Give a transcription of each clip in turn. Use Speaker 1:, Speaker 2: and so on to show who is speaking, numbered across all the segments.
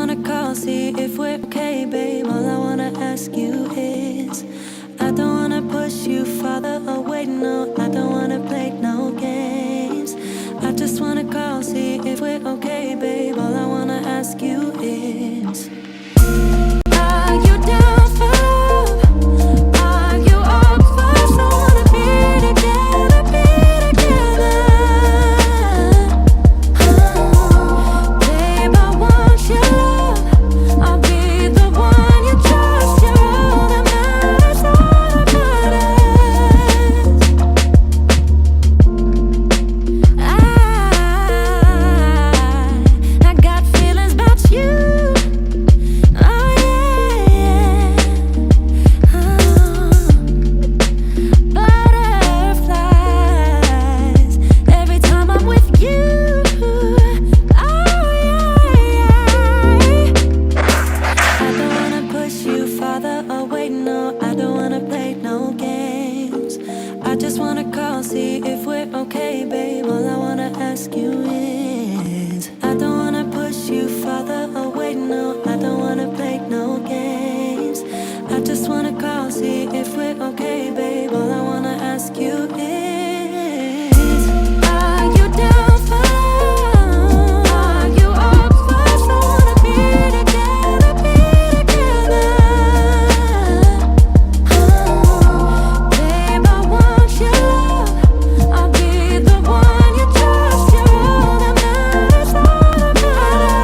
Speaker 1: wanna call, see if we're okay, babe. All I wanna ask you is, I don't wanna push you farther away, no. I don't wanna play no games. I just wanna call, see if we're okay, babe. All I wanna ask you is, are you down for love? Are you up for someone to be together, be together? Babe, I want your love. I'll be the one you trust. You're all that matters, all that matters. I got feelings about you. Oh yeah, yeah. Butterflies every time I'm with you. Oh yeah, I don't wanna push you farther away, no. I don't wanna play no games. I just wanna call, see if we're okay, babe. All I wanna ask you is, I don't wanna push you farther away, no. I don't wanna play no games. I just wanna call, see if we're okay, babe. All I wanna ask you is, are you down for love? Are you up for someone to be together, be together? Babe, I want your love. I'll be the one you trust. You're all that matters, all that matters.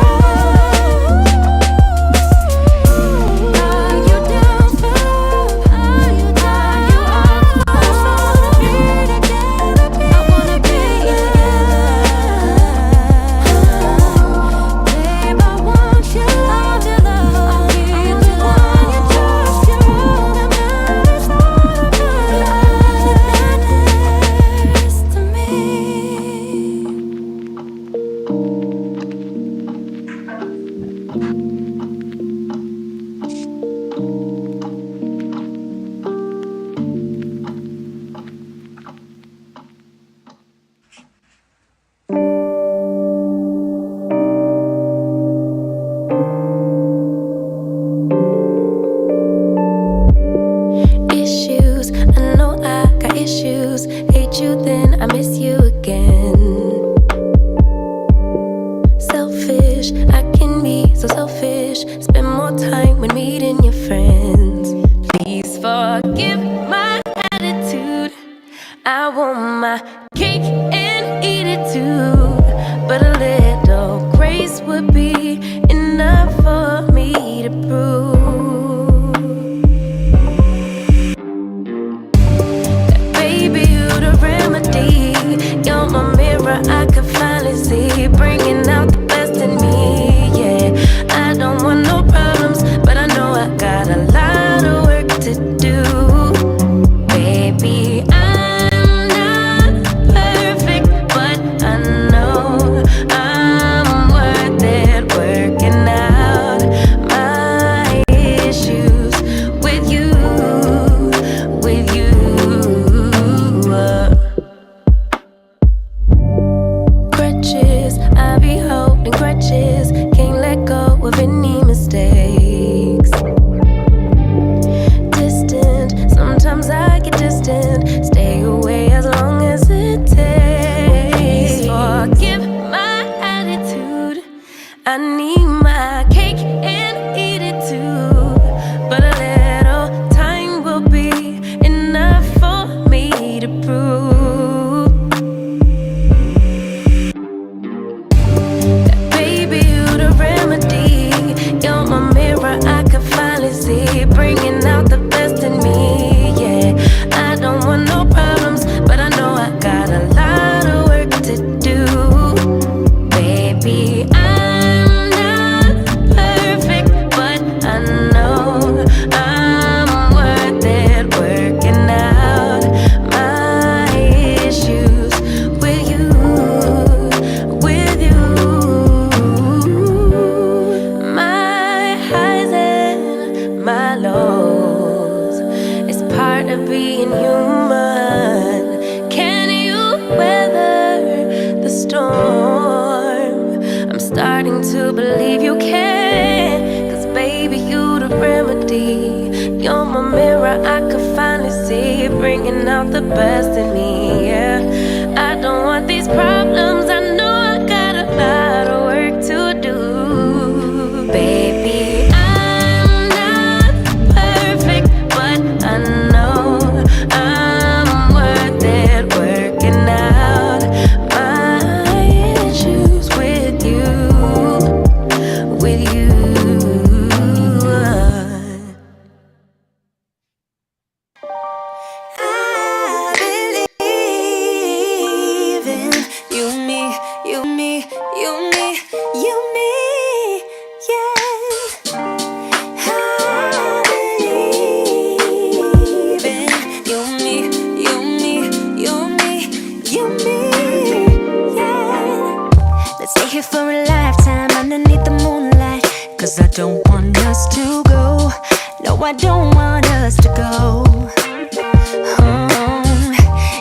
Speaker 1: Are you down for love? Are you up for someone to be together, be I wanna be Babe, I want your love, your love. I'll be the one you trust. You're all that matters, all that matters to me. Issues, I know I got issues. Hate you, then I miss you again. Selfish, I can be so selfish. Spend more time when meeting your friends. Please forgive my attitude. I want my cake and eat it too. But a little grace would be enough for me to prove baby, you the remedy. You're my mirror, I can finally see, bringing out the best in me. Yeah, I don't want no problems, but I know I got a lot honesty. You're my mirror, I could finally see, bringing out the best in me, yeah. I don't want these problems, I know I got a lot of work to do. Baby, I'm not perfect, but I know I'm worth it, working out my issues with you.
Speaker 2: I don't want us to go. No, I don't want us to go.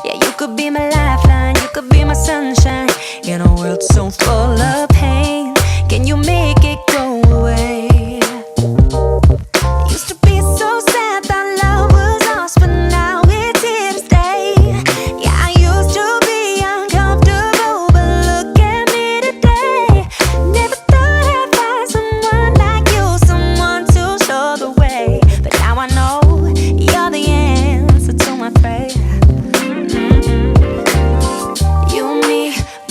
Speaker 2: Yeah, you could be my lifeline, you could be my sunshine. In a world so full of pain, can you make it go away? Used to be so sad that love was lost, but now it's here to stay. Yeah, I used to be uncomfortable, but look at me today. Never thought I'd find someone like you, someone to show the way. But now I know you're the answer to my prayer. You and me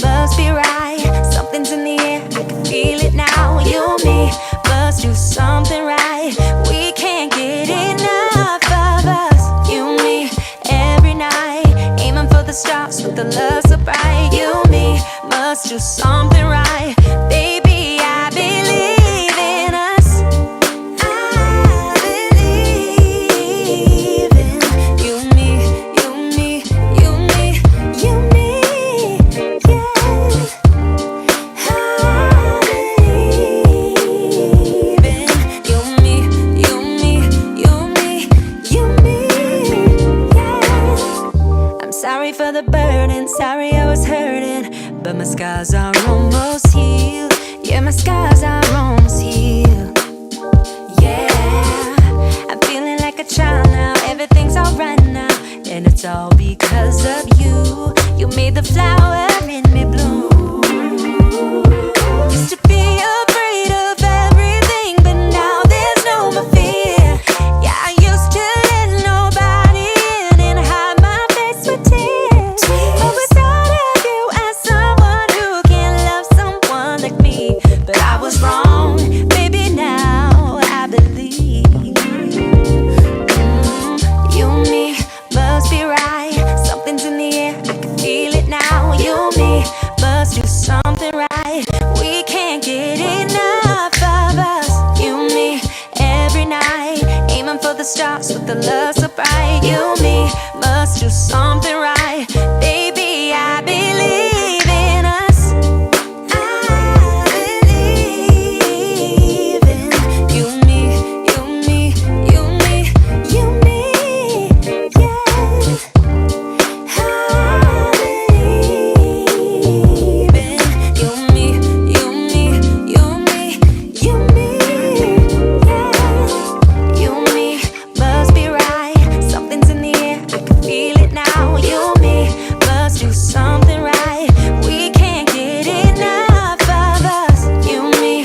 Speaker 2: must be right. Something's in the air, I can feel it now. You and me must do something right. We can't get enough of us. You and me every night, aiming for the stars with the love so bright. You and me must do something right. Baby, I believe in us. I believe in you and me, you and me, you and me, you and me, yeah. I believe in you and me, you and me, you and me, you and me, yeah. I'm sorry for the burden, sorry I was hurting, but my scars are almost healed. Yeah, my scars are almost healed. Yeah, I'm feeling like a child now. Everything's alright now, and it's all because of you. You made the flower in me bloom. Used to be afraid of everything, but now there's no more fear. Yeah, I used to let nobody in and hide my face with tears. But we thought of you as someone who can love someone like me. But I was wrong, baby, now I believe. You and me must be right. Something's in the air, I can feel it now. You and me must do something right. We can't get enough of us. You and me every night, aiming for the stars with the love so bright. You and me must do something right. Baby, I believe in us. I believe in you and me, you and me, you and me, you and me, yeah. I believe in you and me, you and me, you and me, you and me, yeah. You and me must be right. Something's in the air, I can feel it now. You and me must do something right. We can't get enough of us. You and me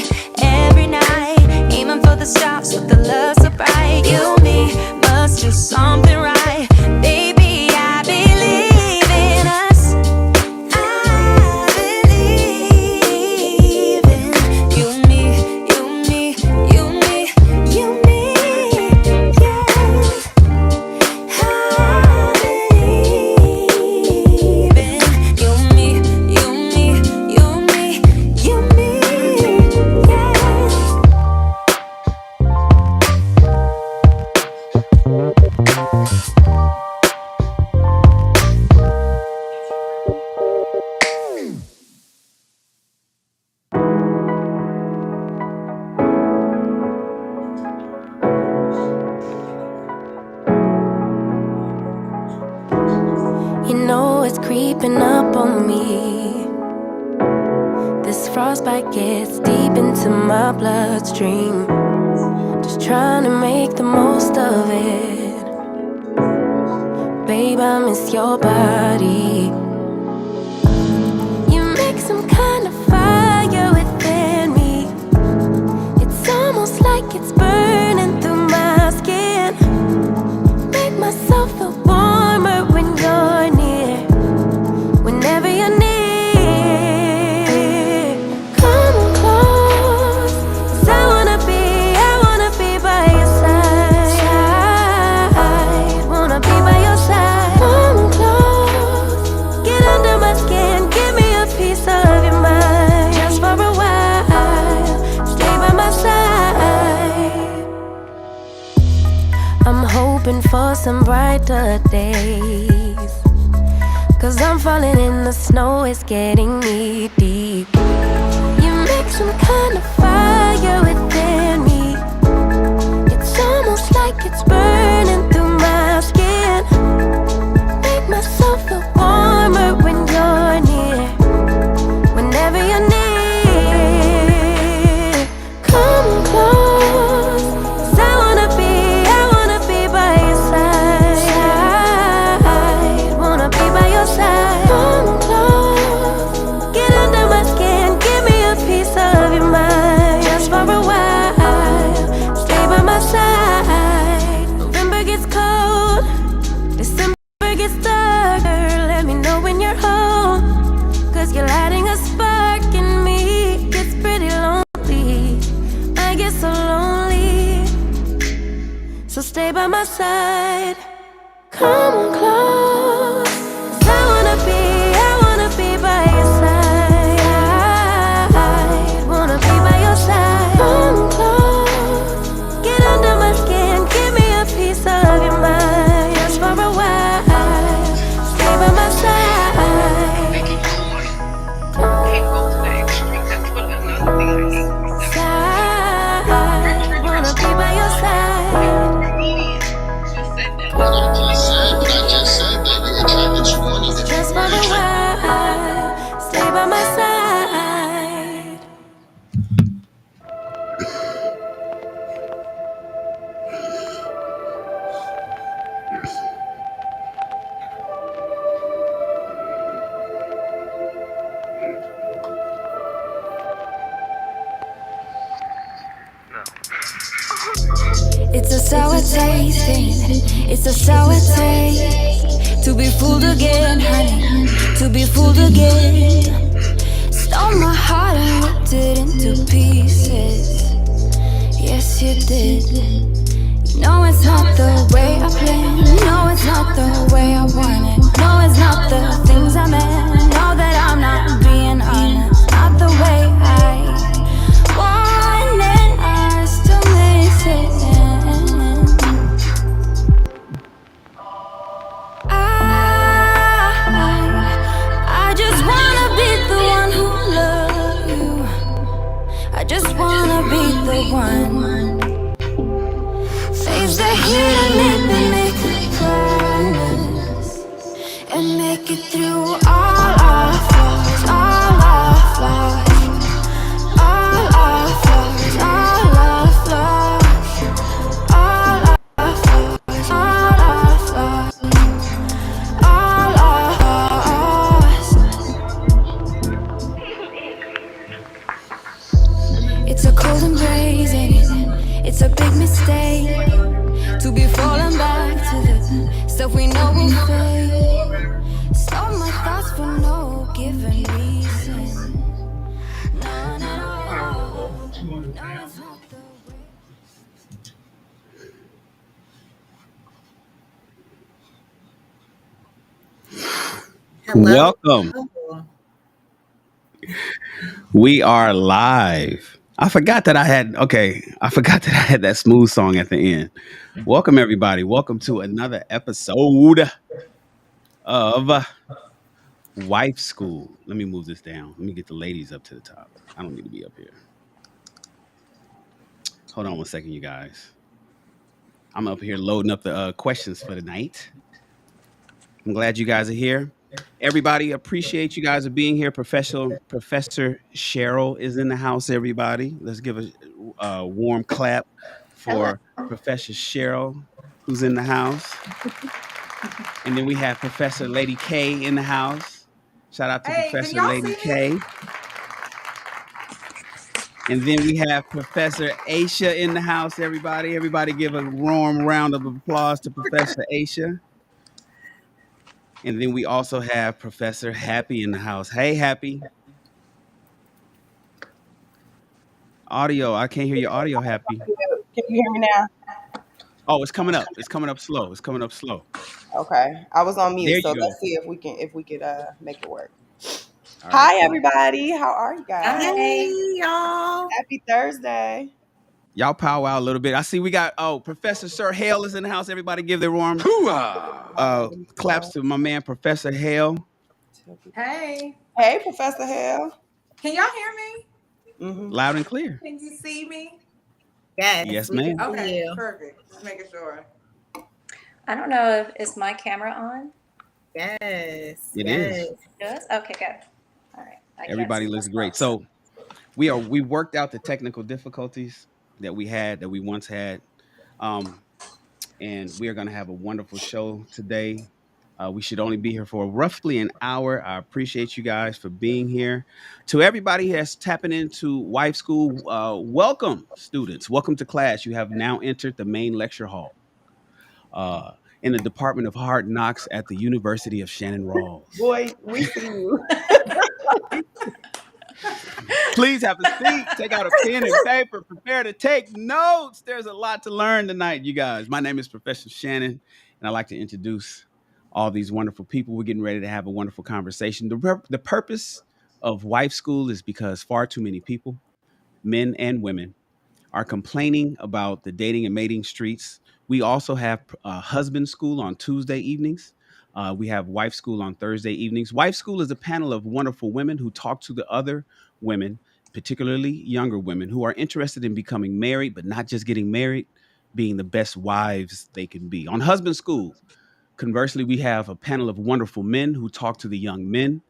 Speaker 2: every night, aiming for the stars with the love so bright. You and me must do something right. Baby, I believe in us. I believe in you and me, you and me, you and me, you and me, yeah. I believe in you and me, you and me, you and me, you and me, yeah.
Speaker 1: You know it's creeping up on me. This frostbite gets deep into my bloodstream. Just
Speaker 2: trying to make the most of it. Babe, I miss your body. You make some kind of fire within me. It's almost like it's burning through my skin. Make myself feel warmer when you're near. Whenever you're near, come on close. 'Cause I wanna be by your side. Wanna be by your side. Come on close. Get under my skin. Give me a piece of your mind. Just for a while. Stay by my side. I'm hoping for some brighter days. 'Cause I'm falling in the snow, it's getting knee deep. You make some kind of fire within me. It's almost like it's burning through my skin. Make myself feel warmer when you're near. Whenever you're near, come on close. 'Cause I wanna be by your side. Wanna be by your side. Come on close. Get under my skin. Give me a piece of your mind. Just for a while. Stay by my side. November gets cold. December gets darker. Let me know when you're home. 'Cause you're lighting a spark in me. Gets pretty lonely. I get so lonely. So stay by my side. Come on close. 'Cause I wanna be by your side. Wanna be by your side. Come on close. Get under my skin. Give me a piece of your mind. Just for a while. Stay by my side. Side. Wanna be by your side. Just for a while. Stay by my side.
Speaker 1: It's a sour tasting, it's a sour taste. To be fooled again, honey, to be fooled again. Stole my heart and ripped it into pieces. Yes, you did. You know it's not the way I planned. No, it's not the way I wanted. No, it's not the things I meant. Know that I'm not being honest. Not the way I wanted us to mix it. I just wanna be the one who loves you. I just wanna be the one. Face the heat and make the promise. And make it through all our flaws, all our flaws. All our flaws, all our flaws. All our flaws, all our flaws. All ours. It's a cold embrace and it's a big mistake to be falling back to the stuff we know will fade. Stole my thoughts for no given reason. None at all. No, it's not the way.
Speaker 3: Hello.
Speaker 4: Welcome. We are live. I forgot that I had that smooth song at the end. Welcome everybody. Welcome to another episode of Wife School. Let me move this down. Let me get the ladies up to the top. I don't need to be up here. Hold on one second, you guys. I'm up here loading up the questions for tonight. I'm glad you guys are here. Everybody, appreciate you guys being here. Professor Cheryl is in the house. Everybody, let's give a warm clap for Professor Cheryl, who's in the house. And then we have Professor Lady K in the house. Shout out to
Speaker 3: Hey, can
Speaker 4: Professor
Speaker 3: y'all
Speaker 4: Lady
Speaker 3: see me?
Speaker 4: K. And then we have Professor Aisha in the house, everybody. Everybody give a warm round of applause to Professor Aisha. And then we also have Professor Happy in the house. Hey, Happy. Audio. I can't hear your audio, Happy.
Speaker 5: Can you hear me now?
Speaker 4: Oh, it's coming up. It's coming up slow. It's coming up slow.
Speaker 5: Okay, I was on mute,
Speaker 4: There
Speaker 5: so
Speaker 4: you go.
Speaker 5: let's see if we could make it work.
Speaker 4: All right,
Speaker 5: Hi,
Speaker 4: cool.
Speaker 5: everybody. How are you guys?
Speaker 3: Hi.
Speaker 6: y'all.
Speaker 5: Happy Thursday.
Speaker 4: Y'all powwow a little bit. I see we got Professor Sir Hale is in the house. Everybody give their warm claps to my man Professor Hale.
Speaker 3: Hey.
Speaker 5: Hey, Professor Hale.
Speaker 3: Can y'all hear me?
Speaker 4: Loud and clear.
Speaker 3: Can you see me?
Speaker 6: Yes,
Speaker 4: Yes,
Speaker 6: we can
Speaker 4: ma'am.
Speaker 6: see
Speaker 3: Okay,
Speaker 6: you.
Speaker 3: perfect. Just making sure.
Speaker 7: I don't know if is my camera on.
Speaker 6: Yes.
Speaker 4: It
Speaker 6: yes.
Speaker 4: is.
Speaker 7: Yes. Okay. Good. All right. I can't
Speaker 4: Everybody
Speaker 7: see
Speaker 4: looks great.
Speaker 7: myself.
Speaker 4: So we worked out the technical difficulties that we once had, and we are going to have a wonderful show today. We should only be here for roughly an hour. I appreciate you guys for being here. To everybody that's tapping into Wife School, welcome, students. Welcome to class. You have now entered the main lecture hall in the Department of Hard Knocks at the University of Shannon Rawls.
Speaker 5: Boy, we see you.
Speaker 4: Please have a seat. Take out a pen and paper. Prepare to take notes. There's a lot to learn tonight, you guys. My name is Professor Shannon, and I'd like to introduce all these wonderful people. We're getting ready to have a wonderful conversation. The purpose of Wife School is because far too many people, men and women, are complaining about the dating and mating streets. We also have husband school on Tuesday evenings. We have wife school on Thursday evenings. Wife school is a panel of wonderful women who talk to the other women, particularly younger women, who are interested in becoming married, but not just getting married, being the best wives they can be. On husband school, conversely, we have a panel of wonderful men who talk to the young men.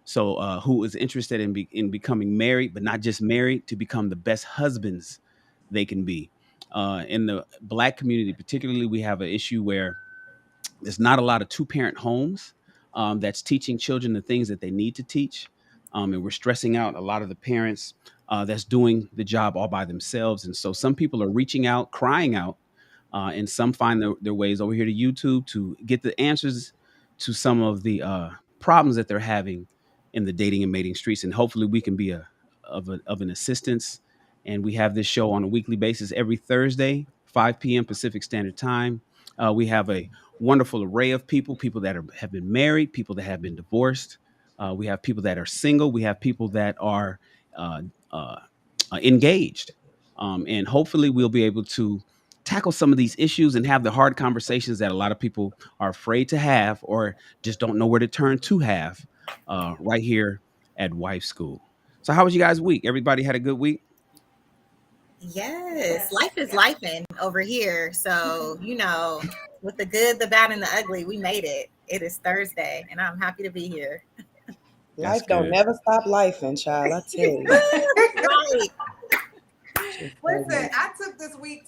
Speaker 4: So, who is interested in becoming married, but not just married, to become the best husbands they can be. In the Black community, particularly, we have an issue where there's not a lot of two-parent homes that's teaching children the things that they need to teach. And we're stressing out a lot of the parents that's doing the job all by themselves. And so some people are reaching out, crying out, and some find their ways over here to YouTube to get the answers to some of the problems that they're having in the dating and mating streets. And hopefully we can be of an assistance. And we have this show on a weekly basis every Thursday, 5 p.m. Pacific Standard Time. We have a wonderful array of people that have been married, people that have been divorced. We have people that are single. We have people that are uh, uh, engaged. And hopefully we'll be able to tackle some of these issues and have the hard conversations that a lot of people are afraid to have or just don't know where to turn to have right here at Wife School. So how was you guys' week? Everybody had a good week?
Speaker 6: Yes. Life is lifing over here. So, with the good, the bad, and the ugly, we made it. It is Thursday, and I'm happy to be here.
Speaker 4: That's
Speaker 5: Life don't
Speaker 4: good.
Speaker 5: never stop lifing, child. I tell you.
Speaker 6: Right.
Speaker 3: Listen, I took this week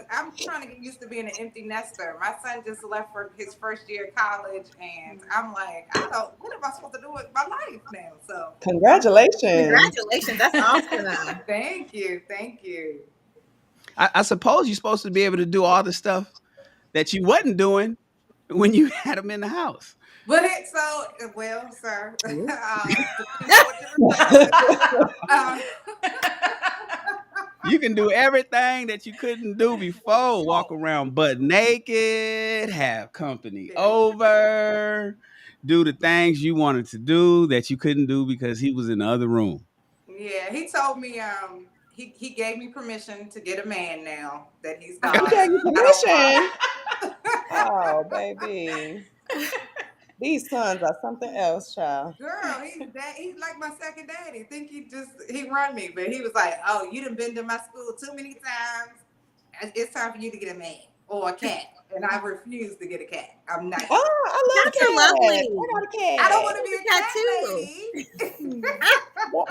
Speaker 3: I'm trying to get used to being an empty nester. My son just left for his first year of college, and I'm like, what am I supposed to do with my life now? So,
Speaker 5: Congratulations.
Speaker 6: Congratulations. That's awesome.
Speaker 3: thank you. Thank you.
Speaker 4: I suppose you're supposed to be able to do all the stuff that you wasn't doing when you had them in the house.
Speaker 3: But well, sir, depending on what you're referring to.
Speaker 4: You can do everything that you couldn't do before. Walk around butt naked, have company over, do the things you wanted to do that you couldn't do because he was in the other room.
Speaker 3: Yeah, he told me he gave me permission to get a man now that he's
Speaker 5: He
Speaker 3: gone.
Speaker 5: gave you permission. Oh, baby. These sons are something else, child.
Speaker 3: Girl, he's like my second daddy. Think he run me, but he was like, "Oh, you done been to my school too many times. It's time for you to get a man or a cat." And I refuse to get a cat. I'm not.
Speaker 5: Oh, I love
Speaker 6: Cats are lovely.
Speaker 5: I got a cat.
Speaker 3: I don't want to be a
Speaker 6: cat
Speaker 3: cat
Speaker 6: too.
Speaker 3: lady.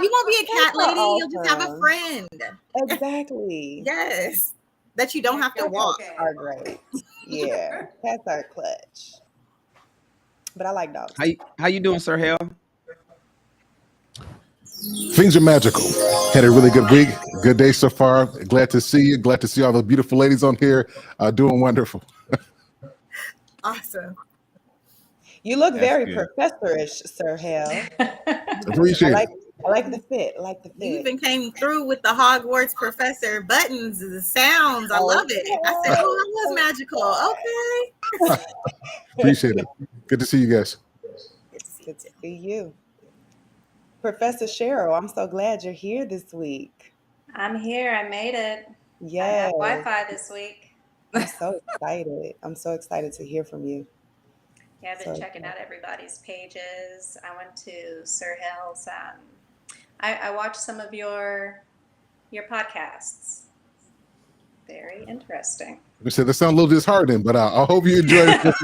Speaker 6: You won't be a cat
Speaker 5: Cats are
Speaker 6: lady. You'll just have a
Speaker 5: awesome.
Speaker 6: friend.
Speaker 5: Exactly.
Speaker 6: Yes. that you don't have to
Speaker 3: Your
Speaker 6: walk.
Speaker 3: cat.
Speaker 5: Are great. Yeah, cats are clutch. But I like dogs.
Speaker 4: How you doing, Sir Hale?
Speaker 8: Things are magical. Had a really good week. Good day so far. Glad to see you. Glad to see all the beautiful ladies on here. Doing wonderful.
Speaker 6: Awesome.
Speaker 5: You look
Speaker 4: That's
Speaker 5: very
Speaker 4: good.
Speaker 5: professorish, Sir Hale.
Speaker 8: Appreciate it.
Speaker 5: I like the fit. I like the
Speaker 6: You
Speaker 5: fit.
Speaker 6: even came through with the Hogwarts professor buttons, the sounds. I love it. I said, oh, that was magical. Okay.
Speaker 8: Appreciate it. Good to see you guys.
Speaker 5: It's good to see you. Professor Cheryl, I'm so glad you're here this week.
Speaker 7: I'm here. I made it. I
Speaker 5: Yes,
Speaker 7: have Wi-Fi this week.
Speaker 5: I'm so excited. I'm so excited to hear from you.
Speaker 7: Yeah, I've been
Speaker 5: So
Speaker 7: checking out everybody's pages. I went to Sir Hale's. I watched some of your podcasts. Very interesting.
Speaker 8: We said that sounds a little disheartening, but I hope you enjoyed it.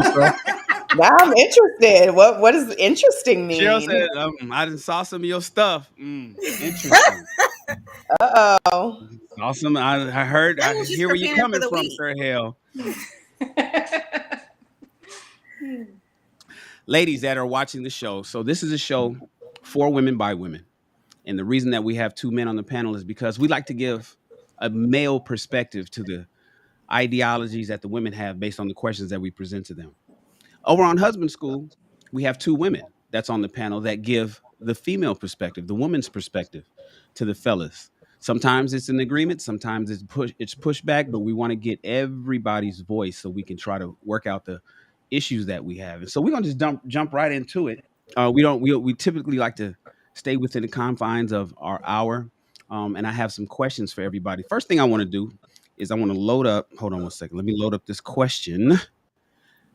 Speaker 5: now I'm interested. What does interesting
Speaker 4: Cheryl
Speaker 5: mean?
Speaker 4: said, I done saw some of your stuff. Interesting.
Speaker 5: Uh-oh.
Speaker 4: Awesome. I heard.
Speaker 6: That
Speaker 4: I
Speaker 6: was just
Speaker 4: hear where you're
Speaker 6: preparing for
Speaker 4: coming
Speaker 6: the
Speaker 4: from,
Speaker 6: week.
Speaker 4: Sir Hale. Ladies that are watching the show. So this is a show for women by women. And the reason that we have two men on the panel is because we like to give a male perspective to the ideologies that the women have based on the questions that we present to them. Over on Husband School, we have two women that's on the panel that give the female perspective, the woman's perspective to the fellas. Sometimes it's an agreement, sometimes it's pushback, but we want to get everybody's voice so we can try to work out the issues that we have. And so we're gonna just jump right into it. We typically like to stay within the confines of our hour. And I have some questions for everybody. First thing I want to do is I want to load up. Hold on one second. Let me load up this question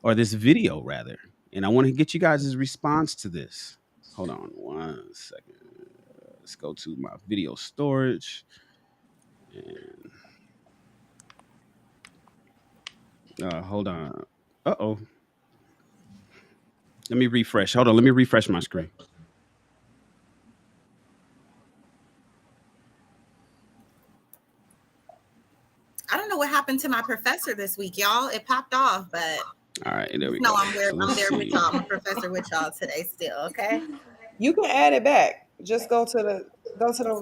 Speaker 4: or this video rather. And I want to get you guys' response to this. Hold on one second. Let's go to my video storage. And hold on. Uh-oh. Let me refresh. Hold on. Let me refresh my screen.
Speaker 6: I don't know what happened to my professor this week, y'all. It popped off, but
Speaker 4: All right, there we
Speaker 6: no,
Speaker 4: go.
Speaker 6: I'm there.
Speaker 4: So
Speaker 6: I'm
Speaker 4: let's
Speaker 6: there with
Speaker 4: see.
Speaker 6: y'all. I'm a professor with y'all today still, okay?
Speaker 5: You can add it back. Just go to the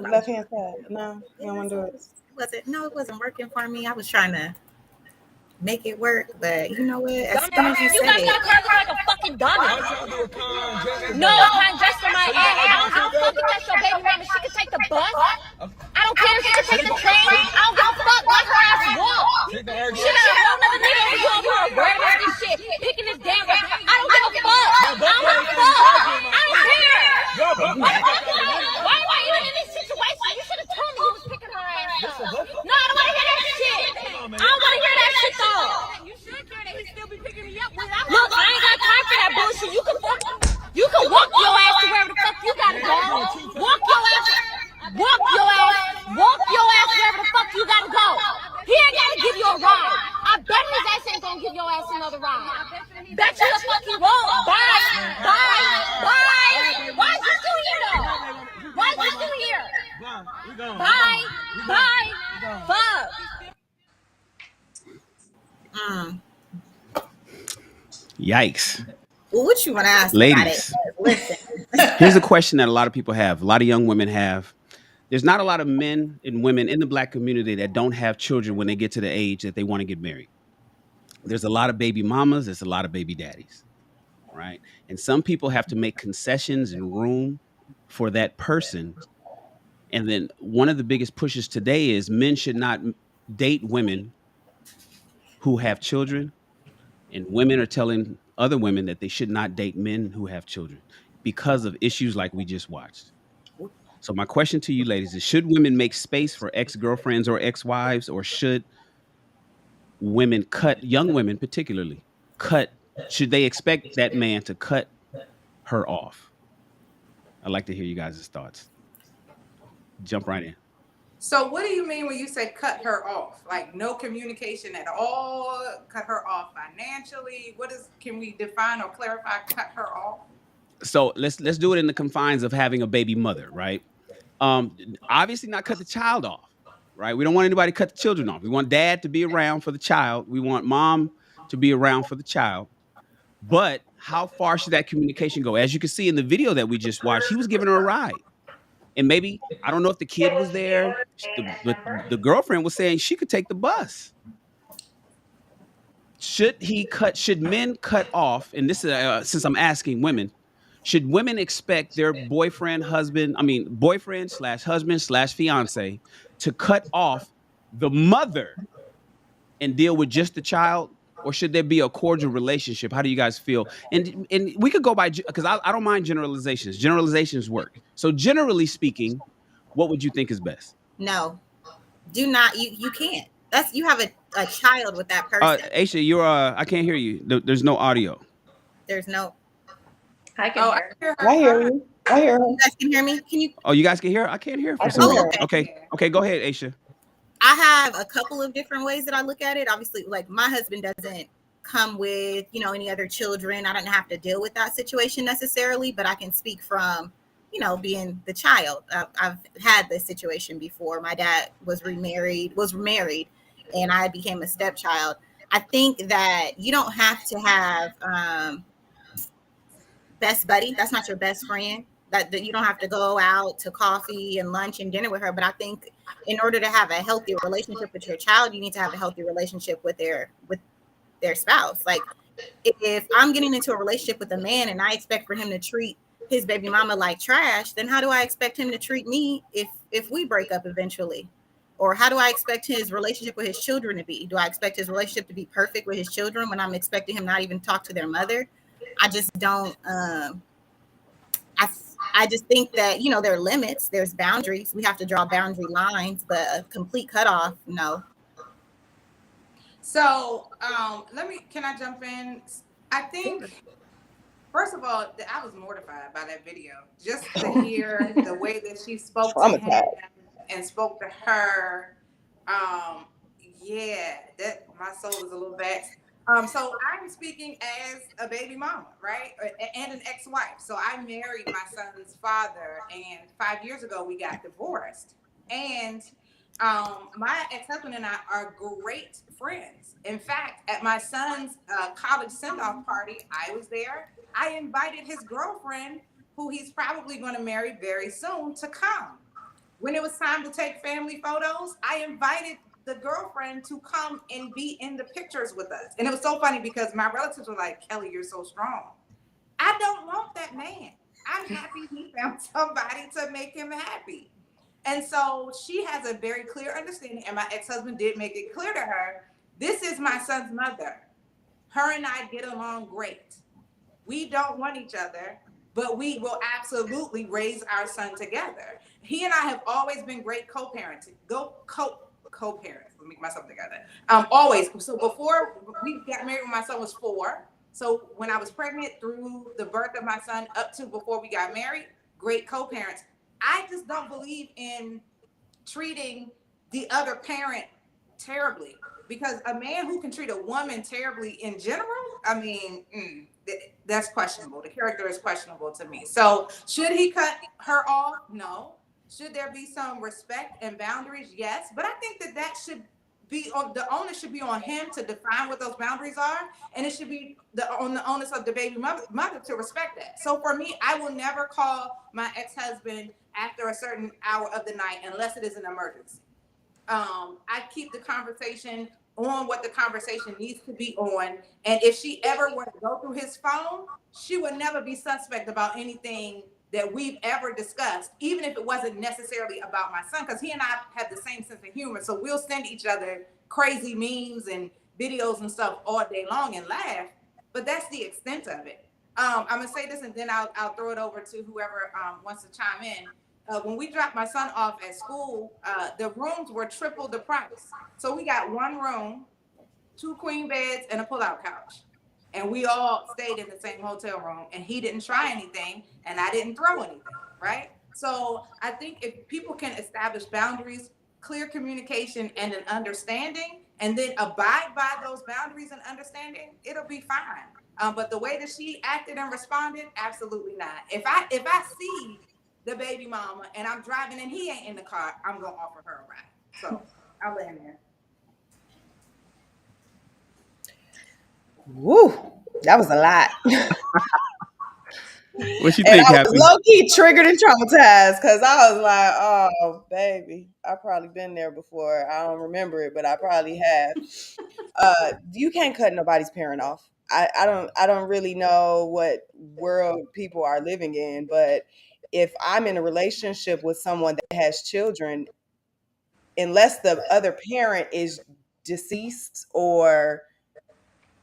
Speaker 5: left hand side. No, you don't want to do it.
Speaker 6: It wasn't working for me. I was trying to make it work, but you know what? As soon as you
Speaker 9: You
Speaker 6: said
Speaker 9: guys
Speaker 6: it,
Speaker 9: gotta call me like a fucking dummy. No, I'm dressed for my ass. I don't give a fuck if that's your baby mama. She can take the bus. I don't care if she can take the train. I don't give a fuck. Let her ass walk. She got a whole nother nigga over here over her worried about this shit. Picking this damn up. I don't give a fuck. I don't give a fuck. I don't care. Why am I even in this situation? You should have told me you was picking her ass up. No, I don't want to hear that shit. I don't want to hear that shit though. Look, I ain't got time for that bullshit. You can walk your ass to wherever the fuck you gotta go. Walk your ass wherever the fuck you gotta go. He ain't gotta give you a ride. I bet his ass ain't gonna give your ass another ride. Bet you the fuck he won't. Bye. Why is you still here though? Why is you still here? Bye. Fuck.
Speaker 4: Yikes.
Speaker 6: well, what you want to ask
Speaker 4: Ladies.
Speaker 6: about it? Listen,
Speaker 4: Here's a question that a lot of people have. A lot of young women have. There's not a lot of men and women in the Black community that don't have children when they get to the age that they want to get married. There's a lot of baby mamas. There's a lot of baby daddies, right? And some people have to make concessions and room for that person. And then one of the biggest pushes today is men should not date women who have children, and women are telling other women that they should not date men who have children because of issues like we just watched. So my question to you ladies is, should women make space for ex-girlfriends or ex-wives, or should women young women particularly, should they expect that man to cut her off? I'd like to hear you guys' thoughts. Jump right in.
Speaker 3: So what do you mean when you say cut her off? Like no communication at all? Cut her off financially? Can we define or clarify cut her off?
Speaker 4: So let's do it in the confines of having a baby mother, right? Obviously not cut the child off, right? We don't want anybody to cut the children off. We want dad to be around for the child. We want mom to be around for the child. But how far should that communication go? As you can see in the video that we just watched, he was giving her a ride. And maybe, I don't know if the kid was there, but the girlfriend was saying she could take the bus. Should men cut off, and this is since I'm asking women, should women expect their boyfriend slash husband slash fiance to cut off the mother and deal with just the child? Or should there be a cordial relationship? How do you guys feel? And we could go by, because I don't mind generalizations. Generalizations work. So generally speaking, what would you think is best?
Speaker 6: No, do not. You can't. You have a child with that person.
Speaker 4: Aisha, you're I can't hear you. There's no audio.
Speaker 6: There's no.
Speaker 7: I can hear.
Speaker 5: I hear you. I hear her.
Speaker 6: You guys can hear me? Can you?
Speaker 4: Oh, you guys can hear her? I can't hear her for
Speaker 5: I
Speaker 4: some
Speaker 5: can
Speaker 4: reason.
Speaker 5: hear
Speaker 6: her.
Speaker 4: Okay, go ahead, Aisha.
Speaker 6: I have a couple of different ways that I look at it. Obviously, like my husband doesn't come with, any other children. I don't have to deal with that situation necessarily, but I can speak from, being the child. I've had this situation before. My dad was married, and I became a stepchild. I think that you don't have to have best buddy. That's not your best friend. That you don't have to go out to coffee and lunch and dinner with her. But I think in order to have a healthy relationship with your child, you need to have a healthy relationship with their spouse. Like if I'm getting into a relationship with a man and I expect for him to treat his baby mama like trash, then how do I expect him to treat me if we break up eventually? Or how do I expect his relationship with his children to be? Do I expect his relationship to be perfect with his children when I'm expecting him not even talk to their mother? I just don't. I just think that, there are limits, there's boundaries. We have to draw boundary lines, but a complete cutoff, no.
Speaker 3: So can I jump in? I think, first of all, I was mortified by that video. Just to hear the way that she spoke to him and spoke to her. That my soul is a little vexed. So I'm speaking as a baby mama, right? And an ex-wife. So I married my son's father, and 5 years ago we got divorced. And my ex-husband and I are great friends. In fact, at my son's college send-off party, I was there. I invited his girlfriend, who he's probably going to marry very soon, to come. When it was time to take family photos, I invited the girlfriend to come and be in the pictures with us. And it was so funny because my relatives were like, Kelly, you're so strong. I don't want that man. I'm happy he found somebody to make him happy. And so she has a very clear understanding, and my ex-husband did make it clear to her, this is my son's mother. Her and I get along great. We don't want each other, but we will absolutely raise our son together. He and I have always been great co-parenting. Co-parents. Let me get myself together. Always. So before we got married when my son was 4. So when I was pregnant through the birth of my son up to before we got married, great co-parents. I just don't believe in treating the other parent terribly, because a man who can treat a woman terribly in general, that's questionable. The character is questionable to me. So should he cut her off? No. Should there be some respect and boundaries? Yes. But I think that should be the onus should be on him to define what those boundaries are. And it should be on the onus of the baby mother to respect that. So for me, I will never call my ex-husband after a certain hour of the night unless it is an emergency. I keep the conversation on what the conversation needs to be on. And if she ever were to go through his phone, she would never be suspect about anything that we've ever discussed, even if it wasn't necessarily about my son, because he and I have the same sense of humor. So we'll send each other crazy memes and videos and stuff all day long and laugh, but that's the extent of it. I'm gonna say this and then I'll throw it over to whoever wants to chime in. When we dropped my son off at school, the rooms were triple the price. So we got one room, 2 queen beds, and a pull-out couch. And we all stayed in the same hotel room, and he didn't try anything and I didn't throw anything, right? So I think if people can establish boundaries, clear communication, and an understanding, and then abide by those boundaries and understanding, it'll be fine. But the way that she acted and responded, absolutely not. If I see the baby mama and I'm driving and he ain't in the car, I'm gonna offer her a ride. So I'll land there.
Speaker 5: Woo, that was a lot.
Speaker 4: What you
Speaker 5: And
Speaker 4: think,
Speaker 5: I was
Speaker 4: Happy?
Speaker 5: low key triggered and traumatized because I was like, oh, baby, I've probably been there before. I don't remember it, but I probably have. You can't cut nobody's parent off. I don't really know what world people are living in, but if I'm in a relationship with someone that has children, unless the other parent is deceased or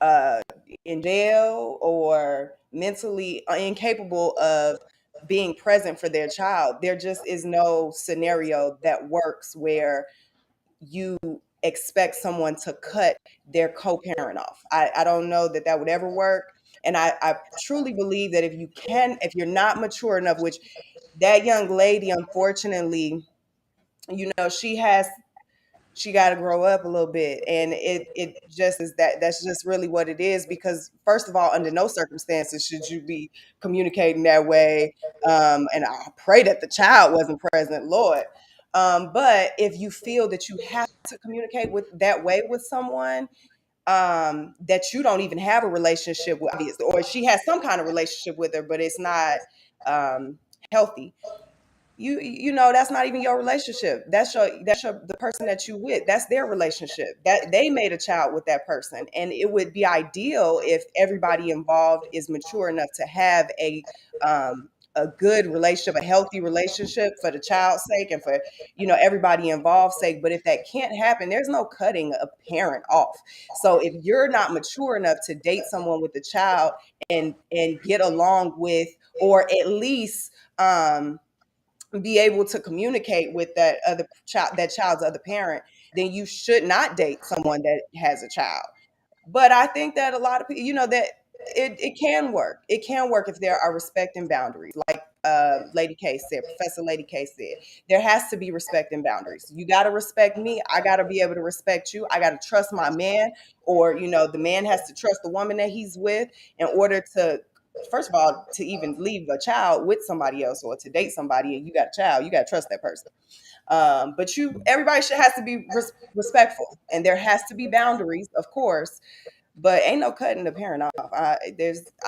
Speaker 5: uh, in jail or mentally incapable of being present for their child, there just is no scenario that works where you expect someone to cut their co-parent off. I don't know that that would ever work. And I truly believe that if you're not mature enough, which that young lady, unfortunately, she got to grow up a little bit, and it just is that's just really what it is. Because first of all, under no circumstances should you be communicating that way, and I pray that the child wasn't present, Lord. But if you feel that you have to communicate with that way with someone, that you don't even have a relationship with, obviously, or she has some kind of relationship with her, but it's not healthy, you know that's not even your relationship. That's your the person that you with. That's their relationship. That they made a child with that person, and it would be ideal if everybody involved is mature enough to have a good relationship, a healthy relationship for the child's sake and for everybody involved's sake. But if that can't happen, there's no cutting a parent off. So if you're not mature enough to date someone with a child and get along with, or at least be able to communicate with that other child, that child's other parent, then you should not date someone that has a child. But I think that a lot of people, that it can work. It can work if there are respect and boundaries. Like Lady K said, Professor Lady K said, there has to be respect and boundaries. You got to respect me. I got to be able to respect you. I got to trust my man, or, the man has to trust the woman that he's with in order to, first of all, to even leave a child with somebody else or to date somebody and you got a child, you got to trust that person. But everybody has to be respectful, and there has to be boundaries, of course, but ain't no cutting the parent off. I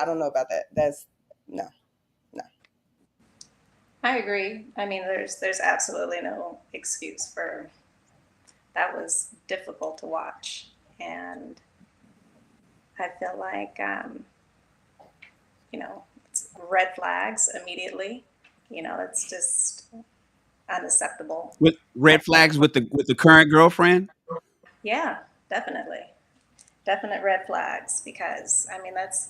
Speaker 5: don't know about that. That's no.
Speaker 7: I agree. I mean, there's absolutely no excuse for that. Was difficult to watch, and I feel like it's red flags immediately. It's just unacceptable.
Speaker 4: With red flags with the current girlfriend?
Speaker 7: Yeah, definitely. Definite red flags, because I mean that's,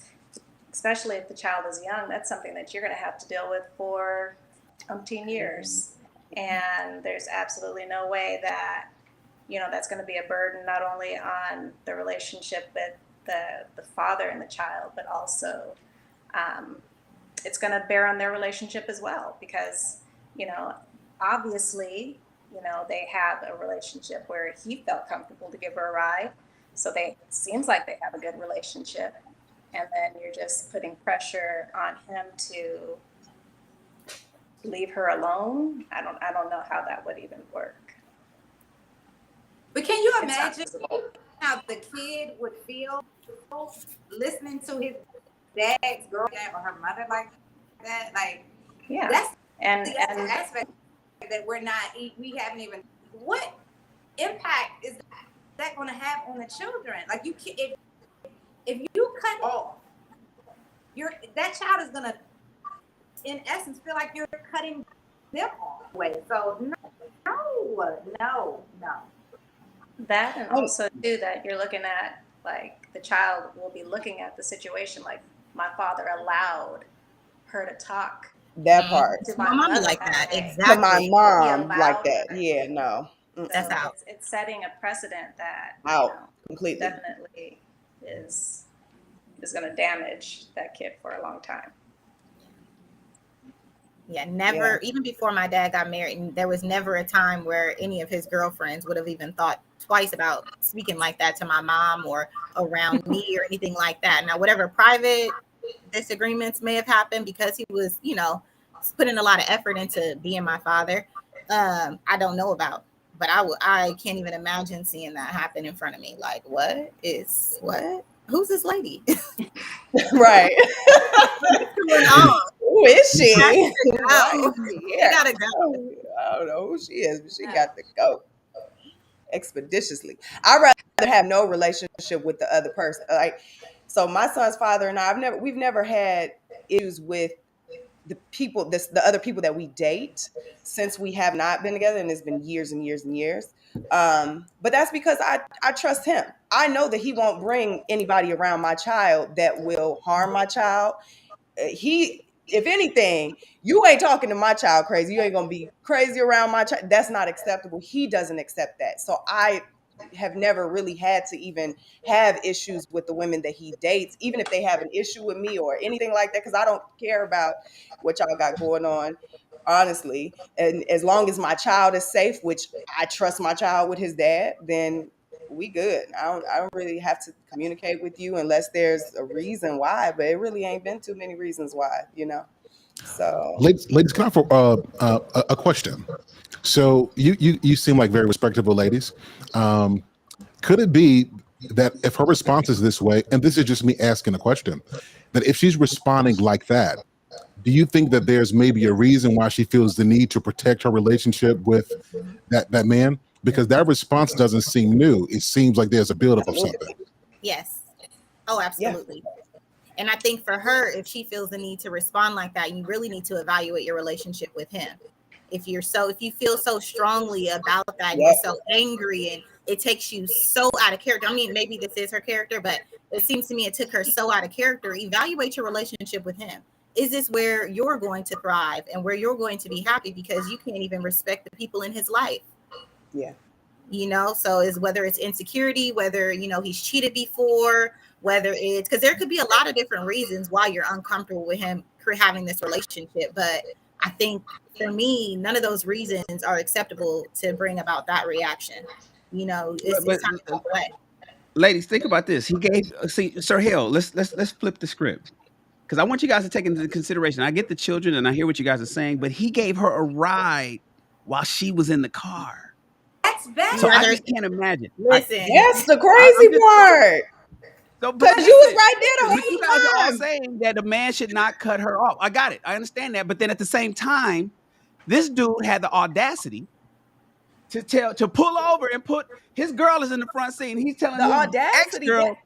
Speaker 7: especially if the child is young, that's something that you're going to have to deal with for umpteen years. And there's absolutely no way that that's going to be a burden not only on the relationship with the father and the child, but also it's going to bear on their relationship as well, because obviously they have a relationship where he felt comfortable to give her a ride, so seems like they have a good relationship, and then you're just putting pressure on him to leave her alone. I don't know how that would even work.
Speaker 3: But can you imagine how the kid would feel listening to his dad's girlfriend or her mother like that? Like,
Speaker 7: yeah,
Speaker 3: that's
Speaker 7: and
Speaker 3: an aspect that we haven't even. What impact is that going to have on the children? Like, if you cut off, that child is going to, in essence, feel like you're cutting them off. So no.
Speaker 7: That, and also too that you're looking at, like, the child will be looking at the situation like, my father allowed her to talk
Speaker 5: That part.
Speaker 7: to
Speaker 6: My mom like that.
Speaker 5: To
Speaker 6: Exactly.
Speaker 5: my mom like
Speaker 7: allowed
Speaker 5: that.
Speaker 7: her.
Speaker 5: Yeah, no.
Speaker 6: That's out.
Speaker 7: It's setting a precedent that
Speaker 5: Out completely.
Speaker 7: definitely is going to damage that kid for a long time.
Speaker 6: Yeah, never, even before my dad got married, there was never a time where any of his girlfriends would have even thought twice about speaking like that to my mom or around me or anything like that. Now, whatever private disagreements may have happened because he was, putting a lot of effort into being my father, I don't know about. But I can't even imagine seeing that happen in front of me. Like, what? Who's this lady?
Speaker 5: Right.
Speaker 6: What's going on?
Speaker 5: Who is she?
Speaker 6: Gotta go.
Speaker 5: Yeah.
Speaker 6: Gotta go.
Speaker 5: I don't know who she is, but she got to go expeditiously. I'd rather have no relationship with the other person. Like, so my son's father and we've never had issues with the other people that we date since we have not been together, and it's been years and years and years. But that's because I trust him. I know that he won't bring anybody around my child that will harm my child. If anything, you ain't talking to my child crazy. You ain't gonna be crazy around my child. That's not acceptable. He doesn't accept that. So I have never really had to even have issues with the women that he dates, even if they have an issue with me or anything like that, because I don't care about what y'all got going on, honestly. And as long as my child is safe, which I trust my child with his dad, then we good. I don't really have to communicate with you unless there's a reason why, but it really ain't been too many reasons why, So,
Speaker 8: Ladies, can I offer a question? So you seem like very respectable ladies. Could it be that if her response is this way, and this is just me asking a question, that if she's responding like that, do you think that there's maybe a reason why she feels the need to protect her relationship with that man? Because that response doesn't seem new. It seems like there's a buildup of something.
Speaker 6: Yes. Oh, absolutely. Yeah. And I think for her, if she feels the need to respond like that, you really need to evaluate your relationship with him. If you feel so strongly about that, and you're so angry, and it takes you so out of character. I mean, maybe this is her character, but it seems to me it took her so out of character. Evaluate your relationship with him. Is this where you're going to thrive and where you're going to be happy, because you can't even respect the people in his life?
Speaker 5: Yeah.
Speaker 6: So whether it's insecurity, whether, he's cheated before, whether it's because there could be a lot of different reasons why you're uncomfortable with him having this relationship. But I think for me, none of those reasons are acceptable to bring about that reaction. It's time to go away.
Speaker 4: Ladies, think about this. He gave, Sir Hill, let's flip the script. Because I want you guys to take into consideration. I get the children and I hear what you guys are saying, but he gave her a ride while she was in the car.
Speaker 3: That's better.
Speaker 4: So I just can't imagine.
Speaker 6: Listen,
Speaker 5: that's the crazy part. Because you was right there the whole time.
Speaker 4: You guys are all saying that a man should not cut her off. I got it. I understand that. But then at the same time, this dude had the audacity to pull over and put his girl is in the front seat, and he's telling his ex-girl,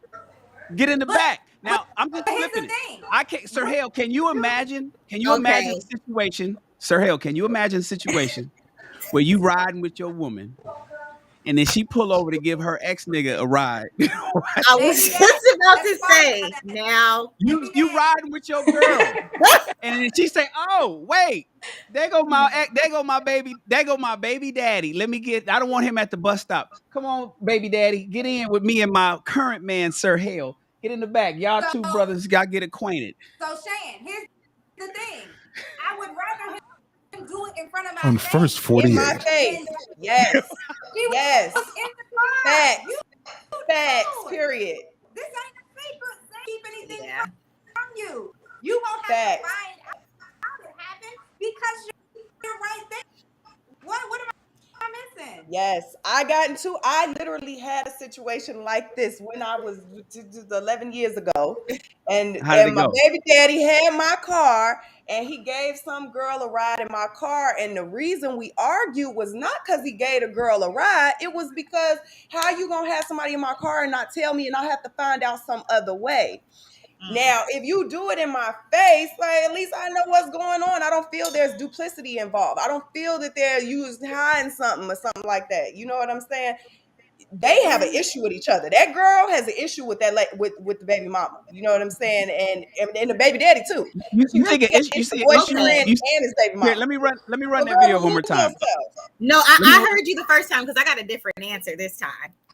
Speaker 4: get in the back. Now I'm just flipping it. I can't, Sir Hale, can you imagine? Imagine a situation, Sir Hale? Can you imagine a situation where you riding with your woman, and then she pull over to give her ex nigga a ride?
Speaker 6: I was just about to say, now
Speaker 4: you riding with your girl, and then she say, "Oh wait, there go my baby daddy. I don't want him at the bus stop. Come on, baby daddy, get in with me and my current man, Sir Hale. Get in the back. Y'all two brothers got to get acquainted."
Speaker 3: So Shan, here's the thing. I would rather him do it in front of my
Speaker 8: on
Speaker 3: face.
Speaker 8: first 48.
Speaker 5: In my face. Yes. Yes. Facts. Period.
Speaker 3: This ain't a secret. Keep anything from you. You won't have to find out how it happened because you're right there. What am I missing?
Speaker 5: Yes, I literally had a situation like this when I was 11 years ago. And my baby daddy had my car, and he gave some girl a ride in my car. And the reason we argued was not because he gave a girl a ride. It was because how you going to have somebody in my car and not tell me, and I have to find out some other way. Now, if you do it in my face, like, at least I know what's going on. I don't feel there's duplicity involved. I don't feel that they're hiding something or something like that. You know what I'm saying? They have an issue with each other. That girl has an issue with that, with the baby mama. You know what I'm saying? And the baby daddy too.
Speaker 4: You think you see
Speaker 5: boyfriend and his baby mama.
Speaker 4: Here, let me run that video one more time.
Speaker 6: No, I heard you the first time because I got a different answer this time.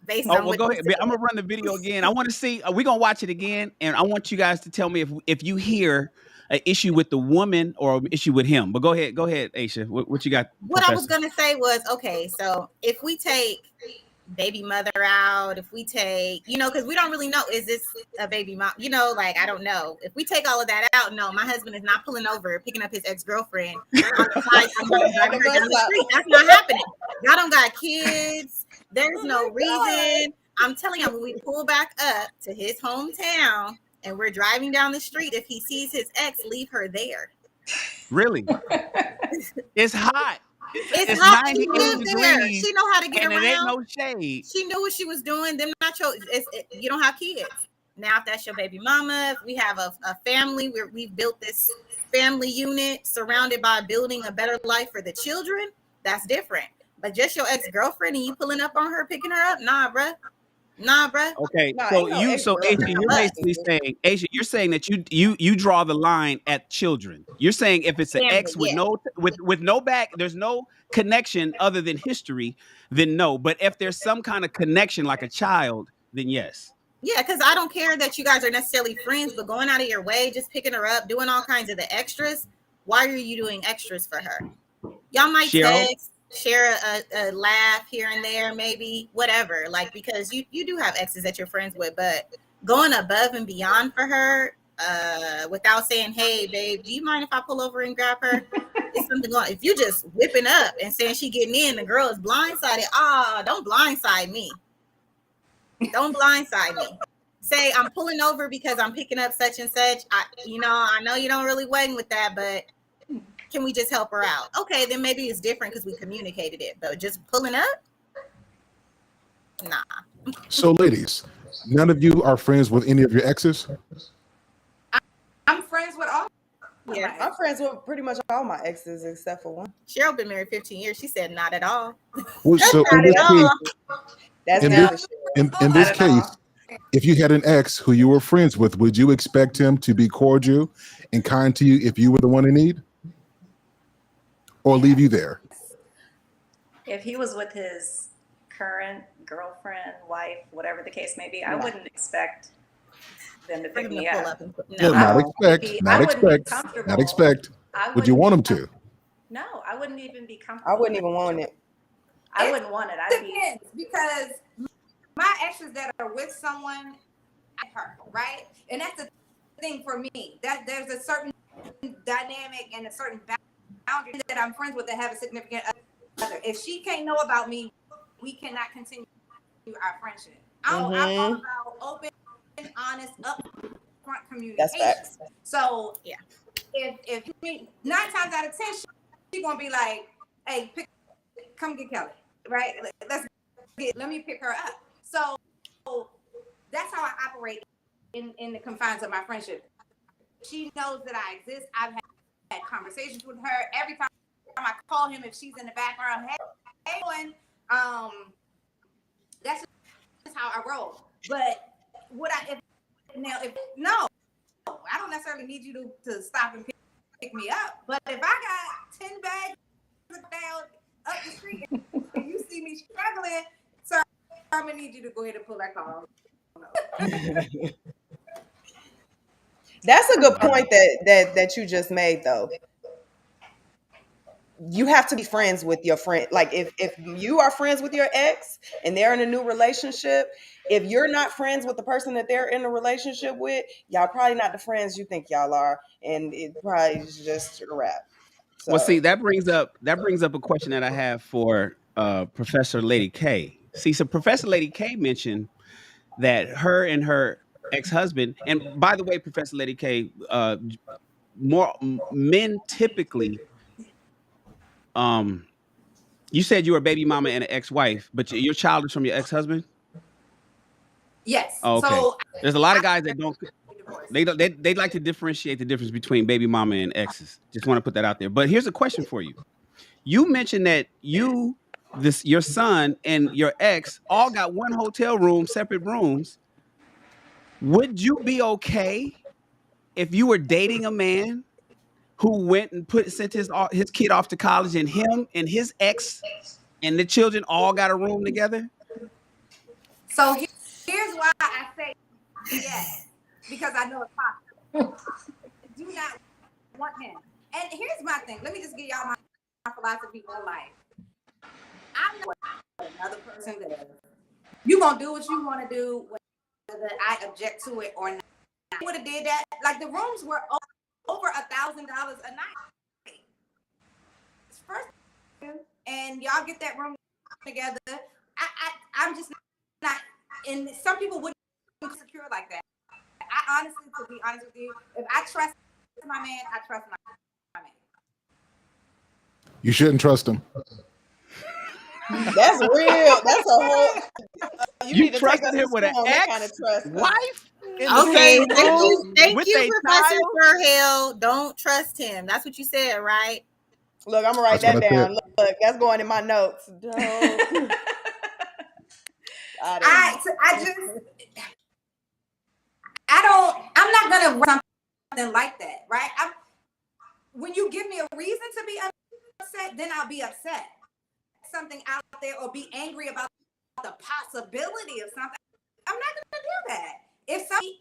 Speaker 4: Go ahead. I'm gonna run the video again. I want to see. We're gonna watch it again, and I want you guys to tell me if you hear an issue with the woman or an issue with him. But go ahead, Aisha. What you got?
Speaker 6: What I was gonna say was, okay, so if we take baby mother out, if we take, because we don't really know, is this a baby mom? Like, I don't know. If we take all of that out, no, my husband is not pulling over, picking up his ex-girlfriend on the side and driving her down the street. That's not happening. Y'all don't got kids. There's no reason. I'm telling you, when we pull back up to his hometown and we're driving down the street, if he sees his ex, leave her there.
Speaker 4: Really? It's hot.
Speaker 6: It's hot. She
Speaker 4: 98
Speaker 6: lived there.
Speaker 4: degrees,
Speaker 6: She know how to get
Speaker 4: and
Speaker 6: around.
Speaker 4: it ain't no shade.
Speaker 6: She knew what she was doing. Them not your. You don't have kids. Now, if that's your baby mama, if we have a family where we've built this family unit surrounded by building a better life for the children, that's different. But just your ex-girlfriend and you pulling up on her, picking her up, nah, bruh.
Speaker 4: Okay,
Speaker 5: Nah,
Speaker 4: so
Speaker 5: ain't no
Speaker 4: Aisha, you're basically saying, Aisha, you're saying that you draw the line at children. You're saying if it's an
Speaker 6: Family,
Speaker 4: ex with no back, there's no connection other than history, then no. But if there's some kind of connection like a child, then yes.
Speaker 6: Yeah, because I don't care that you guys are necessarily friends, but going out of your way, just picking her up, doing all kinds of the extras. Why are you doing extras for her? Y'all might
Speaker 4: Cheryl?
Speaker 6: text, share a laugh here and there, maybe, whatever. Like, because you do have exes that you're friends with, but going above and beyond for her, without saying, hey, babe, do you mind if I pull over and grab her? It's something going. If you just whipping up and saying she getting in, the girl is blindsided. Don't blindside me. Don't blindside me. Say I'm pulling over because I'm picking up such and such. I know you don't really waiting with that, but can we just help her out? Okay, then maybe it's different because we communicated it. But just pulling up? Nah.
Speaker 8: So, ladies, none of you are friends with any of your exes?
Speaker 3: I'm friends with all.
Speaker 6: Yeah.
Speaker 5: I'm friends with pretty much all my exes except for one.
Speaker 6: Cheryl been married 15 years. She said not at all.
Speaker 8: Well, so
Speaker 6: Not at all.
Speaker 5: That's
Speaker 8: in
Speaker 5: not
Speaker 8: this,
Speaker 5: the
Speaker 8: in this case, if you had an ex who you were friends with, would you expect him to be cordial and kind to you if you were the one in need? Or leave you there?
Speaker 7: If he was with his current girlfriend, wife, whatever the case may be, I wouldn't expect them to
Speaker 6: For
Speaker 7: pick
Speaker 6: him to
Speaker 7: me
Speaker 6: pull
Speaker 7: up.
Speaker 6: up and put,
Speaker 8: No,
Speaker 6: no.
Speaker 8: not
Speaker 7: I
Speaker 8: expect,
Speaker 7: wouldn't
Speaker 8: not
Speaker 7: be
Speaker 8: expect,
Speaker 7: comfortable.
Speaker 8: not expect.
Speaker 7: I
Speaker 8: Would you
Speaker 7: wouldn't
Speaker 8: want
Speaker 7: be
Speaker 8: him to?
Speaker 7: No, I wouldn't even be comfortable.
Speaker 5: I wouldn't even want it.
Speaker 7: I wouldn't want it.
Speaker 3: It depends, because my exes that are with someone, I her, right? And that's the thing for me, that there's a certain dynamic and a certain boundary that I'm friends with that have a significant other. If she can't know about me, we cannot continue our friendship. I'm all about open, honest, upfront communication.
Speaker 5: That's facts.
Speaker 3: So
Speaker 6: Yeah.
Speaker 3: if 9 times out of 10, she gonna be like, hey, come get Kelly, right? Let me pick her up. So that's how I operate in the confines of my friendship. She knows that I exist. I've had conversations with her. Every time I call him, if she's in the background, hey, that's just how I roll. But would I, no, I don't necessarily need you to stop and pick me up. But if I got 10 bags down up the street and you see me struggling, sir, I'm gonna need you to go ahead and pull that car.
Speaker 5: That's a good point that you just made, though. You have to be friends with your friend. Like if you are friends with your ex and they're in a new relationship, if you're not friends with the person that they're in a relationship with, y'all probably not the friends you think y'all are, and it probably is just a wrap. So,
Speaker 4: Well, see, that brings up a question that I have for Professor Lady K. See, so Professor Lady K mentioned that her and her ex-husband, and by the way, Professor Lady K, men typically, you said you were a baby mama and an ex-wife, but your child is from your ex-husband?
Speaker 3: Yes.
Speaker 4: Oh, okay.
Speaker 3: So
Speaker 4: there's a lot of guys that don't. They like to differentiate the difference between baby mama and exes. Just want to put that out there. But here's a question for you. You mentioned that your son and your ex all got one hotel room, separate rooms. Would you be okay if you were dating a man who went and sent his kid off to college, and him and his ex and the children all got a room together?
Speaker 3: So here's why I say yes, because I know it's possible. I do not want him. And here's my thing. Let me just give y'all my philosophy on life. I know what another person does. You gonna do what you want to do, whether I object to it or not. I would have did that. Like the rooms were over $1,000 a night. First, and y'all get that room together. I'm just not. And some people wouldn't be secure like that. I honestly, to be honest with you, if I trust my man, I trust my man.
Speaker 8: You shouldn't trust him.
Speaker 5: That's real. That's a whole.
Speaker 4: You
Speaker 5: need to
Speaker 4: trusted
Speaker 5: take us
Speaker 4: him
Speaker 5: to
Speaker 4: with an
Speaker 5: school on that
Speaker 4: ex
Speaker 5: kind of trust.
Speaker 4: wife?
Speaker 6: Okay, thank
Speaker 4: with
Speaker 6: you,
Speaker 4: a
Speaker 6: Professor
Speaker 4: child?
Speaker 6: Sherhill. Don't trust him. That's what you said, right?
Speaker 5: Look, I'm gonna write
Speaker 8: That's
Speaker 5: that
Speaker 8: what I
Speaker 5: down. Look, that's going in my notes. Don't.
Speaker 3: I'm not gonna run something like that, right? When you give me a reason to be upset, then I'll be upset. Something out there or be angry about the possibility of something. I'm not gonna do that. If something,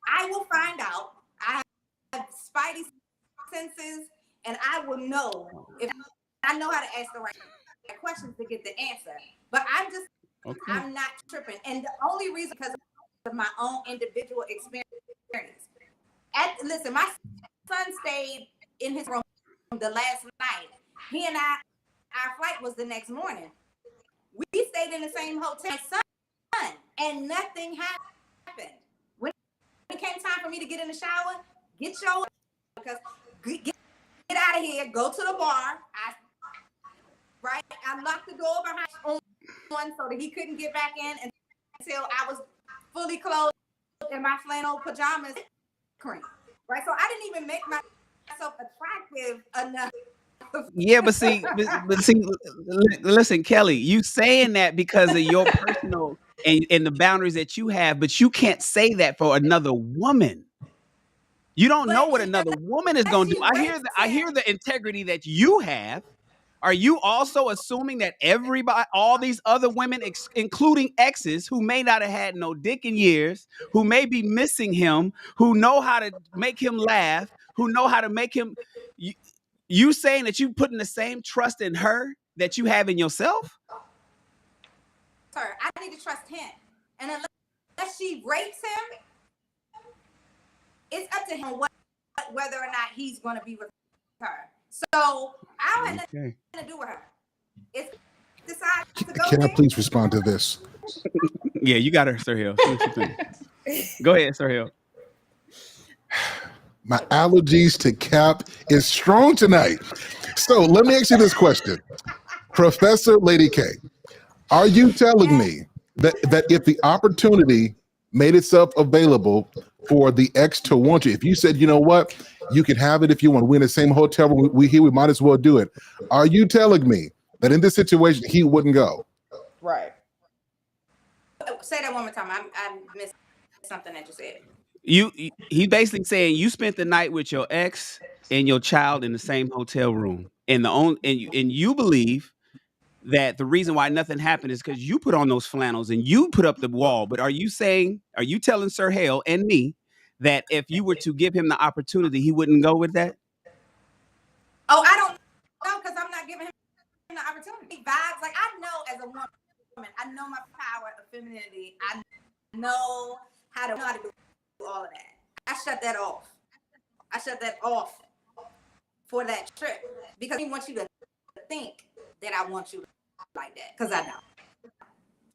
Speaker 3: I will find out. I have spidey senses, and I will know if I know how to ask the right questions to get the answer. But I'm not tripping, and the only reason because of my own individual experience. Listen, my son stayed in his room the last night. He and our flight was the next morning. We stayed in the same hotel, son, and nothing happened. When it came time for me to get in the shower, get out of here, go to the bar. I locked the door behind one so that he couldn't get back in until I was fully clothed in my flannel pajamas. Right, so I didn't even make myself attractive enough.
Speaker 4: Yeah, but see, listen, Kelly, you saying that because of your personal and the boundaries that you have, but you can't say that for another woman. You don't know what another woman is going to do. I hear the integrity that you have. Are you also assuming that everybody, all these other women, including exes who may not have had no dick in years, who may be missing him, who know how to make him laugh, who know how to make him, you saying that you putting the same trust in her that you have in yourself?
Speaker 3: Sir, I need to trust him. And unless she rapes him, it's up to him whether or not he's going to be with her. So I don't have nothing to do with her. If decides to go
Speaker 8: Can I please respond to this?
Speaker 4: Yeah, you got her, Sir Hill. Go ahead, Sir Hill.
Speaker 8: My allergies to Cap is strong tonight. So let me ask you this question. Professor Lady K, are you telling me that if the opportunity made itself available for the ex to want you, if you said, you know what, you can have it if you want, we're in the same hotel room, we might as well do it. Are you telling me that in this situation, he wouldn't go?
Speaker 5: Right.
Speaker 3: Say that one more time. I missed something that you said.
Speaker 4: He basically saying you spent the night with your ex and your child in the same hotel room, and you believe that the reason why nothing happened is because you put on those flannels and you put up the wall. But are you telling Sir Hale and me that if you were to give him the opportunity, he wouldn't go with that?
Speaker 3: Oh, I don't know, because I'm not giving him the opportunity. Vibes, like I know as a woman, I know my power of femininity. I know how to do all of that. I shut that off for that trip because he wants you to think that I want you like that, because I don't.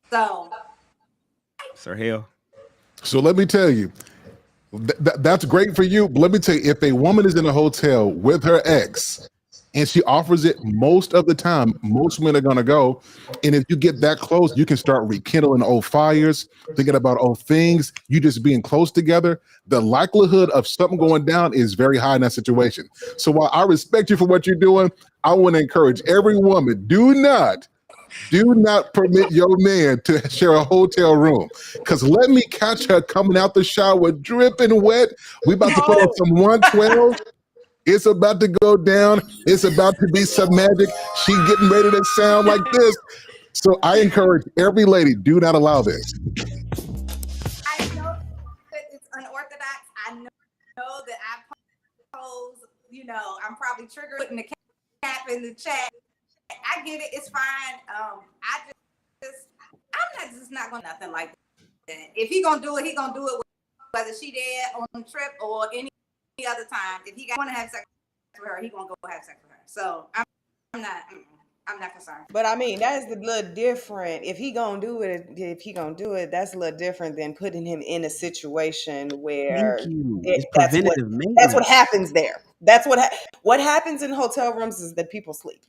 Speaker 3: So,
Speaker 4: Sir Hale.
Speaker 8: So let me tell you, that's great for you. But let me tell you, if a woman is in a hotel with her ex and she offers it most of the time, most men are going to go. And if you get that close, you can start rekindling old fires, thinking about old things, you just being close together. The likelihood of something going down is very high in that situation. So while I respect you for what you're doing, I want to encourage every woman, do not permit your man to share a hotel room, because let me catch her coming out the shower dripping wet. We about to put on some 112. It's about to go down. It's about to be some magic. She getting ready to sound like this. So I encourage every lady, do not allow this.
Speaker 3: I know that it's unorthodox. I know that I pose, I'm probably triggered putting the cap in the chat. I get it. It's fine. I'm It's not gonna nothing like that. If he gonna do it, he gonna do it whether she there on the trip or any other time. If he want to have sex with her, he gonna go have sex with her. So I'm not concerned.
Speaker 5: But I mean, that's a little different. If he gonna do it, that's a little different than putting him in a situation
Speaker 4: Thank
Speaker 5: where
Speaker 4: you. It's
Speaker 5: that's what
Speaker 4: preventative maintenance.
Speaker 5: happens there. That's what happens in hotel rooms is that people sleep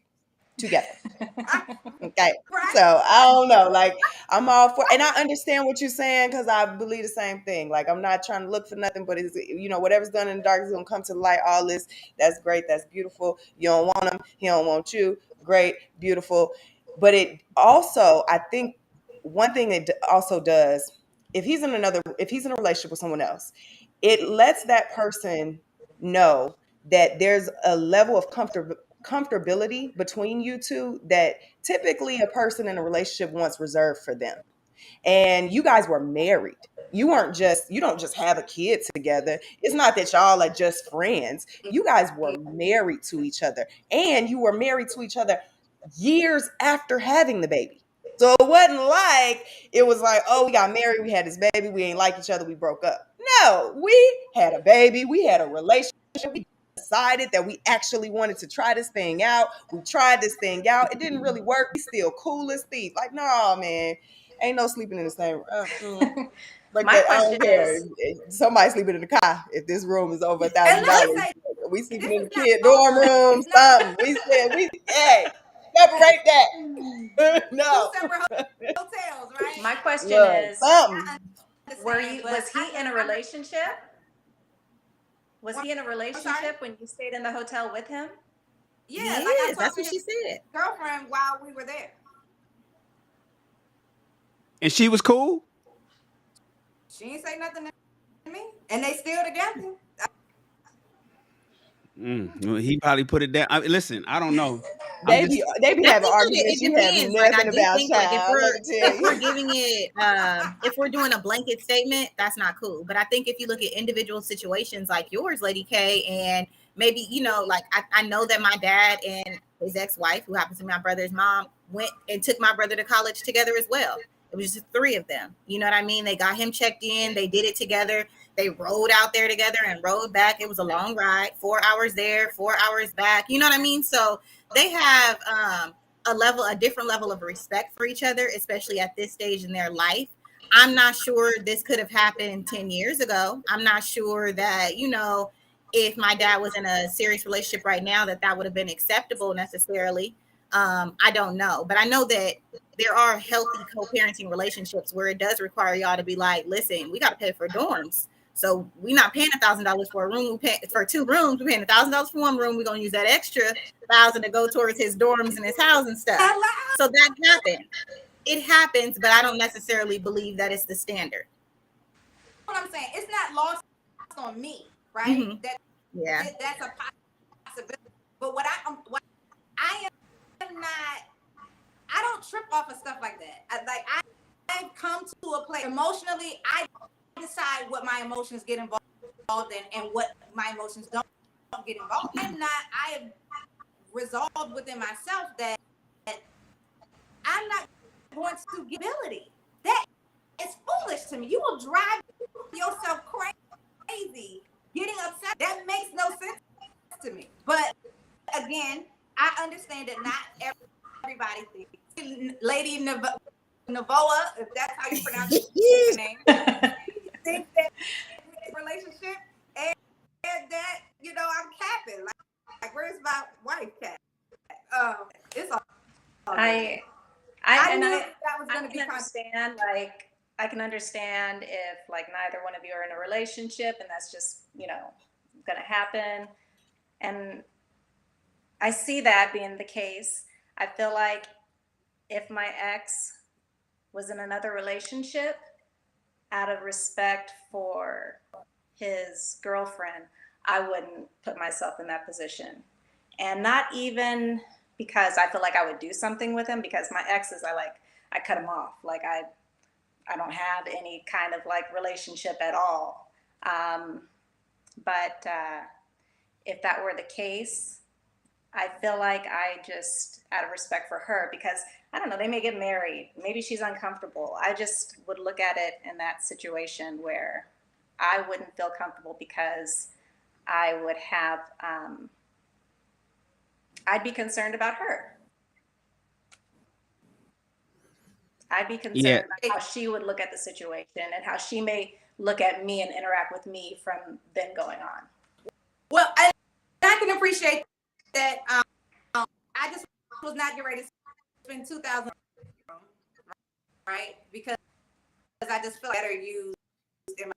Speaker 5: together. Okay.
Speaker 3: Right.
Speaker 5: So I don't know. Like, I'm all for, and I understand what you're saying because I believe the same thing. Like, I'm not trying to look for nothing, but it's, whatever's done in the dark is gonna come to the light. All this, that's great, that's beautiful. You don't want him, he don't want you. Great, beautiful. But it also, I think, one thing it also does, if he's in a relationship with someone else, it lets that person know that there's a level of comfortability between you two that typically a person in a relationship wants reserved for them. And you guys were married. You don't just have a kid together. It's not that y'all are just friends. You guys were married to each other, and you were married to each other years after having the baby. So it wasn't like it was like, oh, we got married, we had this baby, we ain't like each other, we broke up. No, we had a baby, we had a relationship, we decided that we actually wanted to try this thing out. We tried this thing out. It didn't really work. We still cool as thieves. Like, no, man, ain't no sleeping in the same room. Like
Speaker 7: My
Speaker 5: that, I
Speaker 7: question
Speaker 5: don't care.
Speaker 7: is,
Speaker 5: Somebody sleeping in the car. If this room is over
Speaker 3: And
Speaker 5: $1,000,
Speaker 3: let's say
Speaker 5: we sleeping
Speaker 3: this
Speaker 5: in the
Speaker 3: is not
Speaker 5: kid dorm room,
Speaker 3: it's not
Speaker 5: something. Hey, separate that.
Speaker 3: two
Speaker 5: No,
Speaker 3: separate hotels, right?
Speaker 7: my question
Speaker 5: look,
Speaker 7: is,
Speaker 5: something.
Speaker 7: was he in a relationship? Was
Speaker 3: What-
Speaker 7: he in a
Speaker 3: I'm sorry?
Speaker 7: relationship when you stayed in the hotel with him?
Speaker 3: Yeah,
Speaker 6: Yes,
Speaker 3: like I
Speaker 6: that's
Speaker 3: talked to
Speaker 6: what she
Speaker 3: his
Speaker 6: said.
Speaker 3: girlfriend while we were there.
Speaker 4: And she was cool?
Speaker 3: She ain't say nothing to me, and they still together.
Speaker 4: Well, he probably put it down. Listen, I don't know.
Speaker 5: They be
Speaker 6: I
Speaker 5: having
Speaker 6: think that
Speaker 5: arguments
Speaker 6: it
Speaker 5: you have
Speaker 6: depends. Like, I
Speaker 5: nothing
Speaker 6: do
Speaker 5: about,
Speaker 6: think, like,
Speaker 5: child. Let me tell
Speaker 6: if we're
Speaker 5: you.
Speaker 6: giving it, if we're doing a blanket statement, that's not cool. But I think if you look at individual situations like yours, Lady K, and maybe, like, I know that my dad and his ex-wife, who happens to be my brother's mom, went and took my brother to college together as well. It was just three of them. You know what I mean? They got him checked in. They did it together. They rode out there together and rode back. It was a long ride, 4 hours there, 4 hours back. You know what I mean? So they have a different level of respect for each other, especially at this stage in their life. I'm not sure this could have happened 10 years ago. I'm not sure that, if my dad was in a serious relationship right now, that would have been acceptable necessarily. I don't know, but I know that there are healthy co-parenting relationships where it does require y'all to be like, listen, we got to pay for dorms. So we're not paying $1,000 for a room. We pay for 2 rooms. We're paying $1,000 for 1 room. We're gonna use that extra 1,000 to go towards his dorms and his house and stuff.
Speaker 3: Hello?
Speaker 6: So that happened. It happens, but I don't necessarily believe that it's the standard.
Speaker 3: What I'm saying, it's not lost on me, right?
Speaker 6: Mhm. Yeah.
Speaker 3: That's a possibility. But what I am not, I don't trip off of stuff like that. I've come to a place emotionally. I decide what my emotions get involved in and what my emotions don't get involved. I have resolved within myself that I'm not going to give ability. That is foolish to me. You will drive yourself crazy getting upset. That makes no sense to me. But again, I understand that not everybody thinks. Lady Navoa, if that's how you pronounce your name, thinks that relationship and that, I'm capping. Like where's my wife cat? It's all
Speaker 7: I
Speaker 3: knew
Speaker 7: knew
Speaker 3: that was
Speaker 7: I
Speaker 3: going to be
Speaker 7: can understand, like, I can understand if, like, neither one of you are in a relationship and that's just, going to happen. And I see that being the case. I feel like if my ex was in another relationship, out of respect for his girlfriend, I wouldn't put myself in that position. And not even because I feel like I would do something with him, because my exes, I cut him off. Like, I don't have any kind of, like, relationship at all. But if that were the case, I feel like I just, out of respect for her, because I don't know, they may get married, maybe she's uncomfortable. I just would look at it in that situation where I wouldn't feel comfortable because I would have, I'd be concerned about her. I'd be concerned about how she would look at the situation and how she may look at me and interact with me from then going on.
Speaker 3: Well, I can appreciate that. I just was not getting ready to spend $2,000, right? Because I just feel better used in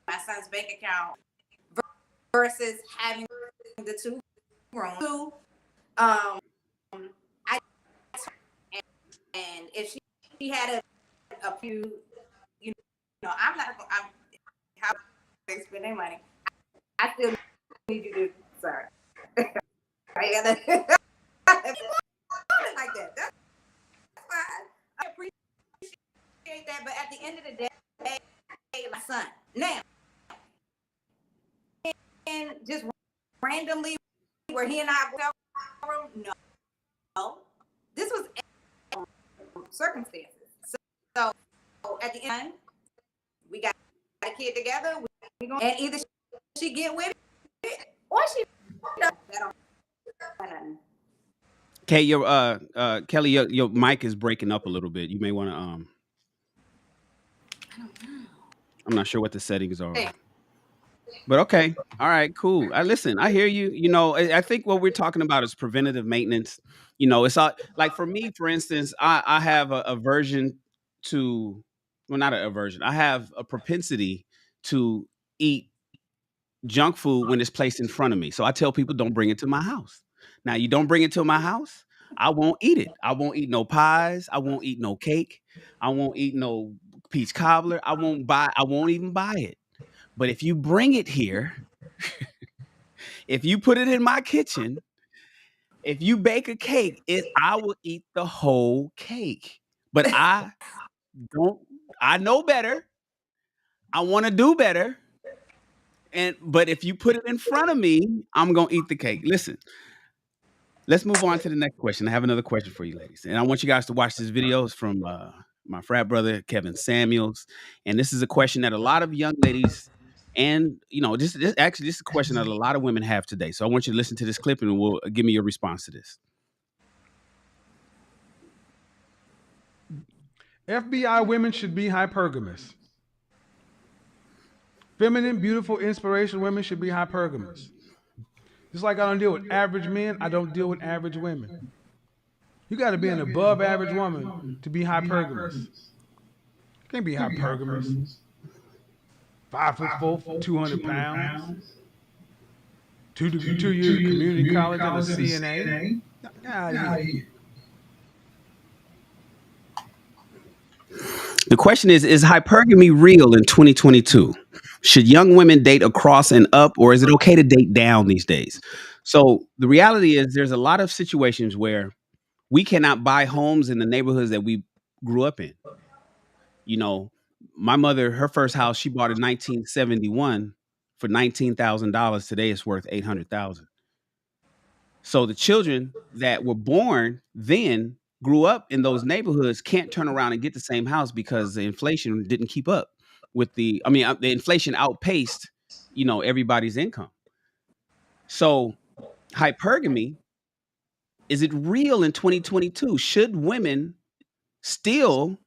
Speaker 3: my son's bank account versus having the two rooms. And if she had a few, I'm not. How they spend their money. I still need you to. Sorry. I gotta like that. That's fine. I appreciate that, but at the end of the day, my son now, and just randomly, where he and I room, no, this was circumstances. So at the end, we got a kid together. And either she get with it or she don't.
Speaker 4: Okay, Kelly, your mic is breaking up a little bit. You may want to
Speaker 3: I don't know.
Speaker 4: I'm not sure what the settings are. But okay. All right, cool. I hear you. I think what we're talking about is preventative maintenance. It's all like for me, for instance, I have a aversion to, well, not an aversion. I have a propensity to eat junk food when it's placed in front of me. So I tell people don't bring it to my house. Now, you don't bring it to my house, I won't eat it. I won't eat no pies. I won't eat no cake. I won't eat no peach cobbler. I won't even buy it. But if you bring it here, if you put it in my kitchen, if you bake a cake, I will eat the whole cake. But I know better. I want to do better. But if you put it in front of me, I'm going to eat the cake. Listen, let's move on to the next question. I have another question for you ladies. And I want you guys to watch this video. It's from my frat brother, Kevin Samuels. And this is a question that a lot of young ladies and, this is a question that a lot of women have today. So I want you to listen to this clip and give me your response to this.
Speaker 10: FBI women should be hypergamous. Feminine, beautiful, inspirational women should be hypergamous. Just like I don't deal with average men, I don't deal with average women. You got to be an above average woman to be hypergamous. You can't be hypergamous. 5'4", 200 pounds. 2-year community college and a CNA.
Speaker 4: The question is hypergamy real in 2022? Should young women date across and up, or is it okay to date down these days? So the reality is there's a lot of situations where we cannot buy homes in the neighborhoods that we grew up in. My mother, her first house, she bought in 1971 for $19,000. Today it's worth $800,000. So the children that were born then grew up in those neighborhoods can't turn around and get the same house because the inflation didn't keep up with the inflation outpaced, everybody's income. So hypergamy, is it real in 2022? Should women still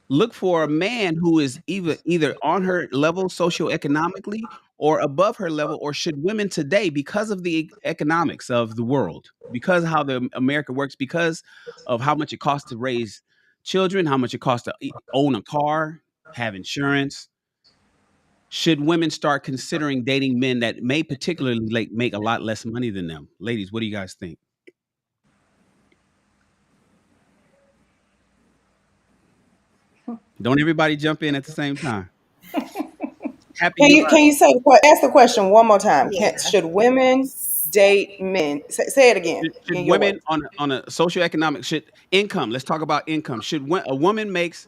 Speaker 4: look for a man who is either on her level socioeconomically or above her level, or should women today, because of the economics of the world, because of how the America works, because of how much it costs to raise children, how much it costs to own a car, have insurance, should women start considering dating men that may particularly make a lot less money than them? Ladies, what do you guys think? Don't everybody jump in at the same time.
Speaker 5: Can you ask the question one more time?
Speaker 6: Yeah.
Speaker 5: Should women date men? Say it again.
Speaker 4: Should women on a socioeconomic income? Let's talk about income. Should a woman makes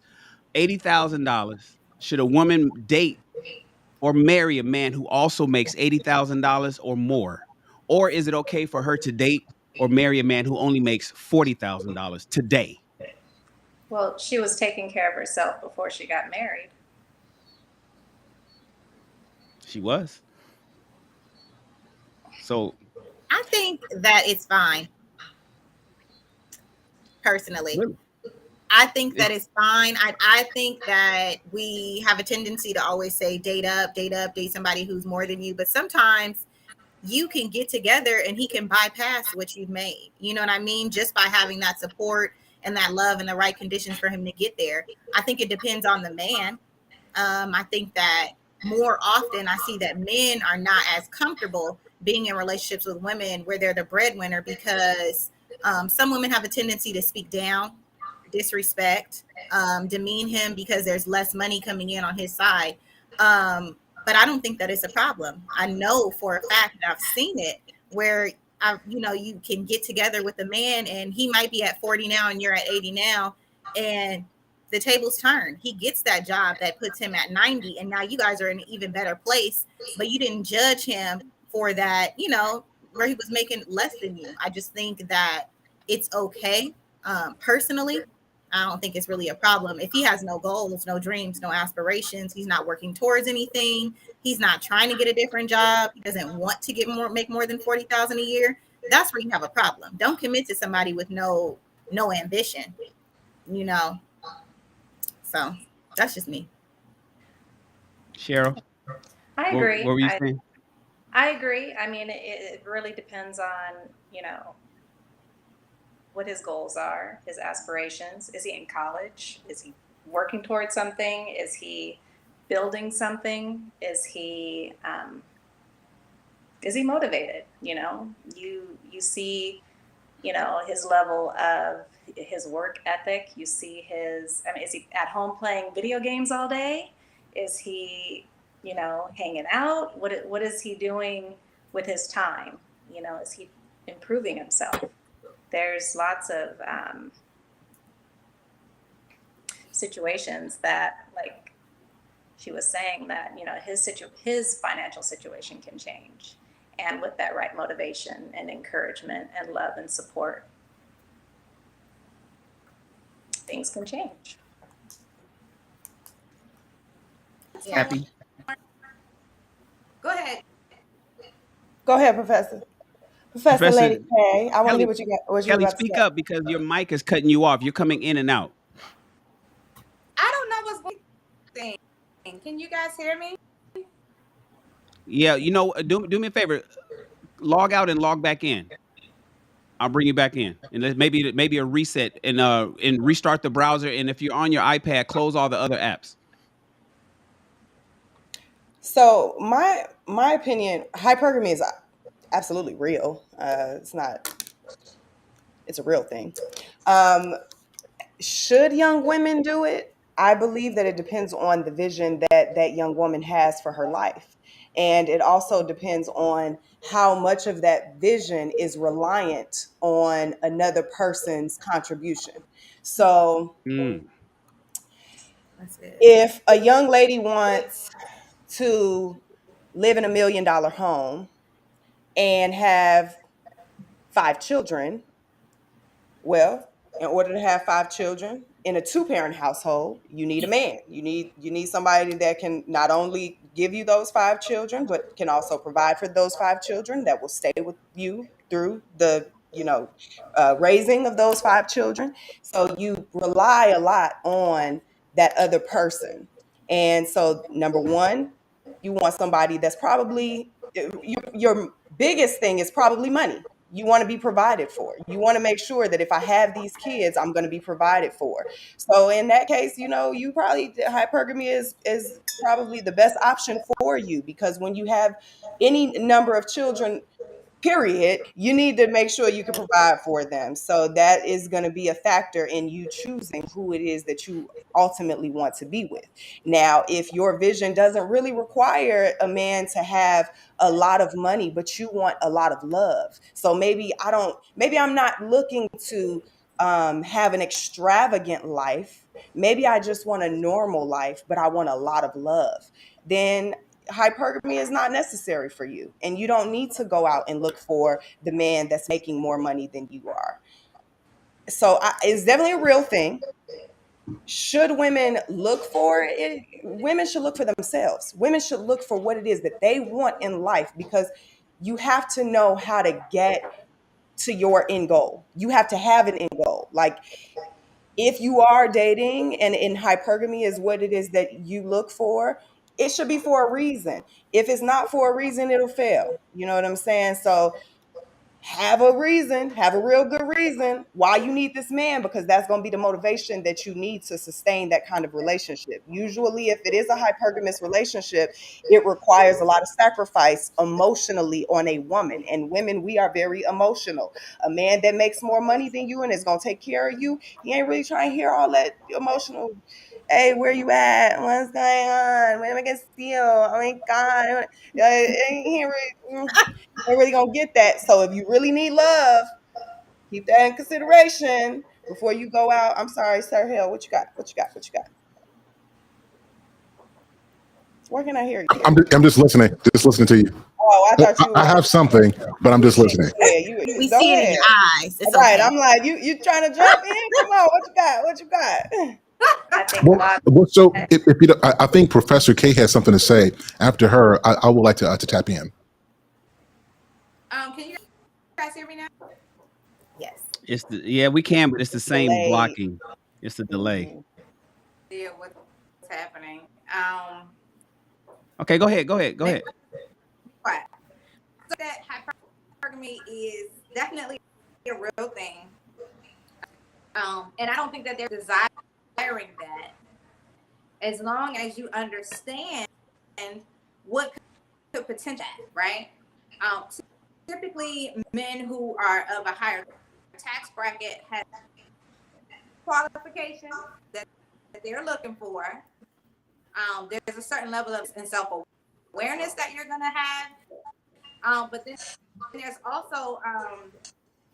Speaker 4: $80,000? Should a woman date or marry a man who also makes $80,000 or more? Or is it okay for her to date or marry a man who only makes $40,000 today?
Speaker 7: Well, she was taking care of herself before she got married.
Speaker 4: She was. So
Speaker 6: I think that it's fine, personally.
Speaker 4: really,
Speaker 6: I think that it's fine. I think that we have a tendency to always say date up, date somebody who's more than you. But sometimes you can get together and he can bypass what you've made. You know what I mean? Just by having that support and that love and the right conditions for him to get there. I think it depends on the man. I think that more often I see that men are not as comfortable being in relationships with women where they're the breadwinner because some women have a tendency to speak down, disrespect, demean him because there's less money coming in on his side. But I don't think that it's a problem. I know for a fact that I've seen it where you can get together with a man and he might be at 40 now and you're at 80 now, and the tables turn. He gets that job that puts him at 90, and now you guys are in an even better place. But you didn't judge him for that, where he was making less than you. I just think that it's okay. Personally, I don't think it's really a problem. If he has no goals, no dreams, no aspirations, he's not working towards anything, he's not trying to get a different job, he doesn't want to make more than 40,000 a year, that's where you have a problem. Don't commit to somebody with no ambition, you know. So that's just me.
Speaker 4: Cheryl,
Speaker 7: I agree.
Speaker 4: what were you saying?
Speaker 7: I agree. I mean, it really depends on, what his goals are, his aspirations. Is he in college? Is he working towards something? Is he building something? Is he motivated? You see, his level of his work ethic. You see is he at home playing video games all day? Is he, hanging out? What is he doing with his time? Is he improving himself? There's lots of situations that, like she was saying, that his financial situation can change, and with that right motivation and encouragement and love and support, things can change.
Speaker 4: Happy?
Speaker 3: Go ahead.
Speaker 5: Go ahead, Professor. Professor Lady K, I want to
Speaker 4: Kelly,
Speaker 5: hear what you got. What you
Speaker 4: Kelly,
Speaker 5: about to
Speaker 4: speak
Speaker 5: say.
Speaker 4: up because your mic is cutting you off. You're coming in and out.
Speaker 3: I don't know what's going on. Can you guys hear me?
Speaker 4: Yeah, do me a favor. Log out and log back in. I'll bring you back in, and maybe a reset and restart the browser. And if you're on your iPad, close all the other apps.
Speaker 5: So my opinion, hypergamy is absolutely real. It's a real thing. Should young women do it? I believe that it depends on the vision that young woman has for her life. And it also depends on how much of that vision is reliant on another person's contribution. So
Speaker 6: That's it.
Speaker 5: if a young lady wants to live in $1 million home and have 5 children, well, in order to have 5 children in a 2-parent household, you need a man. You need somebody that can not only give you those 5 children, but can also provide for those 5 children, that will stay with you through the raising of those 5 children. So you rely a lot on that other person. And so, number one, you want somebody that's probably your biggest thing is probably money. You want to be provided for. You want to make sure that if I have these kids, I'm going to be provided for. So in that case, you probably, hypergamy is probably the best option for you, because when you have any number of children, period, you need to make sure you can provide for them. So that is going to be a factor in you choosing who it is that you ultimately want to be with. Now, if your vision doesn't really require a man to have a lot of money, but you want a lot of love. So maybe I'm not looking to have an extravagant life. Maybe I just want a normal life, but I want a lot of love. Then hypergamy is not necessary for you, and you don't need to go out and look for the man that's making more money than you are. So it's definitely a real thing. Should women look for it? Women should look for themselves. Women should look for what it is that they want in life, because you have to know how to get to your end goal. You have to have an end goal. Like, if you are dating and in hypergamy is what it is that you look for, it should be for a reason. If it's not for a reason, it'll fail. You know what I'm saying? So have a reason, have a real good reason why you need this man, because that's going to be the motivation that you need to sustain that kind of relationship. Usually, if it is a hypergamous relationship, it requires a lot of sacrifice emotionally on a woman. And women, we are very emotional. A man that makes more money than you and is going to take care of you, he ain't really trying to hear all that emotional. Hey, where you at? What's going on? When am I gonna see you? Oh my God. He ain't really gonna get that. So if you really need love, keep that in consideration before you go out. I'm sorry, Sir Hill. What you got? What you got? What you got? Where can I hear you?
Speaker 8: I'm just listening. Just listening to you.
Speaker 5: Oh, I thought you
Speaker 8: I
Speaker 5: were.
Speaker 8: have something, but I'm just listening.
Speaker 5: Yeah, you
Speaker 6: We
Speaker 5: go
Speaker 6: see it in
Speaker 5: ahead.
Speaker 6: your eyes. It's
Speaker 5: All right,
Speaker 6: okay.
Speaker 5: I'm like, you trying to jump in? Come on, what you got? What you got?
Speaker 7: I think a lot.
Speaker 8: So if you don't, I think Professor K has something to say. After her, I would like to tap in.
Speaker 3: Can you guys hear me now?
Speaker 6: Yes.
Speaker 4: Yeah, we can, but it's the same
Speaker 5: Delay.
Speaker 4: blocking. It's the delay.
Speaker 5: Mhm.
Speaker 3: Yeah, what's happening?
Speaker 4: Okay, go ahead.
Speaker 3: But so that hypergamy is definitely a real thing. And I don't think that they're desiring that, as long as you understand what could potential, right? Um, Typically, men who are of a higher tax bracket have qualifications that they're looking for. There's a certain level of self-awareness that you're gonna have. But then there's also,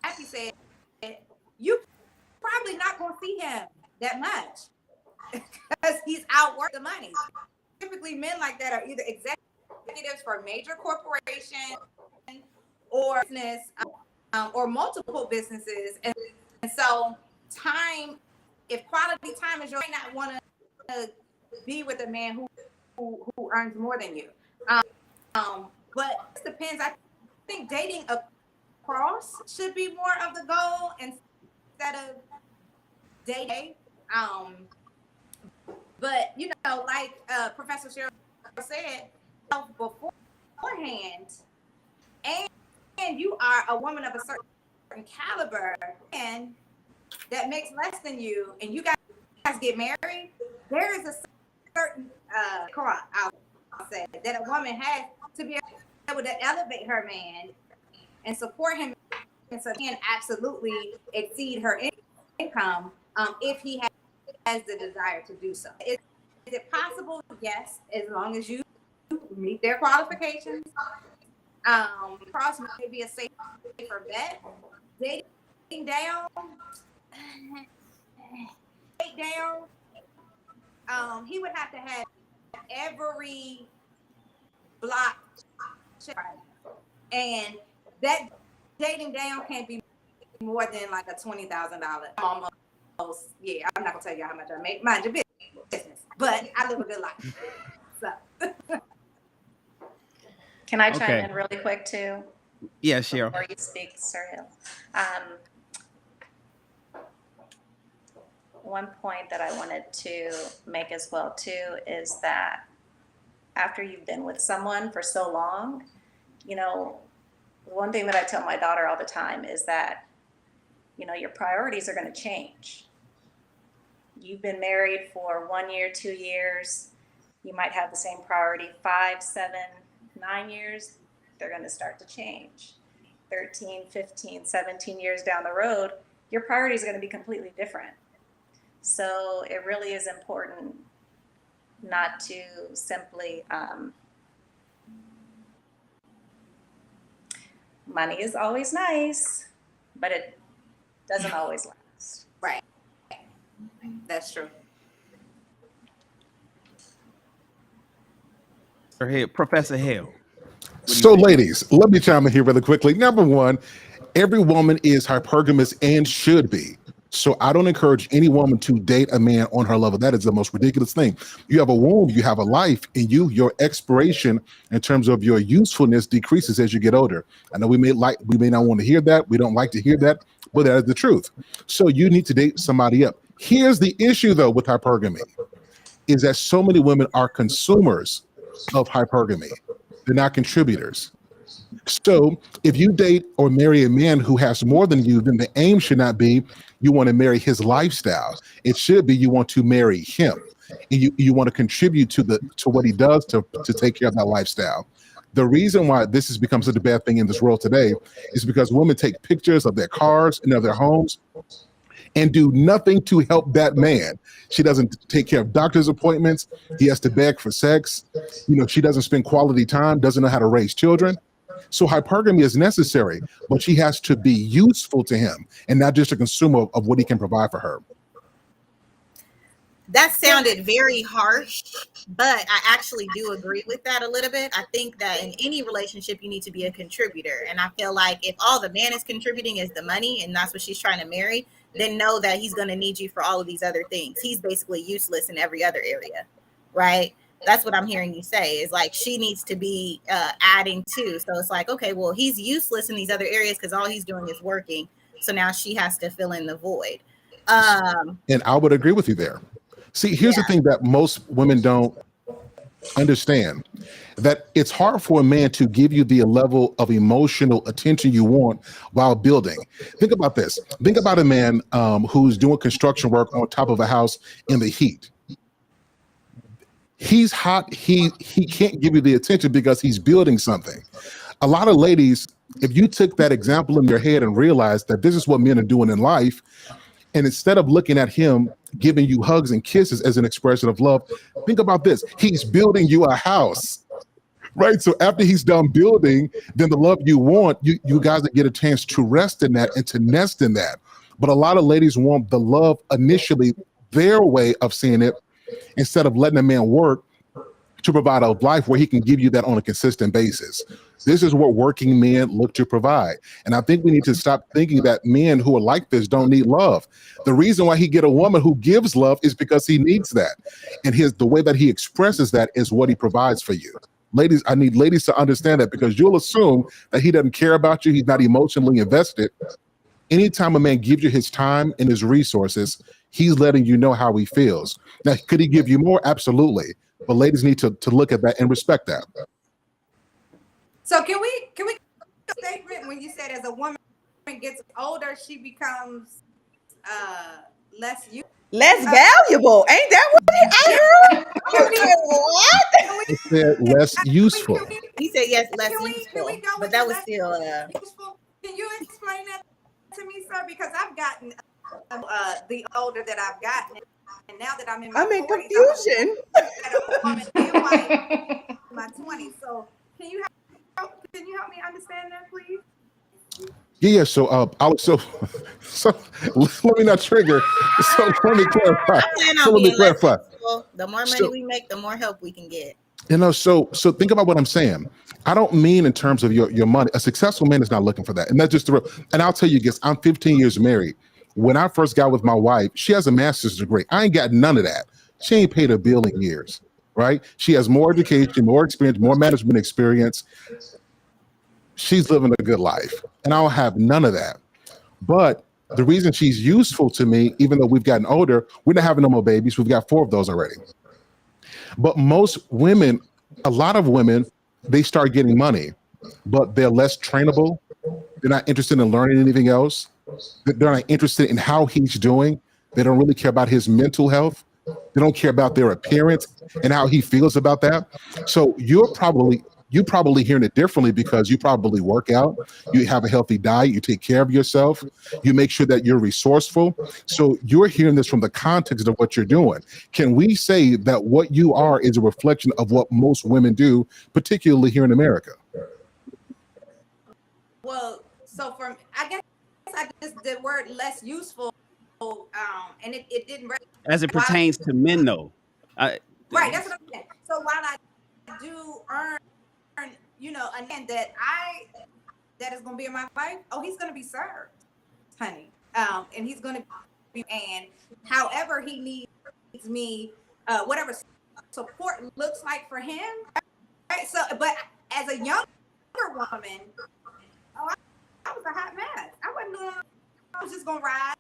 Speaker 3: like you said, you probably not gonna see him that much because he's outworked the money. Typically, men like that are either executives for major corporations or business, or multiple businesses, and so time, if quality time is, you might not want to be with a man who earns more than you. But it depends. I think dating across should be more of the goal instead of dating. But like Professor Cheryl said beforehand, and you are a woman of a certain caliber and that makes less than you, and you guys get married, there is a certain I'll say that a woman has to be able to elevate her man and support him, and so he can absolutely exceed her income if he has the desire to do so. Is it possible? Yes, as long as you meet their qualifications. Cross may be a safer bet. Dating down, he would have to have every block checked, and that dating down can't be more than like a $20,000. Almost, yeah. I'm not gonna tell you how much I make. Mind your business, but I live a good life. So.
Speaker 7: Can I chime in really quick too?
Speaker 4: Yeah, Cheryl.
Speaker 7: Before you speak, Sir Hill. One point that I wanted to make as well too is that after you've been with someone for so long, one thing that I tell my daughter all the time is that, your priorities are going to change. You've been married for 1 year, 2 years. You might have the same priority 5, 7, 9 years. They're going to start to change. 13, 15, 17 years down the road, your priorities are going to be completely different. So it really is important not to simply, money is always nice, but it doesn't always last.
Speaker 3: Right. That's true.
Speaker 4: Professor Hale. What do you
Speaker 8: So,
Speaker 4: think?
Speaker 8: ladies, let me chime in here really quickly. Number one, every woman is hypergamous and should be. So I don't encourage any woman to date a man on her level. That is the most ridiculous thing. You have a womb, you have a life, and your expiration in terms of your usefulness decreases as you get older. I know we may not want to hear that. We don't like to hear that, but that is the truth. So you need to date somebody up. Here's the issue though with hypergamy is that so many women are consumers of hypergamy. They're not contributors. So if you date or marry a man who has more than you, then the aim should not be you want to marry his lifestyle. It should be you want to marry him. And you want to contribute to what he does to take care of that lifestyle. The reason why this has become such a bad thing in this world today is because women take pictures of their cars and of their homes and do nothing to help that man. She doesn't take care of doctor's appointments. He has to beg for sex. She doesn't spend quality time, doesn't know how to raise children. So hypergamy is necessary, but she has to be useful to him and not just a consumer of what he can provide for her.
Speaker 6: That sounded very harsh, but I actually do agree with that a little bit. I think that in any relationship, you need to be a contributor. And I feel like if all the man is contributing is the money, and that's what she's trying to marry, then know that he's going to need you for all of these other things. He's basically useless in every other area, right? That's what I'm hearing you say is like she needs to be adding to. So it's like, okay, well, he's useless in these other areas because all he's doing is working. So now she has to fill in the void.
Speaker 8: And I would agree with you there. See, here's the thing that most women don't understand, that it's hard for a man to give you the level of emotional attention you want while building. Think about this. Think about a man who's doing construction work on top of a house in the heat. He's hot. He can't give you the attention because he's building something. A lot of ladies, if you took that example in your head and realized that this is what men are doing in life, and instead of looking at him giving you hugs and kisses as an expression of love, think about this. He's building you a house, right? So after he's done building, then the love you want, you guys get a chance to rest in that and to nest in that. But a lot of ladies want the love initially, their way of seeing it, instead of letting a man work to provide a life where he can give you that on a consistent basis. This is what working men look to provide. And I think we need to stop thinking that men who are like this don't need love. The reason why he get a woman who gives love is because he needs that. And the way that he expresses that is what he provides for you. Ladies, I need ladies to understand that, because you'll assume that he doesn't care about you. He's not emotionally invested. Anytime a man gives you his time and his resources, he's letting you know how he feels. Now, could he give you more? Absolutely. But ladies need to look at that and respect that.
Speaker 3: So can we statement when you said as a woman gets older, she becomes less useful?
Speaker 5: Less valuable. Ain't that what I heard? What?
Speaker 8: It said less useful.
Speaker 6: He said yes, less
Speaker 3: Can
Speaker 6: useful,
Speaker 3: we go
Speaker 6: but
Speaker 3: with
Speaker 6: that was
Speaker 3: less
Speaker 6: still
Speaker 3: useful? Can you explain that to me, sir? Because I've gotten the older that I've gotten, and now that I'm in my 40s,
Speaker 5: confusion.
Speaker 3: I'm in my 20s. So can you help me understand that, please?
Speaker 8: Yeah. So let me not trigger. So let me clarify.
Speaker 6: The more money we make, the more help we can get.
Speaker 8: So think about what I'm saying. I don't mean in terms of your money. A successful man is not looking for that. And that's just the real. And I'll tell you guys, I'm 15 years married. When I first got with my wife, she has a master's degree. I ain't got none of that. She ain't paid a bill in years, right? She has more education, more experience, more management experience. She's living a good life. And I don't have none of that. But the reason she's useful to me, even though we've gotten older, we're not having no more babies. We've got 4 of those already. But most women, a lot of women, they start getting money, but they're less trainable. They're not interested in learning anything else. They're not interested in how he's doing. They don't really care about his mental health. They don't care about their appearance and how he feels about that. So you're probably hearing it differently because you probably work out, you have a healthy diet, you take care of yourself, you make sure that you're resourceful. So you're hearing this from the context of what you're doing. Can we say that what you are is a reflection of what most women do, particularly here in America?
Speaker 3: Well, so I guess I just the word less useful, and it didn't.
Speaker 4: As it pertains to men, though.
Speaker 3: Right, that's what I'm saying. So while I do earn, a man that is going to be in my life, oh, he's going to be served, honey. And he's going to be, and however he needs me, whatever support looks like for him. Right? So, but as a younger woman, oh, I was a hot mess. I wasn't doing. I was just going to ride,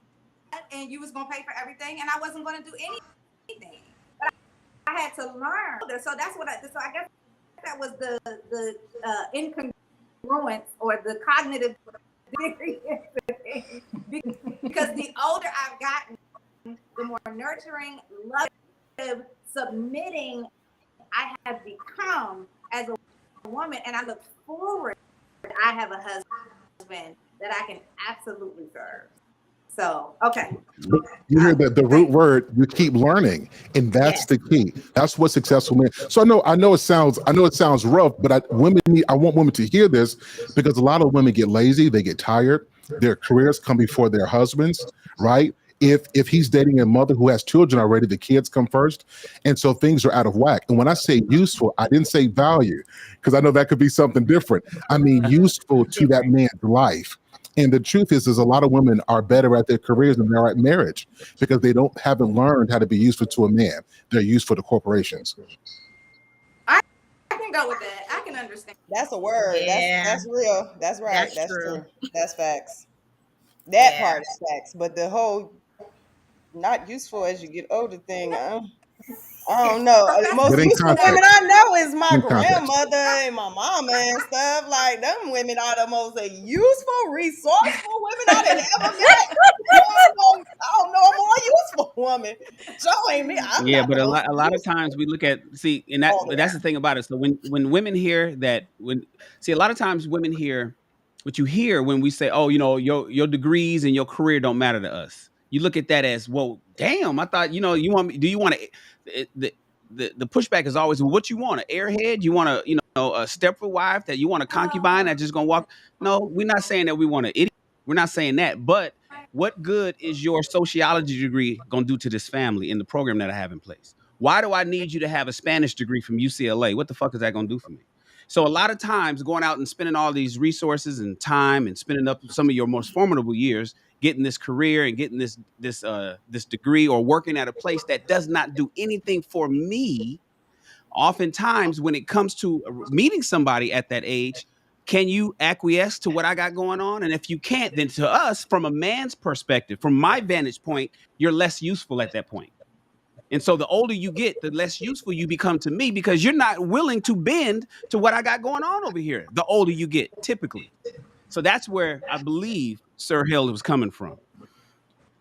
Speaker 3: and you was going to pay for everything, and I wasn't going to do anything. But I had to learn. So that's what so I guess that was the incongruence or the cognitive because the older I've gotten, the more nurturing, loving, submitting I have become as a woman, and I look forward. I have a husband that I can absolutely serve. So, okay.
Speaker 8: You hear the root word, you keep learning. And that's the key. That's what successful men. So I know it sounds rough, but I want women to hear this because a lot of women get lazy, they get tired, their careers come before their husbands, right? If he's dating a mother who has children already, the kids come first. And so things are out of whack. And when I say useful, I didn't say value, because I know that could be something different. I mean, useful to that man's life. And the truth is a lot of women are better at their careers than they are at marriage because they haven't learned how to be useful to a man. They're useful to corporations.
Speaker 3: I can go with that. I can understand.
Speaker 5: That's a word.
Speaker 6: Yeah.
Speaker 5: That's real. That's right.
Speaker 6: That's true.
Speaker 5: That's facts. That part is facts. But the whole not useful as you get older thing, I don't know. Most useful women I know is my grandmother and my mama and stuff. Like, them women are the most useful, resourceful women I done ever met. I don't know a more useful woman. So ain't me.
Speaker 4: But a lot of times we look at and that's the thing about it. So when women hear that, a lot of times women hear what you hear when we say, oh, your degrees and your career don't matter to us. You look at that as, well, damn, I thought, you want me, do you want to, the pushback is always, well, what you want, an airhead? You want a a Stepford wife, that you want a concubine that just gonna walk? No, we're not saying that we want an idiot. We're not saying that. But what good is your sociology degree gonna do to this family in the program that I have in place? Why do I need you to have a Spanish degree from UCLA? What the fuck is that gonna do for me? So a lot of times going out and spending all these resources and time and spending up some of your most formidable years getting this career and getting this degree or working at a place that does not do anything for me. Oftentimes when it comes to meeting somebody at that age, can you acquiesce to what I got going on? And if you can't, then to us, from a man's perspective, from my vantage point, you're less useful at that point. And so the older you get, the less useful you become to me because you're not willing to bend to what I got going on over here. The older you get, typically. So that's where I believe Sir Hill was coming from.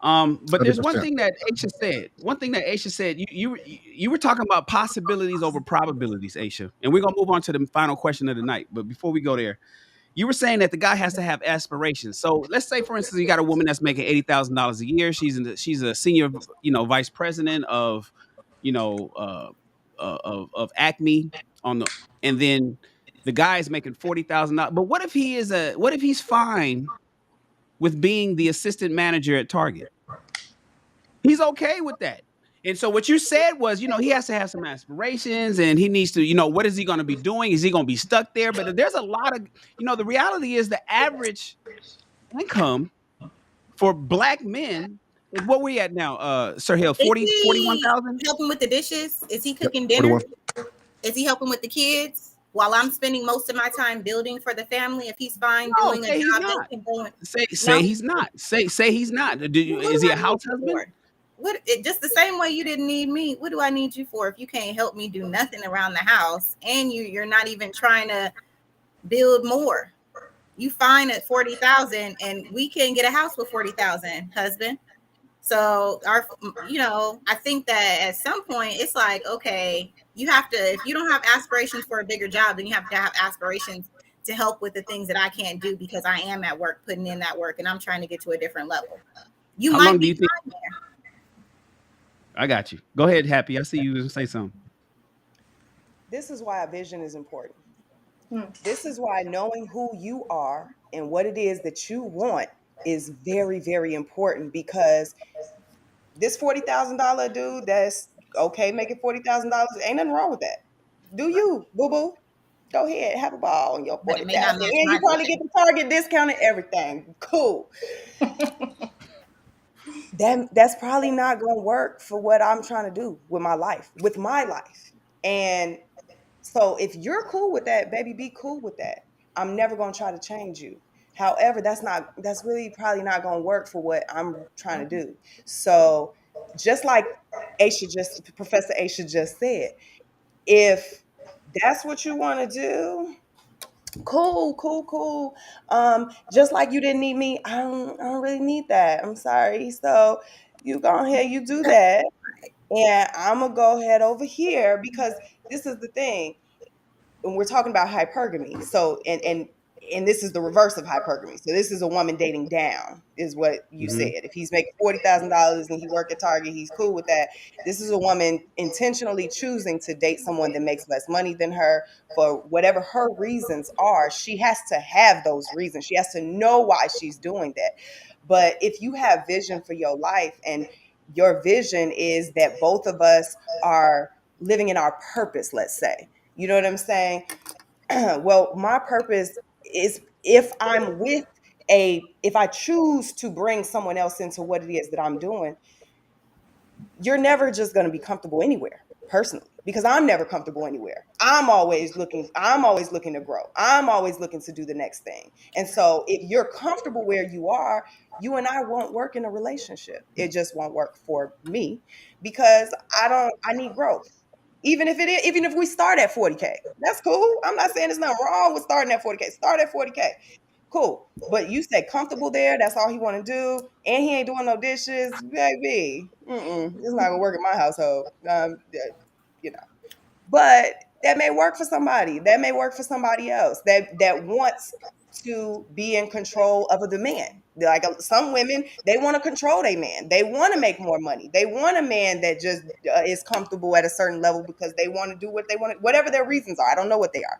Speaker 4: But there's one thing that Aisha said. You were talking about possibilities over probabilities, Aisha. And we're going to move on to the final question of the night. But before we go there, you were saying that the guy has to have aspirations. So let's say, for instance, you got a woman that's making $80,000 a year. She's a senior, vice president of, of Acme and then the guy is making $40,000. But what if he's fine with being the assistant manager at Target? He's okay with that. And so what you said was, he has to have some aspirations and he needs to, what is he going to be doing? Is he going to be stuck there? But there's a lot of, the reality is the average income for Black men is what we at now, Sir Hill, 41,000?
Speaker 6: Helping with the dishes? Is he cooking dinner? 41. Is he helping with the kids? While I'm spending most of my time building for the family, if he's fine doing a job that can go
Speaker 4: say he's not. Say he's not. Is he a house husband?
Speaker 6: Just the same way you didn't need me. What do I need you for if you can't help me do nothing around the house and you're not even trying to build more? You fine at 40,000 and we can't get a house with 40,000, husband. So I think that at some point it's like, okay, you have to, if you don't have aspirations for a bigger job, then you have to have aspirations to help with the things that I can't do because I am at work, putting in that work and I'm trying to get to a different level.
Speaker 4: How long do you think? I got you. Go ahead, Happy. I see you say something.
Speaker 5: This is why a vision is important. This is why knowing who you are and what it is that you want is very, very important, because this $40,000 dude that's okay making $40,000, ain't nothing wrong with that. Do you, boo boo? Go ahead, have a ball on your
Speaker 6: But it
Speaker 5: 40,000.
Speaker 6: may not match
Speaker 5: And
Speaker 6: my
Speaker 5: you probably
Speaker 6: vision.
Speaker 5: get the Target discount and everything. Cool. That's probably not gonna work for what I'm trying to do with my life. And so if you're cool with that, baby, be cool with that. I'm never gonna try to change you. However, that's really probably not gonna work for what I'm trying to do. So just like Professor Aisha just said, if that's what you want to do, cool, cool, cool. Just like you didn't need me, I don't really need that. I'm sorry. So you go ahead, you do that, and I'm gonna go ahead over here because this is the thing. When we're talking about hypergamy, so and this is the reverse of hypergamy. So this is a woman dating down, is what you
Speaker 4: Mm-hmm.
Speaker 5: said. If he's making $40,000 and he work at Target, he's cool with that. This is a woman intentionally choosing to date someone that makes less money than her for whatever her reasons are. She has to have those reasons. She has to know why she's doing that. But if you have vision for your life and your vision is that both of us are living in our purpose, let's say, you know what I'm saying? Well, my purpose is if I choose to bring someone else into what it is that I'm doing, you're never just going to be comfortable anywhere personally because I'm never comfortable anywhere. I'm always looking to grow. I'm always looking to do the next thing. And so if you're comfortable where you are, you and I won't work in a relationship. It just won't work for me because I need growth. Even if we start at 40K, that's cool. I'm not saying there's nothing wrong with starting at 40K. Start at 40K. Cool. But you say comfortable there, that's all he want to do, and he ain't doing no dishes, baby. It's not gonna work in my household. You know. But that may work for somebody. That may work for somebody else that wants to be in control of the man. Like some women, they want to control their man. They want to make more money. They want a man that just is comfortable at a certain level because they want to do what they want, whatever their reasons are. I don't know what they are.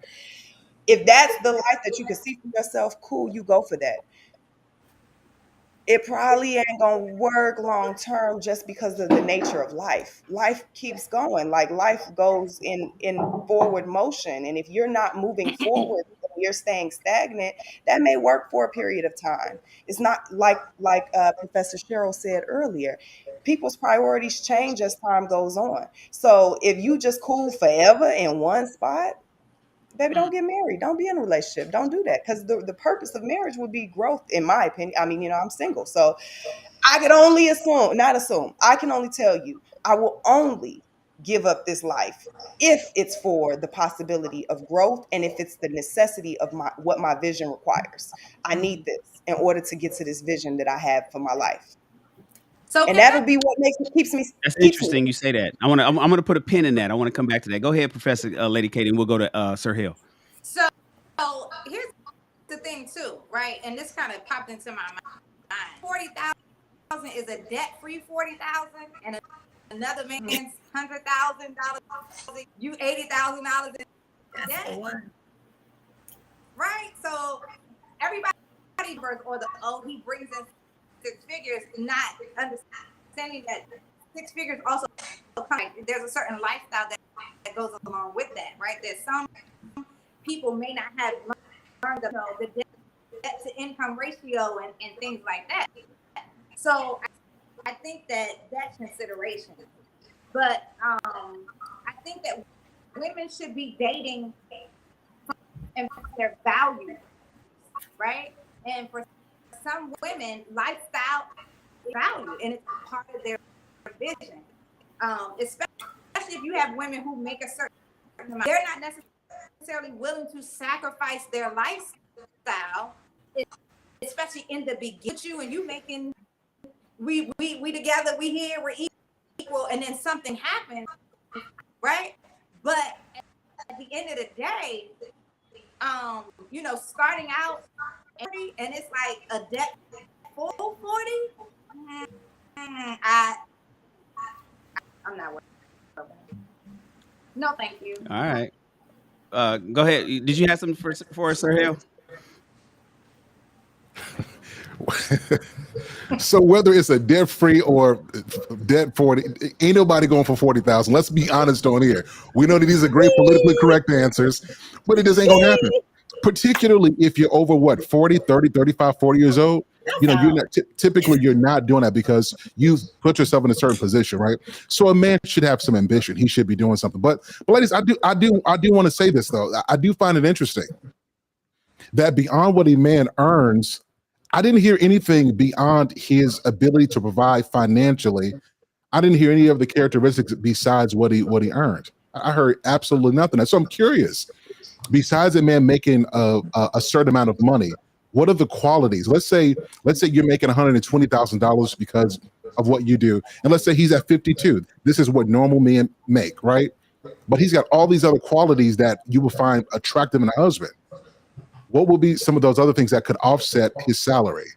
Speaker 5: If that's the life that you can see for yourself, cool, you go for that. It probably ain't gonna work long term just because of the nature of life. Life keeps going. Like life goes in forward motion. And if you're not moving forward and you're staying stagnant, that may work for a period of time. It's not like Professor Cheryl said earlier. People's priorities change as time goes on. So if you just cool forever in one spot, baby, don't get married. Don't be in a relationship. Don't do that. Because the purpose of marriage would be growth, in my opinion. I mean, I'm single. So I can only not assume. I can only tell you, I will only give up this life if it's for the possibility of growth and if it's the necessity of what my vision requires. I need this in order to get to this vision that I have for my life.
Speaker 3: So
Speaker 5: And
Speaker 3: can
Speaker 5: that'll
Speaker 3: I?
Speaker 5: be what
Speaker 4: That's
Speaker 5: keeps me.
Speaker 4: interesting. You say that. I'm gonna put a pin in that. I want to come back to that. Go ahead, Professor Lady Katie, and we'll go to Sir Hill.
Speaker 3: So here's the thing too, right? And this kind of popped into my mind. 40,000 is a debt-free 40,000, and another man's $100,000. You $80,000 in
Speaker 6: That's
Speaker 3: debt,
Speaker 6: the one.
Speaker 3: right? So everybody or he brings in six figures, not understanding that six figures also come. There's a certain lifestyle that goes along with that, right? There's some people may not have learned the debt to income ratio and things like that. So I think that's consideration. But I think that women should be dating and their values, right? And for some women, lifestyle is value and it's part of their vision. Especially if you have women who make a certain amount, they're not necessarily willing to sacrifice their lifestyle, especially in the beginning. You and you making we together, we here, we're equal, and then something happens, right? But at the end of the day, starting out and it's like a debt full 40. I'm not worried. No, thank you.
Speaker 4: All right. Go ahead. Did you have something for Sir Hill?
Speaker 8: So whether it's a debt free or debt 40, ain't nobody going for 40,000. Let's be honest on here. We know that these are great politically correct answers, but it just ain't gonna happen. Particularly if you're over what, 40, 30, 35, 40 years old. You know, you're not typically you're not doing that because you've put yourself in a certain position, right? So a man should have some ambition. He should be doing something. But ladies, I do want to say this though. I do find it interesting that beyond what a man earns, I didn't hear anything beyond his ability to provide financially. I didn't hear any of the characteristics besides what he earned. I heard absolutely nothing. And so I'm curious, besides a man making a certain amount of money, what are the qualities? Let's say you're making $120,000 because of what you do, and let's say he's at 52. This is what normal men make, right? But he's got all these other qualities that you will find attractive in a husband. What will be some of those other things that could offset his salary?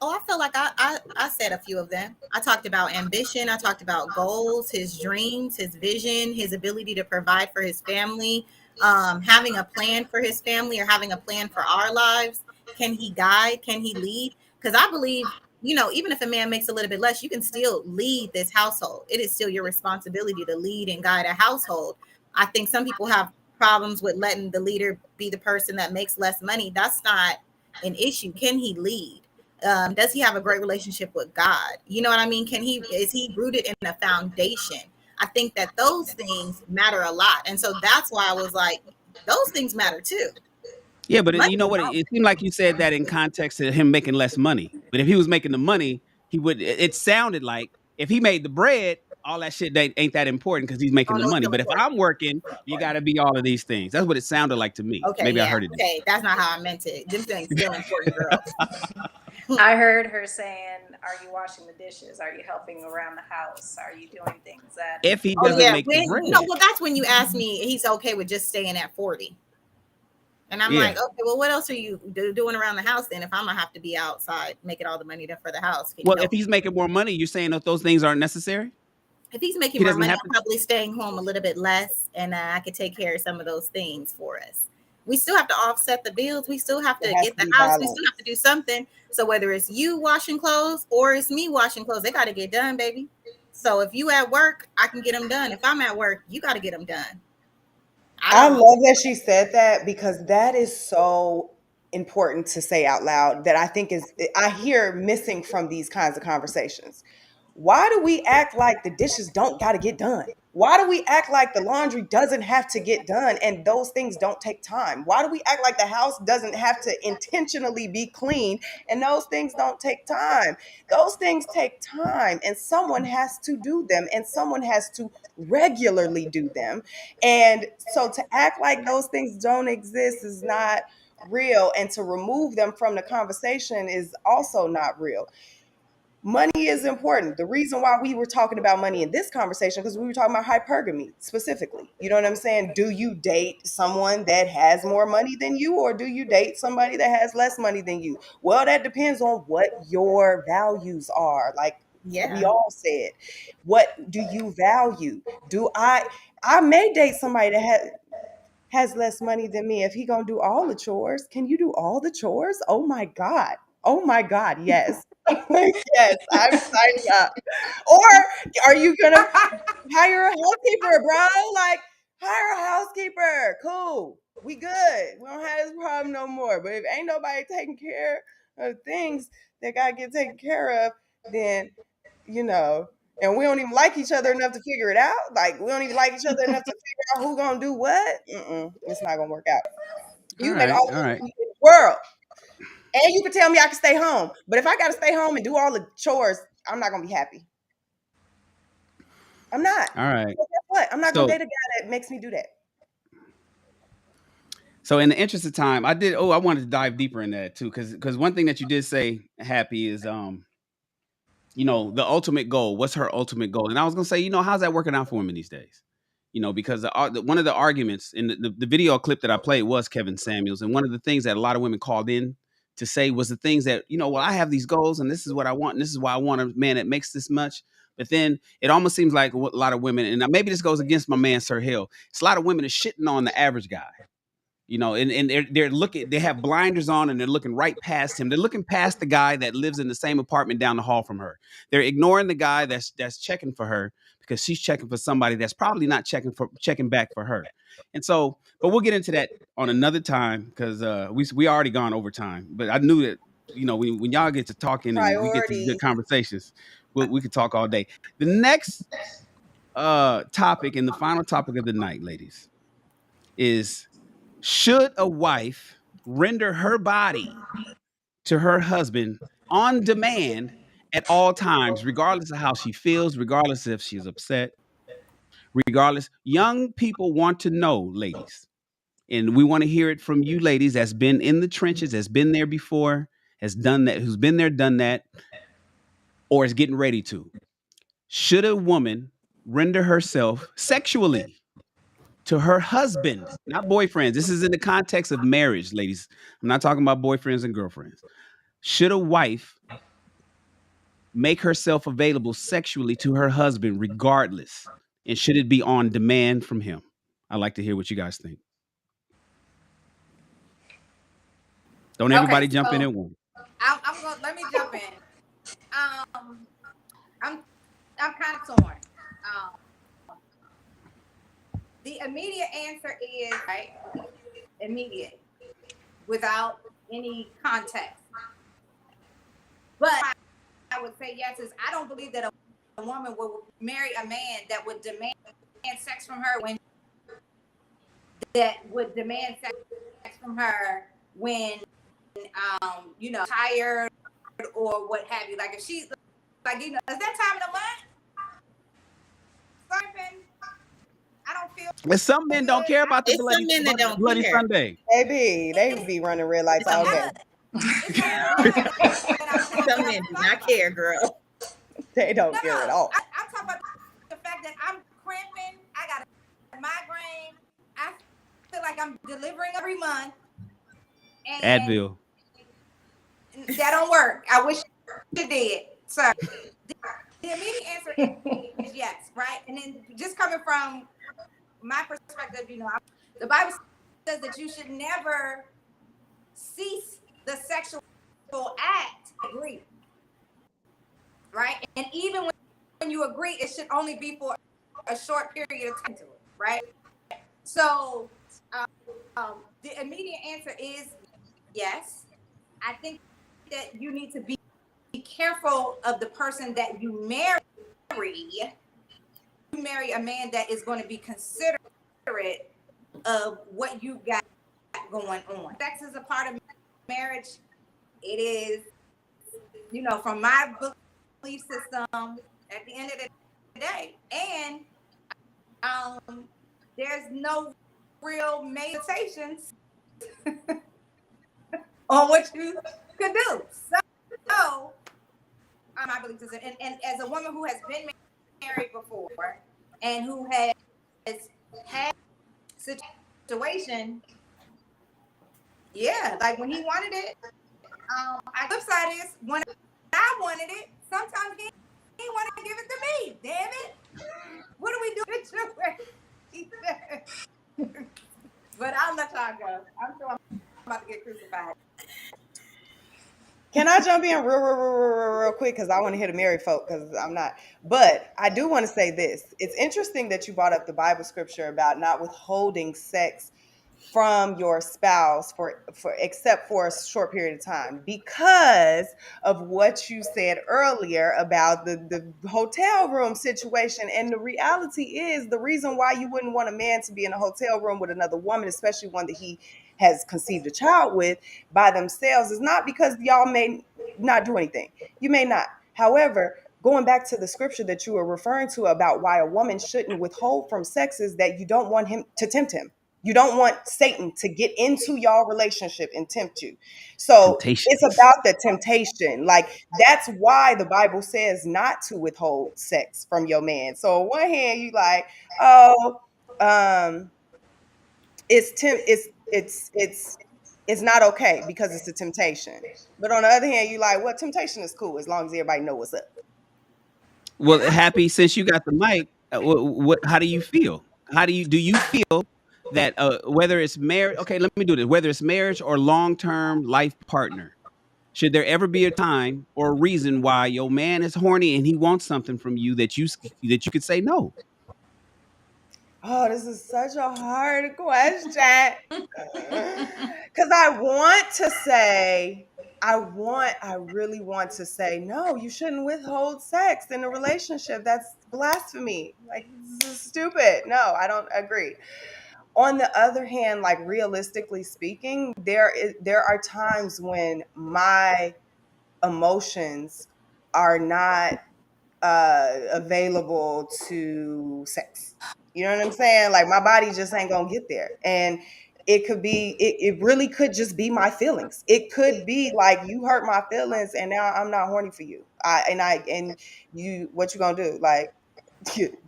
Speaker 6: Oh, I feel like I said a few of them. I talked about ambition. I talked about goals, his dreams, his vision, his ability to provide for his family, having a plan for his family or having a plan for our lives. Can he guide? Can he lead? Because I believe, even if a man makes a little bit less, you can still lead this household. It is still your responsibility to lead and guide a household. I think some people have problems with letting the leader be the person that makes less money. That's not an issue. Can he lead? Does he have a great relationship with God? You know what I mean? Is he rooted in a foundation? I think that those things matter a lot. And so that's why I was like, those things matter too.
Speaker 4: Yeah, but you know what? It seemed like you said that in context of him making less money. But if he was making the money, he would. It sounded like if he made the bread, all that shit ain't that important because he's making the money. But if I'm working, you got to be all of these things. That's what it sounded like to me.
Speaker 6: Okay,
Speaker 4: maybe
Speaker 6: yeah,
Speaker 4: I heard it.
Speaker 6: Okay, that's not how I meant it. Them things still important, girls.
Speaker 7: I heard her saying, "Are you washing the dishes? Are you helping around the house? Are you doing things that?"
Speaker 4: If he doesn't make the bread.
Speaker 6: No, well, that's when you ask me. He's okay with just staying at 40. And I'm like, okay, well, what else are you doing around the house then if I'm going to have to be outside making all the money for the house?
Speaker 4: Well, if he's making more money, you're saying that those things aren't necessary?
Speaker 6: If he's making more money, I'm probably staying home a little bit less, and I could take care of some of those things for us. We still have to offset the bills. We still have to get the house. Balanced. We still have to do something. So whether it's you washing clothes or it's me washing clothes, they got to get done, baby. So if you at work, I can get them done. If I'm at work, you got to get them done.
Speaker 5: I love that she said that because that is so important to say out loud that I think I hear missing from these kinds of conversations. Why do we act like the dishes don't got to get done? Why do we act like the laundry doesn't have to get done and those things don't take time? Why do we act like the house doesn't have to intentionally be clean and those things don't take time? Those things take time and someone has to do them and someone has to regularly do them. And so to act like those things don't exist is not real, and to remove them from the conversation is also not real. Money is important. The reason why we were talking about money in this conversation, because we were talking about hypergamy specifically. You know what I'm saying? Do you date someone that has more money than you, or do you date somebody that has less money than you? Well, that depends on what your values are. Like we all said, what do you value? I may date somebody that has less money than me if he gonna do all the chores. Can you do all the chores? Oh my God, yes. Yes, I'm signing up. Or are you gonna hire a housekeeper, bro? Like, hire a housekeeper. Cool. We good. We don't have this problem no more. But if ain't nobody taking care of things that gotta get taken care of, then and we don't even like each other enough to figure it out. Like, we don't even like each other enough to figure out who gonna do what. It's not gonna work out. You make all the money in the world. And you can tell me I can stay home. But if I got to stay home and do all the chores, I'm not going to be happy. I'm not.
Speaker 4: All right.
Speaker 5: So guess what? I'm not going to date a guy that makes me do that.
Speaker 4: So in the interest of time, I wanted to dive deeper in that too. Because one thing that you did say, Happy, is, the ultimate goal. What's her ultimate goal? And I was going to say, how's that working out for women these days? Because one of the arguments in the video clip that I played was Kevin Samuels. And one of the things that a lot of women called in to say was the things that, I have these goals and this is what I want. And this is why I want a man that makes this much. But then it almost seems like a lot of women, and maybe this goes against my man, Sir Hill. It's a lot of women are shitting on the average guy. And they're looking, they have blinders on and they're looking right past him. They're looking past the guy that lives in the same apartment down the hall from her. They're ignoring the guy that's checking for her because she's checking for somebody that's probably not checking back for her. And so, but we'll get into that on another time because we already gone over time. But I knew that when y'all get to talking and we get to good
Speaker 5: Priorities.
Speaker 4: conversations, we could talk all day. The next topic and the final topic of the night, ladies, is: should a wife render her body to her husband on demand at all times, regardless of how she feels, regardless if she's upset, regardless? Young people want to know, ladies, and we want to hear it from you, ladies, that's been in the trenches, has been there before, has done that, who's been there, done that, or is getting ready to. Should a woman render herself sexually to her husband, not boyfriends? This is in the context of marriage, ladies. I'm not talking about boyfriends and girlfriends. Should a wife make herself available sexually to her husband regardless? And should it be on demand from him? I'd like to hear what you guys think. Don't everybody
Speaker 3: Okay,
Speaker 4: jump in
Speaker 3: so
Speaker 4: at once.
Speaker 3: I'm going. Let me jump in. Um, I'm kind of torn. The immediate answer is right. Immediate, without any context. But I would say yes. Is I don't believe that a woman would marry a man that would demand sex from her when tired or what have you. Like if she's like, is that time of the month? Something. I don't feel
Speaker 4: And some men don't care about the
Speaker 6: It's some men that don't
Speaker 4: bloody
Speaker 6: care.
Speaker 4: Sunday.
Speaker 5: Baby, they be running red lights all day.
Speaker 6: Some men do not care, girl.
Speaker 5: They don't care at all.
Speaker 3: I'm talking about the fact that I'm cramping. I got a migraine. I feel like I'm delivering every month. And
Speaker 4: Advil.
Speaker 3: that don't work. I wish it did. So the immediate answer is yes, right? And then just coming from my perspective, the Bible says that you should never cease the sexual act. Agree, right? And even when you agree, it should only be for a short period of time to it, right? So the immediate answer is yes. I think that you need to be careful of the person that you marry. You marry a man that is going to be considerate of what you got going on. Sex is a part of marriage. It is, from my belief system at the end of the day. And there's no real meditations on what you could do. So my belief system, and as a woman who has been married before and who has had situation, yeah, like when he wanted it, the flip side is when I wanted it, sometimes he want to give it to me. Damn it! What do we do with you? But I'll let y'all go. I'm sure I'm about to get crucified.
Speaker 5: Can I jump in real quick? Because I want to hear the married folk, because I'm not. But I do want to say this. It's interesting that you brought up the Bible scripture about not withholding sex from your spouse for except for a short period of time, because of what you said earlier about the hotel room situation. And the reality is, the reason why you wouldn't want a man to be in a hotel room with another woman, especially one that he has conceived a child with, by themselves, is not because y'all may not do anything. You may not. However, going back to the scripture that you were referring to about why a woman shouldn't withhold from sex, is that you don't want him to tempt him. You don't want Satan to get into y'all relationship and tempt you. So
Speaker 4: Temptations.
Speaker 5: it's about the temptation. Like, that's why the Bible says not to withhold sex from your man. So on one hand, you like, it's not okay because it's a temptation. But on the other hand, you like, well, temptation is cool as long as everybody know what's up.
Speaker 4: Well, Happy, since you got the mic, how do you feel? Do you feel that whether it's marriage, okay, let me do this. Whether it's marriage or long-term life partner, should there ever be a time or a reason why your man is horny and he wants something from you that you could say no?
Speaker 5: Oh, this is such a hard question. Because I really want to say, no, you shouldn't withhold sex in a relationship. That's blasphemy. Like, this is stupid. No, I don't agree. On the other hand, like realistically speaking, there are times when my emotions are not available to sex. You know what I'm saying? Like my body just ain't gonna get there. And it really could just be my feelings. It could be like you hurt my feelings and now I'm not horny for you. And you what you gonna do? Like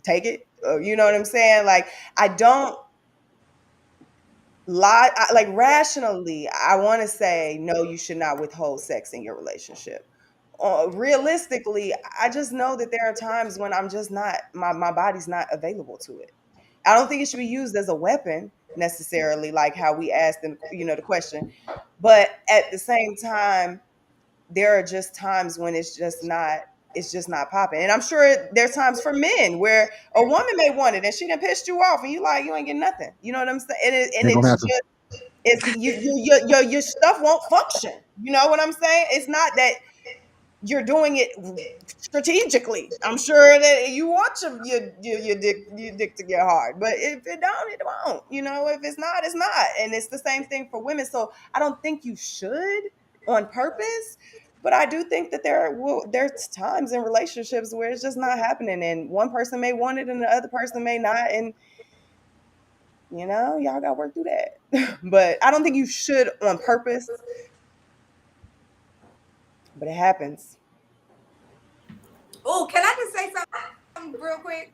Speaker 5: take it? You know what I'm saying? Like I don't like rationally, I want to say no, you should not withhold sex in your relationship. Realistically, I just know that there are times when I'm just not my body's not available to it. I don't think it should be used as a weapon necessarily, like how we asked in the question. But at the same time, there are just times when it's just not popping. And I'm sure there's times for men where a woman may want it and she done pissed you off and you ain't getting nothing. You know what I'm saying? And
Speaker 8: Ain't gonna
Speaker 5: it's
Speaker 8: happen.
Speaker 5: just it's your stuff won't function. You know what I'm saying? It's not that you're doing it strategically. I'm sure that you want your dick to get hard, but if it don't, it won't. If it's not, it's not. And it's the same thing for women. So I don't think you should on purpose, but I do think that there's times in relationships where it's just not happening, and one person may want it and the other person may not, and y'all got to work through that. But I don't think you should on purpose, but it happens.
Speaker 3: Oh, can I just say something real quick?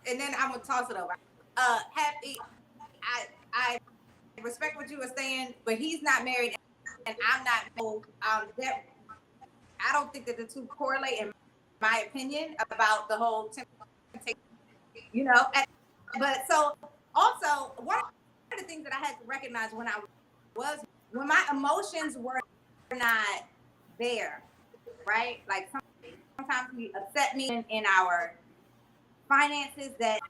Speaker 3: And then I'm gonna toss it over. Happy, I respect what you were saying, but he's not married and I'm not. That I don't think that the two correlate, in my opinion, about the whole temptation. But so also one of the things that I had to recognize when my emotions were not there, right? Like sometimes he upset me in our finances that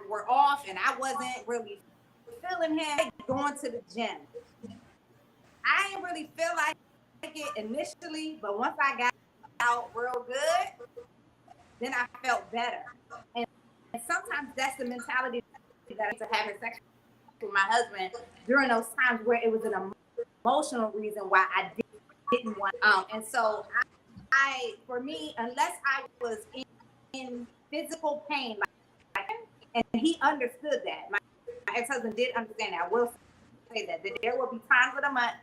Speaker 3: were off and I wasn't really feeling him going to the gym. I didn't really feel like it initially, but once I got out real good, then I felt better. And sometimes that's the mentality that I used to having sex with my husband during those times where it was an emotional reason why I didn't want. And so for me, unless I was in physical pain, and he understood that. My ex-husband did understand that. I will say that there will be times of the month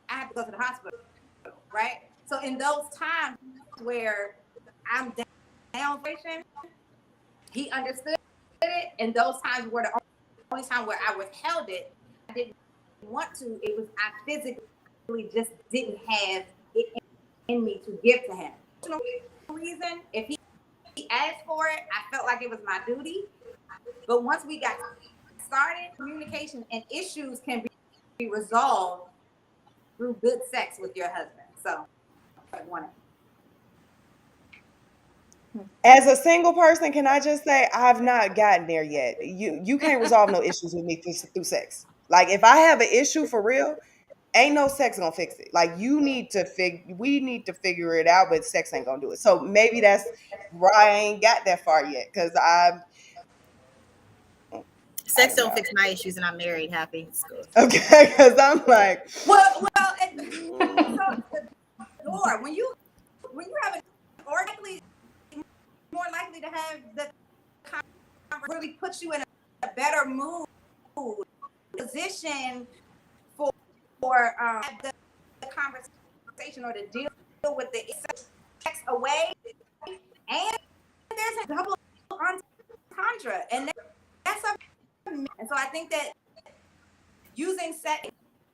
Speaker 3: I have to go to the hospital, right? So in those times where I'm down, he understood it, and those times were the only time where I withheld it. I didn't want to. It was I physically just didn't have it in me to give to him. No reason. If he asked for it, I felt like it was my duty. But once we got started, communication and issues can be resolved through good sex with your husband. So, I want
Speaker 5: As a single person, can I just say I've not gotten there yet. You can't resolve no issues with me through sex. Like if I have an issue for real, ain't no sex gonna fix it. Like we need to figure it out, but sex ain't gonna do it. So maybe that's why I ain't got that far yet, because I
Speaker 6: Sex
Speaker 5: don't
Speaker 6: don't
Speaker 5: know.
Speaker 6: fix my issues, and I'm married, happy. It's good.
Speaker 5: Okay, because I'm like,
Speaker 3: well, and so the door when you have an orgasm, more likely to have the really puts you in a better mood position for the conversation or to deal with the sex away, and there's a double entendre, and that's something. And so I think that using sex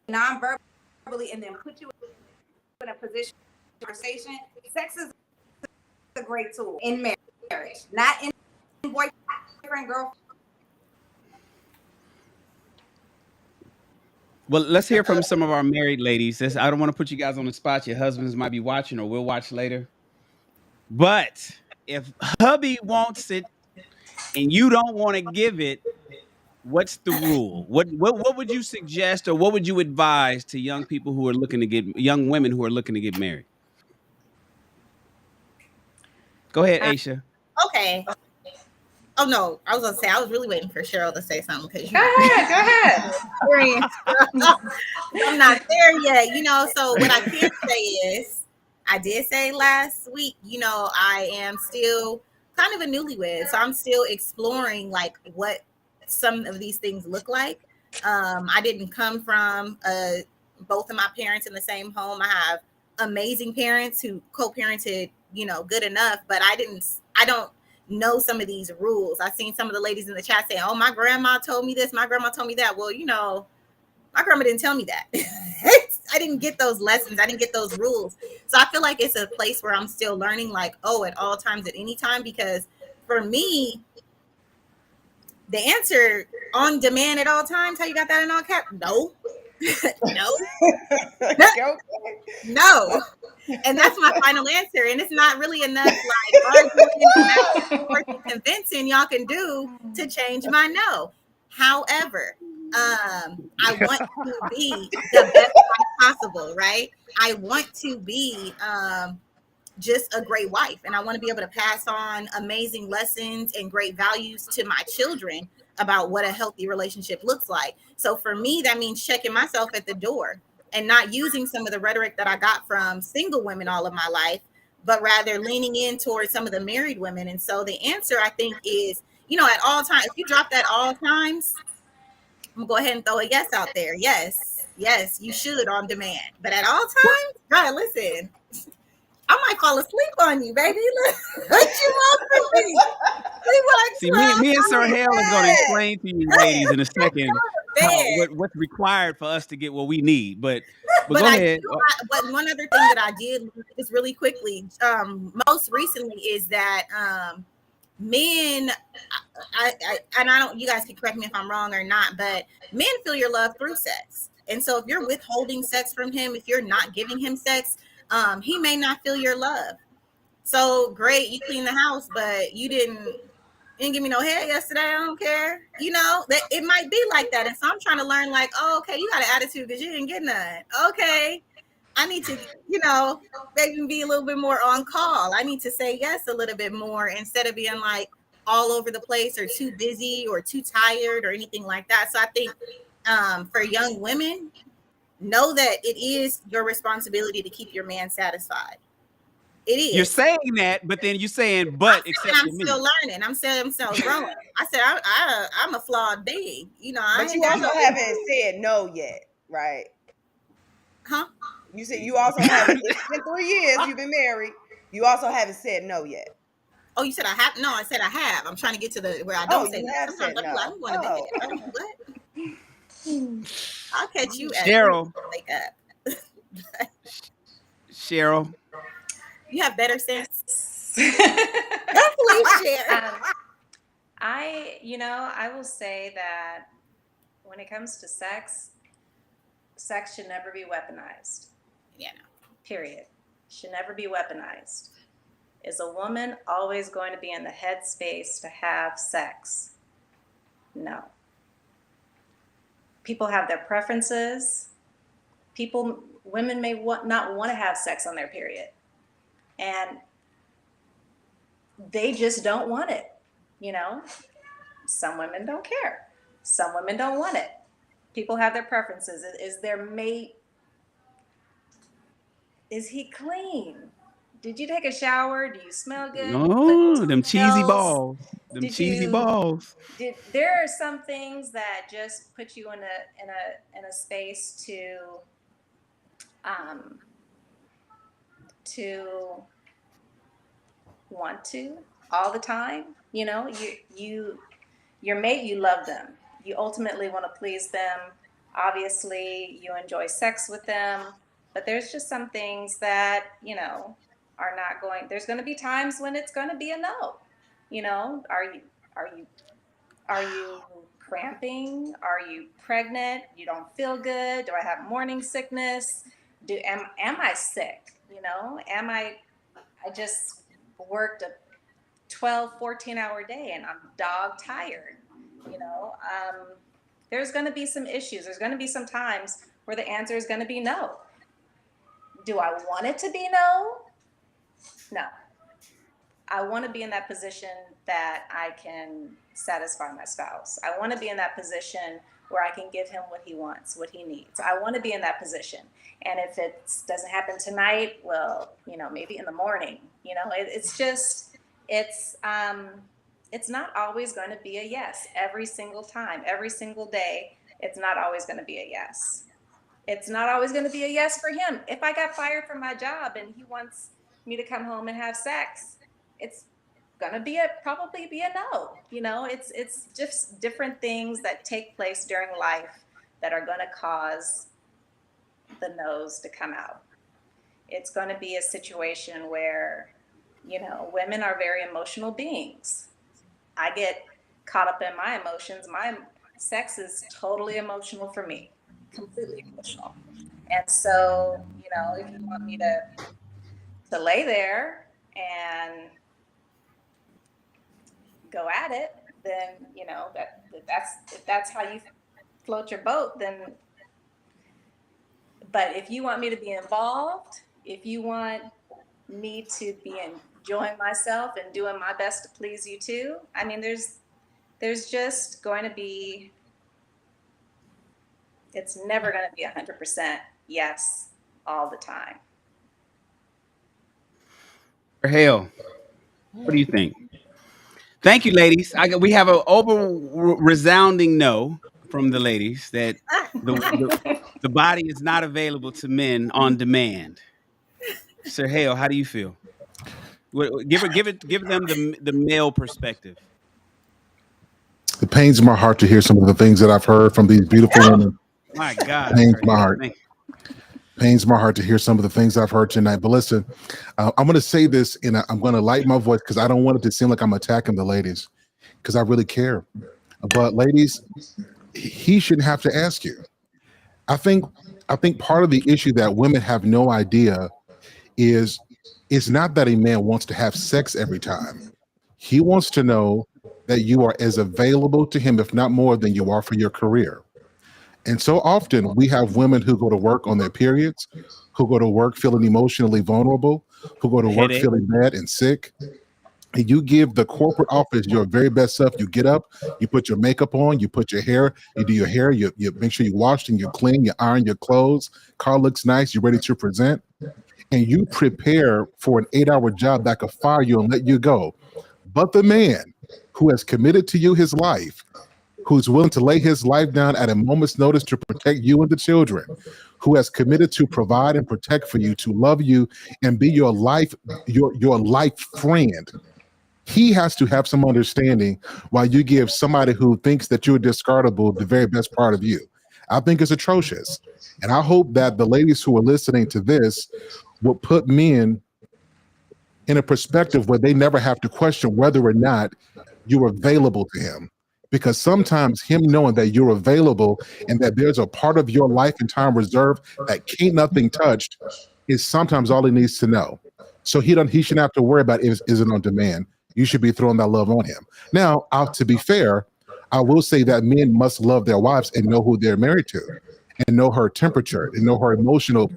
Speaker 3: non-verbally and then put you in a position of conversation, sex is a great tool in marriage, not in boyfriend girlfriend.
Speaker 4: Well, let's hear from some of our married ladies. I don't want to put you guys on the spot. Your husbands might be watching or will watch later. But if hubby wants it and you don't want to give it, what's the rule? What would you suggest or what would you advise to young people who are looking to get young women who are looking to get married? Go ahead, Aisha.
Speaker 6: Okay. Oh no, I was gonna say I was really waiting for Cheryl to say something because
Speaker 3: Go ahead.
Speaker 6: I'm not there yet, So what I can say is, I did say last week, I am still kind of a newlywed, so I'm still exploring like what some of these things look like. I didn't come from both of my parents in the same home. I have amazing parents who co-parented, good enough, but I don't know some of these rules. I've seen some of the ladies in the chat saying, "Oh, my grandma told me this, my grandma told me that." Well, my grandma didn't tell me that. I didn't get those lessons. I didn't get those rules. So I feel like it's a place where I'm still learning, like, at all times, at any time, because for me, the answer on demand at all times, how you got that in all caps? No. No. No. And that's my final answer. And it's not really enough like arguing or convincing y'all can do to change my no. However, I want to be the best wife possible, right? I want to be just a great wife, and I want to be able to pass on amazing lessons and great values to my children about what a healthy relationship looks like. So for me, that means checking myself at the door and not using some of the rhetoric that I got from single women all of my life, but rather leaning in towards some of the married women. And so the answer, I think, is, at all times, if you drop that all times, I'm gonna go ahead and throw a yes out there. Yes, you should on demand. But at all times, right, listen, I might fall asleep on you, baby. What you want from me?
Speaker 4: See, me and Sir Hale is going to explain to you ladies in a second what's required for us to get what we need. But go ahead.
Speaker 6: But one other thing that I did is really quickly, most recently, is that men, and I don't, you guys can correct me if I'm wrong or not, but men feel your love through sex. And so if you're withholding sex from him, if you're not giving him sex, he may not feel your love. So great, you clean the house, but you didn't give me no head yesterday. I don't care. That it might be like that. And so I'm trying to learn, like, oh, okay, you got an attitude because you didn't get none. Okay, I need to, maybe be a little bit more on call. I need to say yes a little bit more instead of being like all over the place or too busy or too tired or anything like that. So I think for young women, know that it is your responsibility to keep your man satisfied. It is.
Speaker 4: You're saying that, but then you're saying, but except
Speaker 6: I'm still learning. I'm still growing. I said I'm a flawed being.
Speaker 5: But you also haven't said no yet, right?
Speaker 6: Huh?
Speaker 5: You said you also haven't. It's been 3 years you've been married. You also haven't said no yet.
Speaker 6: Oh, you said I have? No, I said I have. I'm trying to get to the where I don't say
Speaker 5: that.
Speaker 6: Sometimes
Speaker 5: I'm
Speaker 6: like, I'm going to bed. What? I'll catch you at
Speaker 4: Cheryl.
Speaker 6: Wake up.
Speaker 4: Cheryl.
Speaker 6: You have better sense. Please share.
Speaker 7: I will say that when it comes to sex should never be weaponized.
Speaker 6: Yeah.
Speaker 7: Period. Should never be weaponized. Is a woman always going to be in the headspace to have sex? No. People have their preferences. Women may not want to have sex on their period. And they just don't want it. Some women don't care. Some women don't want it. People have their preferences. Is their mate, is he clean? Did you take a shower? Do you smell good?
Speaker 4: Oh, them cheesy balls. Balls.
Speaker 7: There are some things that just put you in a space to want to all the time. Your mate, you love them. You ultimately want to please them. Obviously, you enjoy sex with them, but there's just some things that, are not going. There's going to be times when it's going to be a no. Are you cramping? Are you pregnant? You don't feel good? Do I have morning sickness? Am I sick? I just worked a 12, 14-hour day and I'm dog tired. There's going to be some issues. There's going to be some times where the answer is going to be no. Do I want it to be no? No. I want to be in that position that I can satisfy my spouse. I want to be in that position where I can give him what he wants, what he needs. I want to be in that position. And if it doesn't happen tonight, well, maybe in the morning. It's not always going to be a yes every single time, every single day. It's not always going to be a yes. It's not always going to be a yes for him. If I got fired from my job and he wants me to come home and have sex, it's going to probably be a no. It's just different things that take place during life that are going to cause the no's to come out. It's going to be a situation where, women are very emotional beings. I get caught up in my emotions. My sex is totally emotional for me, completely emotional. And so, if you want me to lay there and go at it, then if that's how you float your boat, then. But if you want me to be involved, if you want me to be enjoying myself and doing my best to please you too, I mean, there's just going to be, it's never going to be 100% yes all the time.
Speaker 4: Hell, what do you think? Thank you, ladies. We have an resounding no from the ladies that the body is not available to men on demand. Sir Hale, how do you feel? Give them the male perspective.
Speaker 8: It pains my heart to hear some of the things that I've heard from these beautiful women.
Speaker 4: My God,
Speaker 8: Pains
Speaker 4: Sir
Speaker 8: my
Speaker 4: Hale.
Speaker 8: heart. Pains my heart to hear some of the things I've heard tonight. But listen, I'm going to say this, and I'm going to lighten my voice because I don't want it to seem like I'm attacking the ladies, because I really care. But ladies, he shouldn't have to ask you. I think part of the issue that women have no idea is it's not that a man wants to have sex every time. He wants to know that you are as available to him, if not more, than you are for your career. And so often we have women who go to work on their periods, who go to work feeling emotionally vulnerable, who go to work
Speaker 4: Headache.
Speaker 8: feeling bad and sick. And you give the corporate office your very best self. You get up, you put your makeup on, you put your hair, you do your hair, you make sure you washed and you clean, you iron your clothes, car looks nice, you're ready to present. And you prepare for an 8-hour job that could fire you and let you go. But the man who has committed to you his life, who's willing to lay his life down at a moment's notice to protect you and the children, who has committed to provide and protect for you, to love you and be your life friend, he has to have some understanding while you give somebody who thinks that you're discardable the very best part of you. I think it's atrocious. And I hope that the ladies who are listening to this will put men in a perspective where they never have to question whether or not you're available to him. Because sometimes him knowing that you're available and that there's a part of your life and time reserved that can't nothing touched is sometimes all he needs to know. So he shouldn't have to worry about is it on demand. You should be throwing that love on him. Now, to be fair, I will say that men must love their wives and know who they're married to, and know her temperature, and know her emotional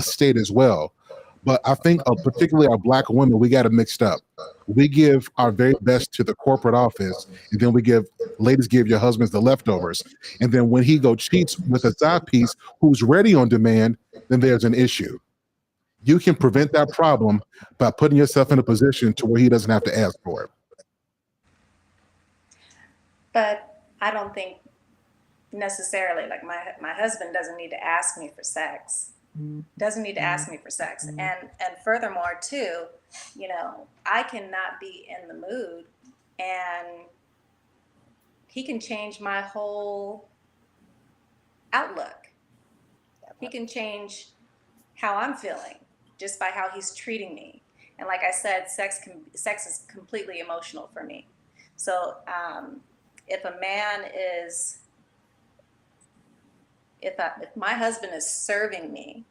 Speaker 8: state as well. But I think particularly our Black women, we got it mixed up. We give our very best to the corporate office, and then ladies give your husbands the leftovers. And then when he cheats with a side piece who's ready on demand, then there's an issue. You can prevent that problem by putting yourself in a position to where he doesn't have to ask for it.
Speaker 7: But I don't think necessarily, like my husband doesn't need to ask me for sex. Doesn't need to ask me for sex. And furthermore too, I cannot be in the mood and he can change my whole outlook. He can change how I'm feeling just by how he's treating me. And like I said, sex is completely emotional for me. So if a man is, if my husband is serving me,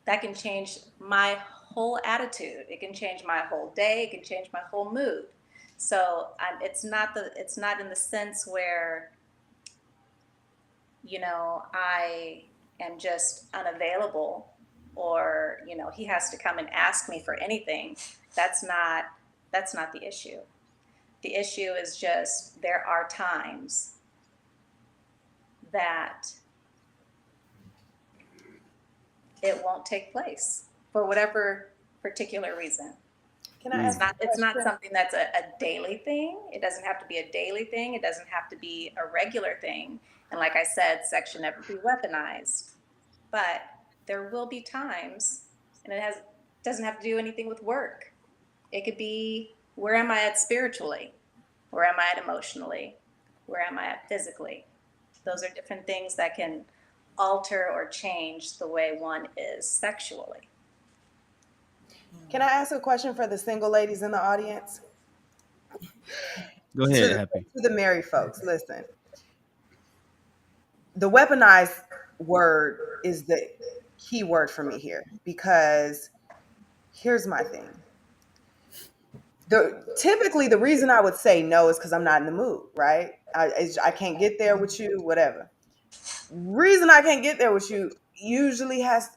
Speaker 7: that can change my whole attitude. It can change my whole day. It can change my whole mood. So it's not in the sense where, I am just unavailable, or he has to come and ask me for anything. That's not the issue. The issue is just there are times that it won't take place for whatever particular reason.
Speaker 5: Can I ask
Speaker 7: It's not something that's a daily thing. It doesn't have to be a daily thing. It doesn't have to be a regular thing. And like I said, sex should never be weaponized. But there will be times, and it doesn't have to do anything with work. It could be, where am I at spiritually? Where am I at emotionally? Where am I at physically? Those are different things that can alter or change the way one is sexually.
Speaker 5: Can I ask a question for the single ladies in the audience?
Speaker 4: Go ahead, Happy.
Speaker 5: To the married folks, listen. The weaponized word is the key word for me here, because here's my thing. Typically, the reason I would say no is because I'm not in the mood, right? I can't get there with you, whatever. Reason I can't get there with you usually has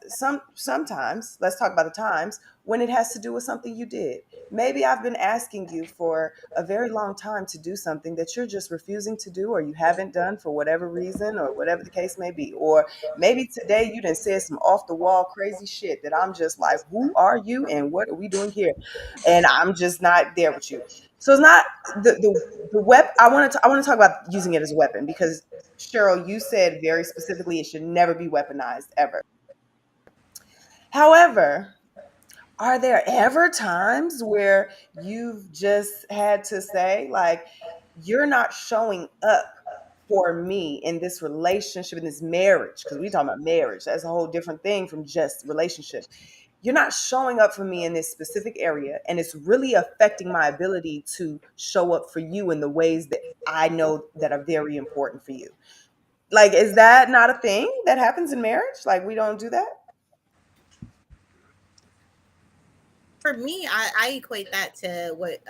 Speaker 5: sometimes, let's talk about the times when it has to do with something you did. Maybe I've been asking you for a very long time to do something that you're just refusing to do, or you haven't done for whatever reason, or whatever the case may be. Or maybe today you done said some off the wall crazy shit that I'm just like, who are you and what are we doing here? And I'm just not there with you. So it's not the weapon. I want to talk about using it as a weapon, because Cheryl, you said very specifically it should never be weaponized ever. However, are there ever times where you've just had to say, like, you're not showing up for me in this relationship, in this marriage? Because we're talking about marriage. That's a whole different thing from just relationship. You're not showing up for me in this specific area, and it's really affecting my ability to show up for you in the ways that I know that are very important for you. Like, is that not a thing that happens in marriage? Like, we don't do that?
Speaker 6: For me, I equate that to what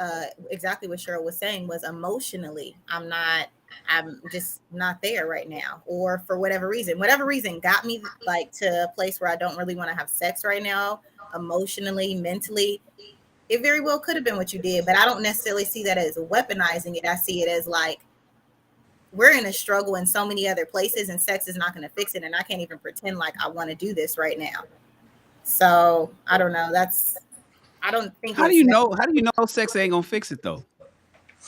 Speaker 6: exactly what Cheryl was saying, was emotionally, I'm just not there right now, or for whatever reason got me like to a place where I don't really want to have sex right now, emotionally, mentally. It very well could have been what you did, but I don't necessarily see that as weaponizing it. I see it as like, we're in a struggle in so many other places, and sex is not going to fix it, and I can't even pretend like I want to do this right now. So I don't know. I don't think.
Speaker 4: How do you know sex ain't gonna fix it though?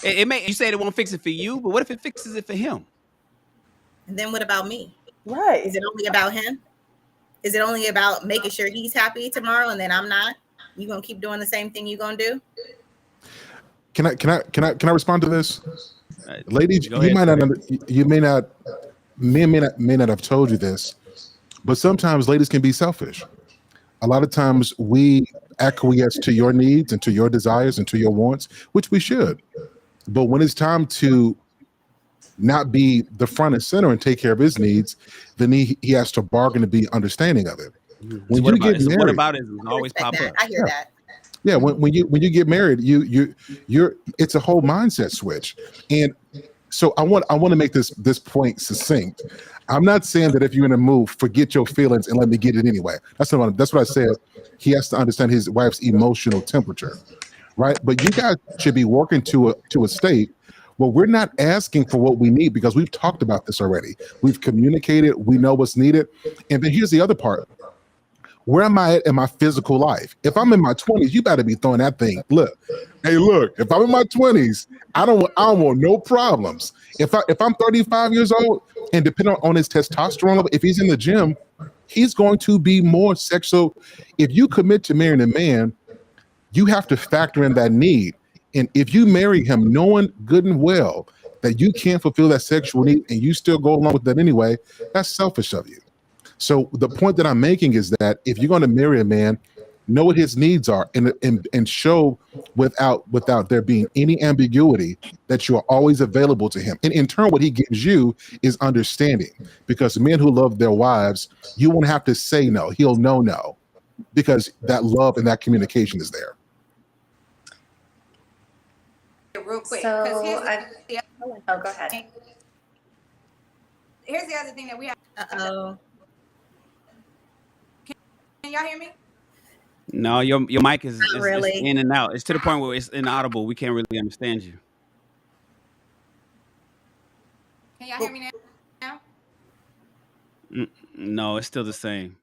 Speaker 4: It may, you said it won't fix it for you, but what if it fixes it for him?
Speaker 6: And then what about me?
Speaker 5: Right.
Speaker 6: Is it only about him? Is it only about making sure he's happy tomorrow and then I'm not? You gonna keep doing the same thing you gonna do?
Speaker 8: Can I respond to this? Ladies,
Speaker 4: Go
Speaker 8: you
Speaker 4: ahead.
Speaker 8: may not have told you this, but sometimes ladies can be selfish. A lot of times we acquiesce to your needs and to your desires and to your wants, which we should. But when it's time to not be the front and center and take care of his needs, then he has to bargain to be understanding of it. When you get married,
Speaker 4: what about it always pop up?
Speaker 6: I hear that.
Speaker 8: Yeah, when you get married, you're it's a whole mindset switch. And so I want to make this point succinct. I'm not saying that if you're in a mood, forget your feelings and let me get it anyway. That's what I said. He has to understand his wife's emotional temperature, right? But you guys should be working to a state where we're not asking for what we need, because we've talked about this already. We've communicated. We know what's needed. And then here's the other part. Where am I at in my physical life? If I'm in my 20s, you better be throwing that thing. Look, if I'm in my 20s, I don't want no problems. If I'm 35 years old, and depending on his testosterone level, if he's in the gym, he's going to be more sexual. If you commit to marrying a man, you have to factor in that need. And if you marry him knowing good and well that you can't fulfill that sexual need and you still go along with that anyway, that's selfish of you. So the point that I'm making is that if you're going to marry a man, know what his needs are, and show without there being any ambiguity that you are always available to him. And in turn, what he gives you is understanding, because men who love their wives, you won't have to say no. He'll know no, because that love and that communication is there.
Speaker 3: Real quick, because
Speaker 7: So oh, go ahead.
Speaker 3: Here's the other thing that we have.
Speaker 6: Uh-oh.
Speaker 3: Can y'all hear me?
Speaker 4: No, your mic is
Speaker 6: really.
Speaker 4: it's in and out. It's to the point where it's inaudible. We can't really understand you.
Speaker 3: Can y'all hear me now?
Speaker 4: No, it's still the same.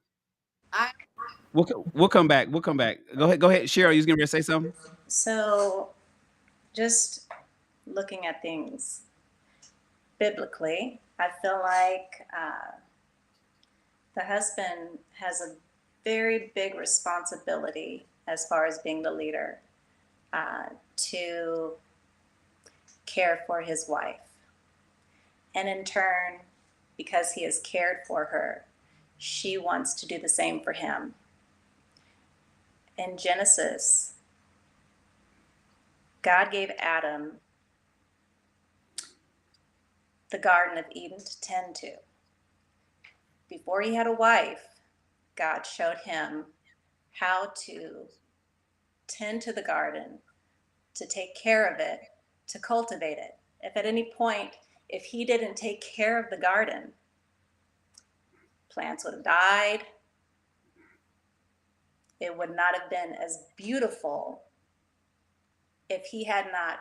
Speaker 4: We'll come back. We'll come back. Go ahead. Cheryl, you was gonna say something?
Speaker 7: So just looking at things biblically, I feel like the husband has a very big responsibility as far as being the leader to care for his wife. And in turn, because he has cared for her, she wants to do the same for him. In Genesis, God gave Adam the Garden of Eden to tend to. Before he had a wife, God showed him how to tend to the garden, to take care of it, to cultivate it. If at any point, if he didn't take care of the garden, plants would have died. It would not have been as beautiful if he had not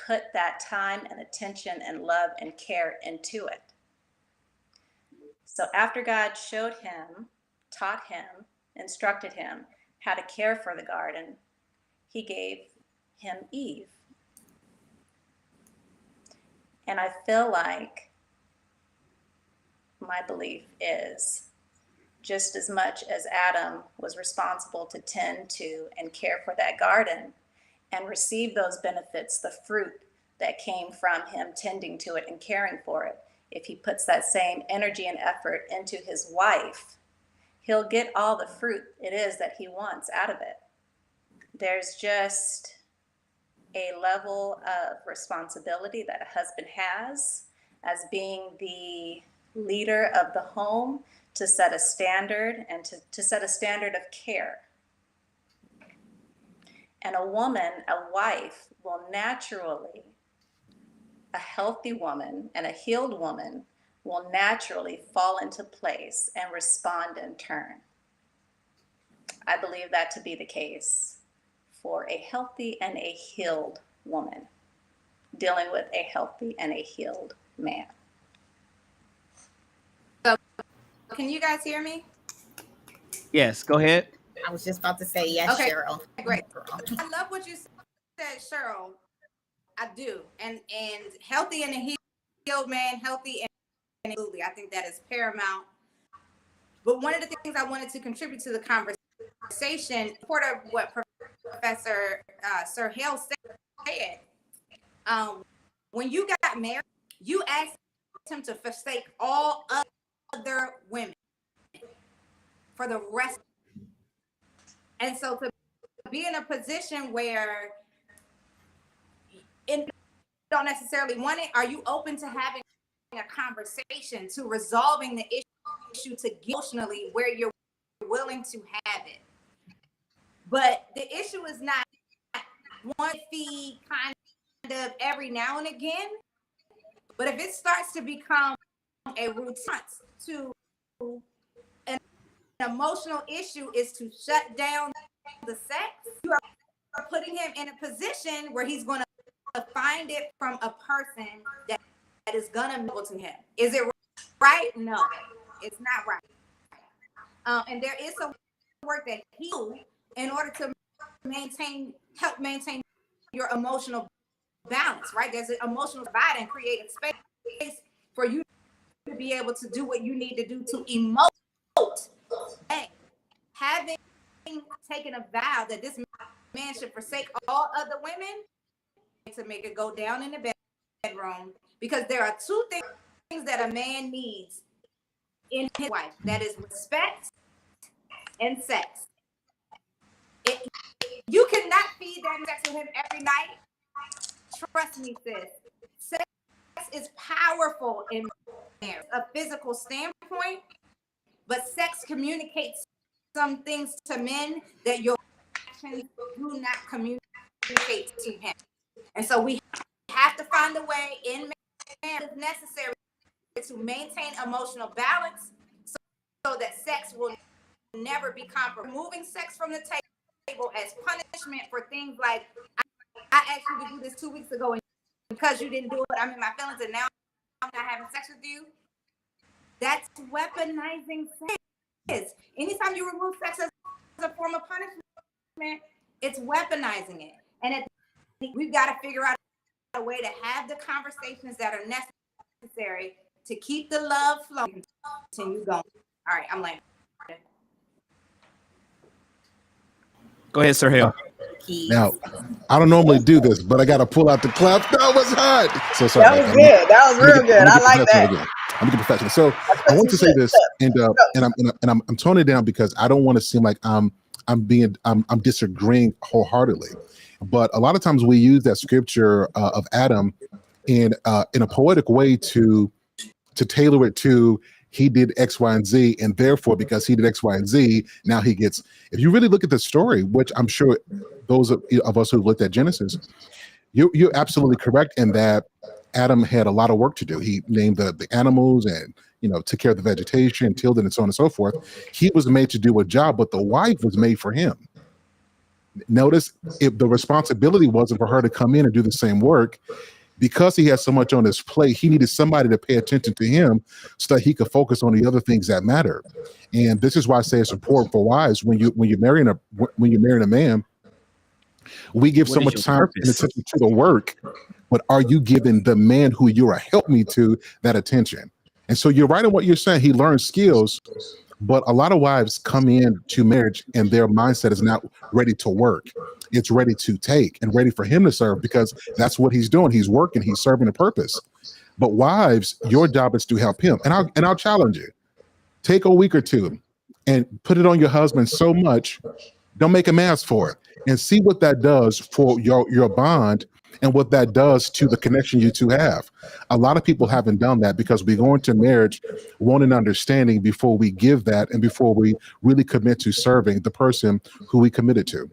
Speaker 7: put that time and attention and love and care into it. So after God showed him, taught him, instructed him how to care for the garden, he gave him Eve. And I feel like my belief is just as much as Adam was responsible to tend to and care for that garden and receive those benefits, the fruit that came from him tending to it and caring for it, if he puts that same energy and effort into his wife, he'll get all the fruit it is that he wants out of it. There's just a level of responsibility that a husband has as being the leader of the home to set a standard and to set a standard of care. And a woman, a wife, will naturally, a healthy woman and a healed woman will naturally fall into place and respond in turn. I believe that to be the case for a healthy and a healed woman dealing with a healthy and a healed man.
Speaker 3: So, can you guys hear me?
Speaker 4: Yes, go ahead.
Speaker 6: I was just about to say yes,
Speaker 3: Okay,
Speaker 6: Cheryl.
Speaker 3: great. I love what you said, Cheryl. I do. And healthy and a healed man, healthy and absolutely. I think that is paramount. But one of the things I wanted to contribute to the conversation, part of what Professor Sir Hale said, when you got married, you asked him to forsake all other women for the rest. And so to be in a position where you don't necessarily want it, are you open to having a conversation, to resolving the issue to get emotionally where you're willing to have it? But the issue is not one feed kind of every now and again, but if it starts to become a routine to an emotional issue is to shut down the sex, you are putting him in a position where he's going to find it from a person that is going to be able to him. Is it right? No, it's not right. And there is some work that he do in order to help maintain your emotional balance, right? There's an emotional divide and create a space for you to be able to do what you need to do to emote. Hey, having taken a vow that this man should forsake all other women to make it go down in the bedroom, because there are two things that a man needs in his wife. That is respect and sex. You cannot feed that sex with him every night. Trust me, sis. Sex is powerful in a physical standpoint, but sex communicates some things to men that your actions do not communicate to him. And so we have to find a way in man, if necessary, to maintain emotional balance so that sex will never be compromised. Removing sex from the table as punishment for things like, I asked you to do this 2 weeks ago, and because you didn't do it, I'm in my feelings, and now I'm not having sex with you. That's weaponizing sex. Anytime you remove sex as a form of punishment, it's weaponizing it. And we've got to figure out a way to have the conversations that are necessary to keep the love flowing. Continue going. All right, I'm like.
Speaker 4: Go ahead, Sir Hale.
Speaker 8: Now, I don't normally do this, but I got to pull out the clap. That was hot. So sorry.
Speaker 5: That was good. That was real good. I like that.
Speaker 8: Again. I'm gonna get professional. So I want to say this, and I'm toning it down because I don't want to seem like I'm disagreeing wholeheartedly. But a lot of times we use that scripture of Adam in a poetic way to tailor it to he did X, Y, and Z, and therefore because he did X, Y, and Z, now he gets. If you really look at the story, which I'm sure those of us who looked at Genesis, you're absolutely correct in that Adam had a lot of work to do. He named the animals and took care of the vegetation, tilled it, and so on and so forth. He was made to do a job, but the wife was made for him. Notice if the responsibility wasn't for her to come in and do the same work. Because he had so much on his plate, he needed somebody to pay attention to him so that he could focus on the other things that matter. And this is why I say it's important for wives when you're marrying a man. We give so much time and attention to the work, but are you giving the man who you're a helpmeet to that attention? And so you're right in what you're saying. He learns skills, but a lot of wives come in to marriage and their mindset is not ready to work. It's ready to take and ready for him to serve because that's what he's doing. He's working, he's serving a purpose. But wives, your job is to help him. And I'll challenge you. Take a week or two and put it on your husband so much, don't make him ask for it. And see what that does for your bond and what that does to the connection you two have. A lot of people haven't done that because we go into marriage wanting understanding before we give that and before we really commit to serving the person who we committed to.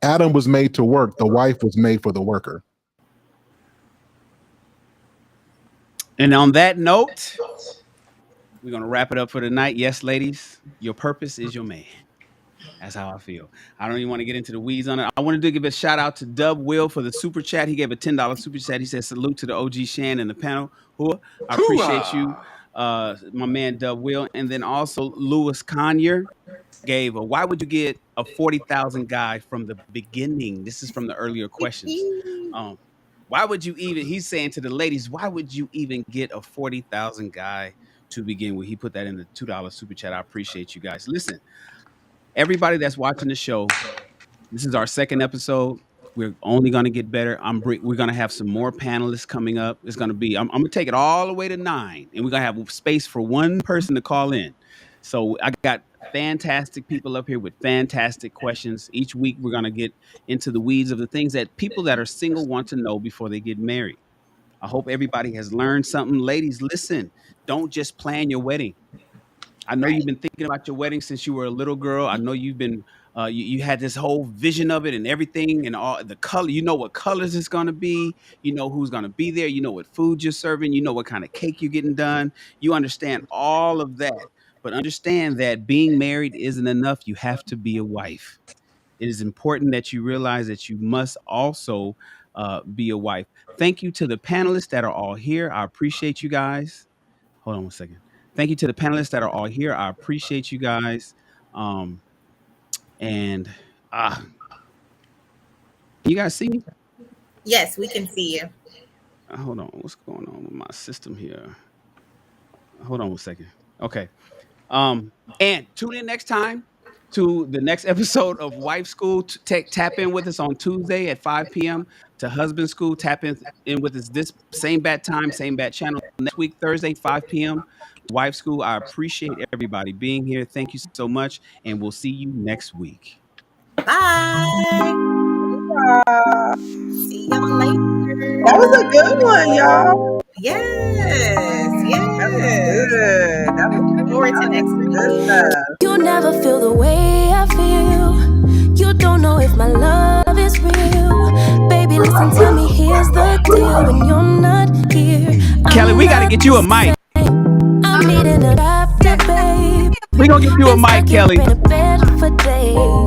Speaker 8: Adam was made to work. The wife was made for the worker.
Speaker 4: And on that note, we're going to wrap it up for tonight. Yes, ladies, your purpose is your man. That's how I feel. I don't even want to get into the weeds on it. I wanted to give a shout out to Dub Will for the super chat. He gave a $10 super chat. He said, salute to the OG Shannon and the panel. I appreciate you, my man Dub Will. And then also Lewis Conyer gave why would you get a 40,000 guy from the beginning? This is from the earlier questions. Why would you even, he's saying to the ladies, why would you even get a 40,000 guy to begin with? He put that in the $2 super chat. I appreciate you guys. Listen. Everybody that's watching the show, this is our second episode. We're only going to get better. We're going to have some more panelists coming up. It's going to be, I'm going to take it all the way to 9, and we're going to have space for one person to call in. So I got fantastic people up here with fantastic questions. Each week, we're going to get into the weeds of the things that people that are single want to know before they get married. I hope everybody has learned something. Ladies, listen, don't just plan your wedding. I know you've been thinking about your wedding since you were a little girl. I know you've been, you had this whole vision of it and everything and all the color. You know what colors it's going to be. You know who's going to be there. You know what food you're serving. You know what kind of cake you're getting done. You understand all of that. But understand that being married isn't enough. You have to be a wife. It is important that you realize that you must also be a wife. Thank you to the panelists that are all here. I appreciate you guys. Hold on one second. Thank you to the panelists that are all here. I appreciate you guys. And you guys see me?
Speaker 6: Yes, we can see you.
Speaker 4: Hold on. What's going on with my system here? Hold on one second. Okay. And tune in next time to the next episode of Wife School. Tap in with us on Tuesday at 5 p.m. to Husband School. Tap in with us this same bat time, same bat channel. Next week, Thursday, 5 p.m. Wife School. I appreciate everybody being here. Thank you so much. And we'll see you next week.
Speaker 6: Bye. See y'all later.
Speaker 5: That was a good one, y'all.
Speaker 6: Yes.
Speaker 5: That was good. That was
Speaker 6: Looking forward to next
Speaker 5: good
Speaker 6: week.
Speaker 5: stuff.
Speaker 1: You never feel the way I feel. You don't know if my love is real. Baby, listen to me, here's the deal. When you're not here,
Speaker 4: Kelly,
Speaker 1: I'm
Speaker 4: we got to
Speaker 1: not
Speaker 4: get you a
Speaker 1: the
Speaker 4: mic.
Speaker 1: I'm needing a doctor, babe.
Speaker 4: We gonna get you a mic, Kelly.
Speaker 1: In a bed for days.